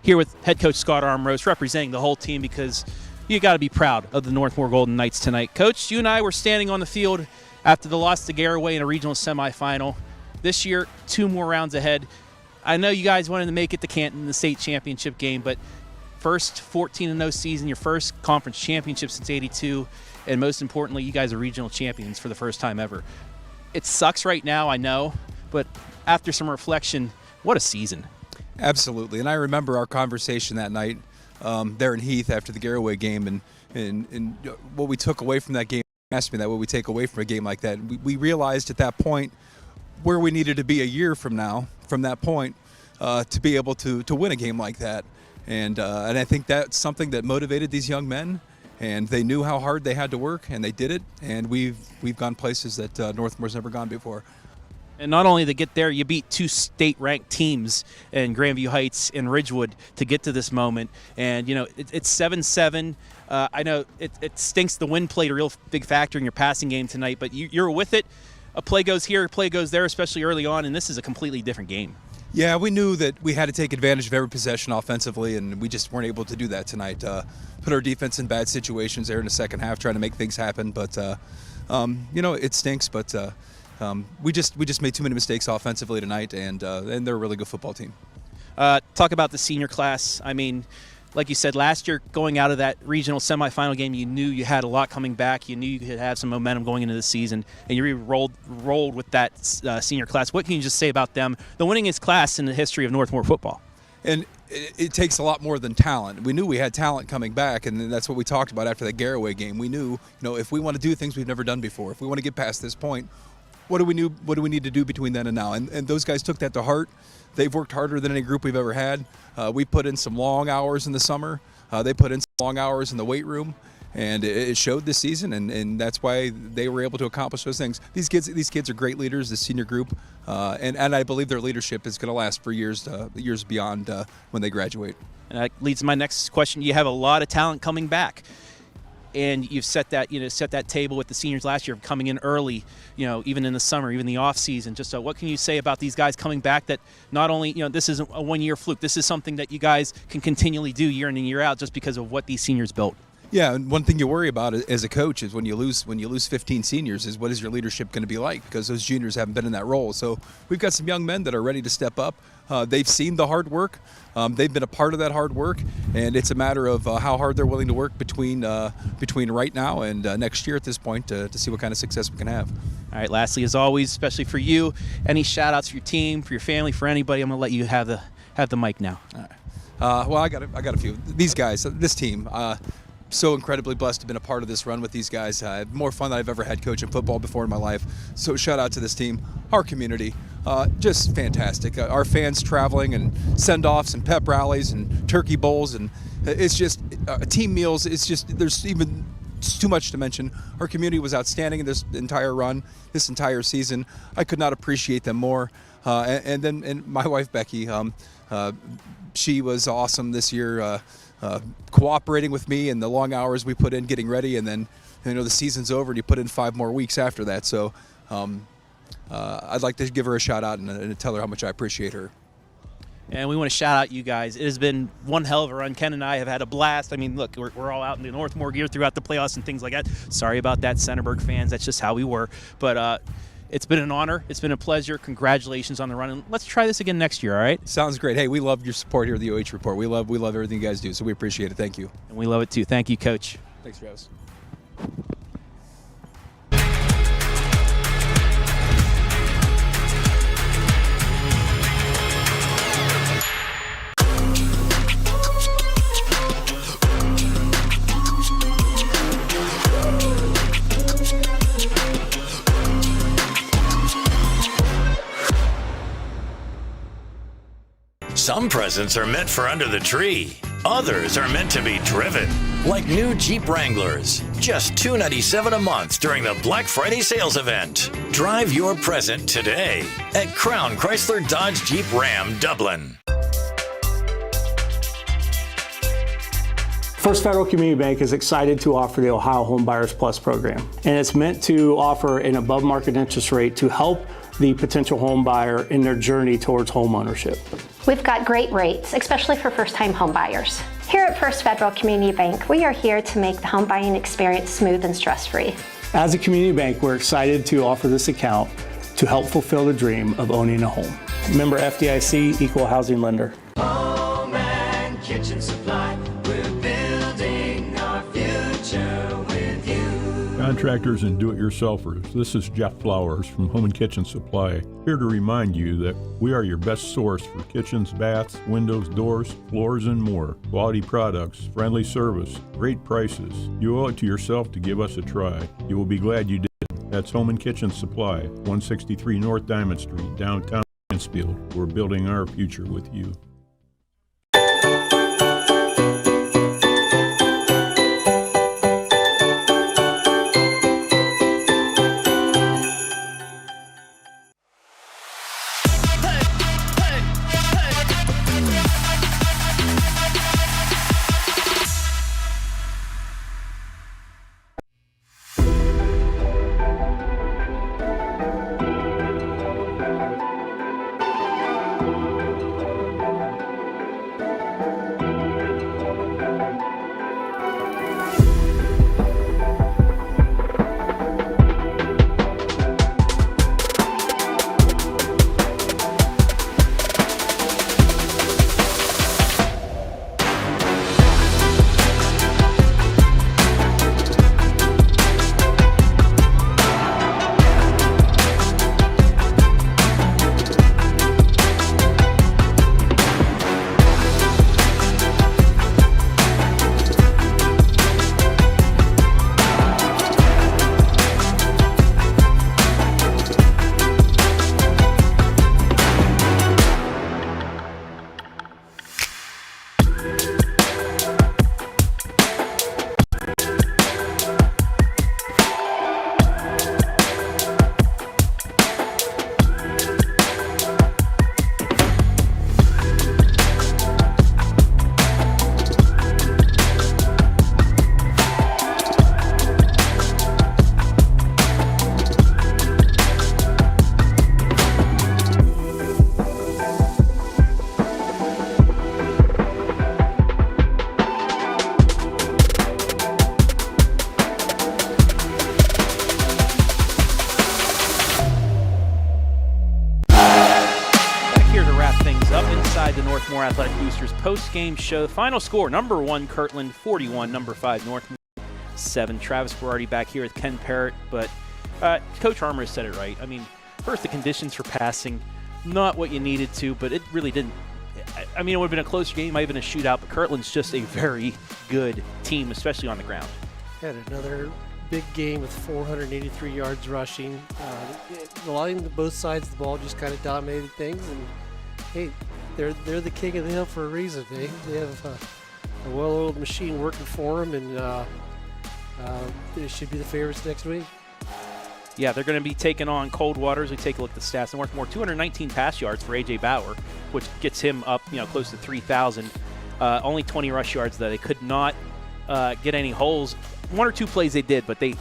Here with head coach Scott Armrose, representing the whole team, because you got to be proud of the Northmor Golden Knights tonight. Coach, you and I were standing on the field after the loss to Garraway in a regional semifinal. This year, 2 more rounds ahead. I know you guys wanted to make it to Canton in the state championship game, but first 14-0 season, your first conference championship since '82, and most importantly, you guys are regional champions for the first time ever. It sucks right now, I know, but after some reflection, what a season. Absolutely, and I remember our conversation that night there in Heath after the Garraway game, and what we took away from that game. Asked me that, what we take away from a game like that. We realized at that point where we needed to be a year from now, from that point, to be able to win a game like that. And I think that's something that motivated these young men, and they knew how hard they had to work, and they did it. And we've gone places that Northmore's never gone before. And not only to get there, you beat 2 state-ranked teams in Grandview Heights and Ridgewood to get to this moment. And, you know, it's 7-7. I know it stinks the wind played a real big factor in your passing game tonight, but you're with it. A play goes here, a play goes there, especially early on, and this is a completely different game. Yeah, we knew that we had to take advantage of every possession offensively, and we just weren't able to do that tonight. Put our defense in bad situations there in the second half, trying to make things happen. But, you know, it stinks, but we just made too many mistakes offensively tonight, and they're a really good football team. Talk about the senior class. I mean, like you said, last year going out of that regional semifinal game, you knew you had a lot coming back. You knew you could have some momentum going into the season, and you really rolled with that senior class. What can you just say about them, the winningest class in the history of Northmor football? And it takes a lot more than talent. We knew we had talent coming back, and that's what we talked about after that Garraway game. We knew, you know, if we want to do things we've never done before, if we want to get past this point, what do we need to do between then and now? And those guys took that to heart. They've worked harder than any group we've ever had. We put in some long hours in the summer. They put in some long hours in the weight room, and it showed this season, and that's why they were able to accomplish those things. These kids are great leaders, the senior group, and I believe their leadership is going to last for years beyond when they graduate. And that leads to my next question. You have a lot of talent coming back. and you've set that table with the seniors last year, coming in early, even in the summer, even the off season. Just what can you say about these guys coming back? That not only this isn't a 1-year fluke. This is something that you guys can continually do year in and year out, just because of what these seniors built. Yeah, and one thing you worry about as a coach is when you lose 15 seniors is what is your leadership going to be like, because those juniors haven't been in that role. So we've got some young men that are ready to step up. They've seen the hard work. They've been a part of that hard work, and it's a matter of how hard they're willing to work between right now and next year at this point to see what kind of success we can have. All right, lastly, as always, especially for you, any shout-outs for your team, for your family, for anybody? I'm going to let you have the mic now. All right. Well, I got a few. These guys, this team, so incredibly blessed to have been a part of this run with these guys. More fun than I've ever had coaching football before in my life. So shout out to this team, our community, just fantastic. Our fans traveling and send-offs and pep rallies and turkey bowls, and it's just team meals. It's just there's even too much to mention. Our community was outstanding in this entire run, this entire season. I could not appreciate them more. And my wife Becky, she was awesome this year. Cooperating with me and the long hours we put in getting ready, and then the season's over and you put in 5 more weeks after that. So I'd like to give her a shout out and tell her how much I appreciate her. And we want to shout out you guys. It has been one hell of a run. Ken and I have had a blast. I mean, look, we're all out in the Northmor gear throughout the playoffs and things like that. Sorry about that, Centerburg fans. That's just how we were. But it's been an honor. It's been a pleasure. Congratulations on the run. And let's try this again next year, all right? Sounds great. Hey, we love your support here at the OH Report. We love everything you guys do, so we appreciate it. Thank you. And we love it, too. Thank you, Coach. Thanks, Travis. Some presents are meant for under the tree. Others are meant to be driven. Like new Jeep Wranglers. Just $297 a month during the Black Friday sales event. Drive your present today at Crown Chrysler Dodge Jeep Ram Dublin. First Federal Community Bank is excited to offer the Ohio Home Buyers Plus program. And it's meant to offer an above market interest rate to help the potential home buyer in their journey towards home ownership. We've got great rates, especially for first-time home buyers. Here at First Federal Community Bank, we are here to make the home buying experience smooth and stress-free. As a community bank, we're excited to offer this account to help fulfill the dream of owning a home. Member FDIC, Equal Housing Lender. Home and kitchen supply, we're building our future with you. Contractors and do-it-yourselfers, this is Jeff Flowers from Home and Kitchen Supply, here to remind you that we are your best source for kitchens, baths, windows, doors, floors, and more. Quality products, friendly service, great prices. You owe it to yourself to give us a try. You will be glad you did. That's Home and Kitchen Supply, 163 North Diamond Street, downtown Mansfield. We're building our future with you. Northmor Athletic Boosters post-game show. The final score, number 1 Kirtland 41, number 5 Northmor 7. Travis Berardi back here with Ken Parrott, but Coach Armour said it right. I mean, first, the conditions for passing, not what you needed to, but it really didn't. I mean, it would have been a closer game, might have been a shootout, but Kirtland's just a very good team, especially on the ground. Had another big game with 483 yards rushing. Relying on both sides of the ball, just kind of dominated things. And hey, they're the king of the hill for a reason. They have a well-oiled machine working for them, and they should be the favorites next week. Yeah, they're going to be taking on Coldwater. As we take a look at the stats, Northmore 219 pass yards for A.J. Bauer, which gets him up, close to 3,000. Only 20 rush yards, though. They could not get any holes. 1 or 2 plays they did, but they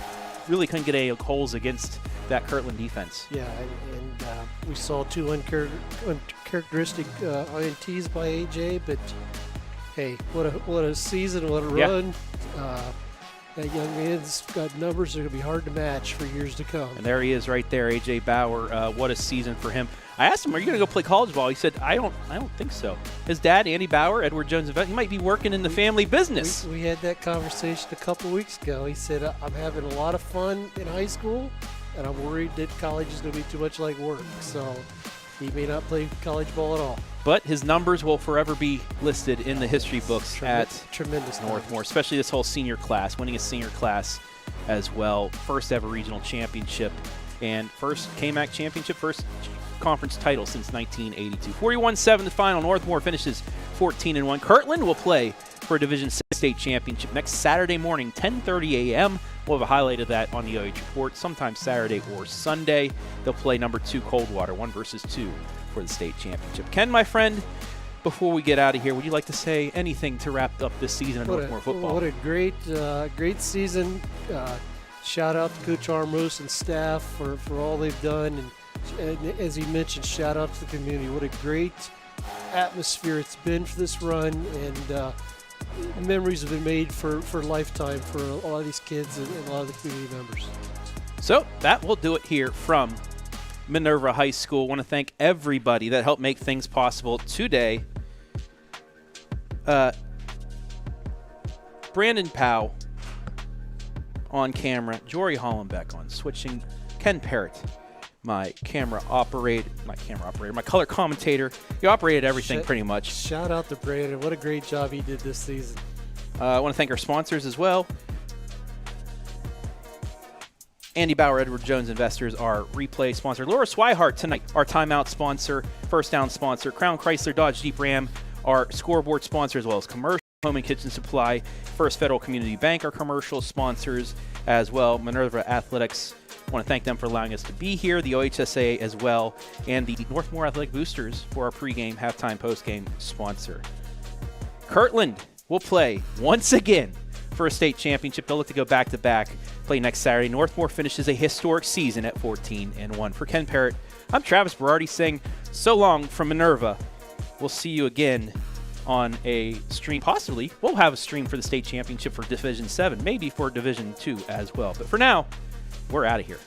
really couldn't get any holes against that Kirtland defense. Yeah, and we saw 2 uncharacteristic INTs by A.J., but hey, what a season, what a run. That young man's got numbers that are going to be hard to match for years to come. And there he is right there, A.J. Bauer. What a season for him. I asked him, are you going to go play college ball? He said, I don't think so. His dad, Andy Bauer, Edward Jones, he might be working in the family business. We had that conversation a couple of weeks ago. He said, I'm having a lot of fun in high school, and I'm worried that college is going to be too much like work. So he may not play college ball at all. But his numbers will forever be listed in the history books at tremendous Northmore, especially this whole senior class, winning a senior class as well. First ever regional championship and first KMAC championship, first conference title since 1982. 41-7 the final. Northmore finishes 14-1. Kirtland will play for a Division 6 state championship next Saturday morning, 10:30 a.m. We'll have a highlight of that on the OH Report sometime Saturday or Sunday. They'll play number 2 Coldwater, 1 versus 2 for the state championship. Ken, my friend, before we get out of here, would you like to say anything to wrap up this season of Northmore football? What a great season. Shout out to Coach Armros and staff for all they've done. And as he mentioned, shout out to the community. What a great atmosphere it's been for this run. And memories have been made for a lifetime for a lot of these kids and a lot of the community members. So that will do it here from Minerva High School. I want to thank everybody that helped make things possible today. Brandon Powell on camera, Jory Hollenbeck on switching, Ken Parrott, my color commentator. He operated everything pretty much. Shout out to Brandon. What a great job he did this season. I want to thank our sponsors as well. Andy Bauer, Edward Jones Investors, our replay sponsor. Laura Swihart tonight, our timeout sponsor, first down sponsor. Crown Chrysler Dodge Jeep Ram, our scoreboard sponsor, as well as commercial. Home and Kitchen Supply, First Federal Community Bank, our commercial sponsors as well. Minerva Athletics, I want to thank them for allowing us to be here. The OHSAA as well, and the Northmor Athletic Boosters for our pregame, halftime, postgame sponsor. Kirtland will play once again for a state championship. They'll look to go back-to-back, play next Saturday. Northmore finishes a historic season at 14-1. For Ken Parrott, I'm Travis Berardi saying so long from Minerva. We'll see you again on a stream. Possibly we'll have a stream for the state championship for Division 7, maybe for Division 2 as well. But for now, we're out of here.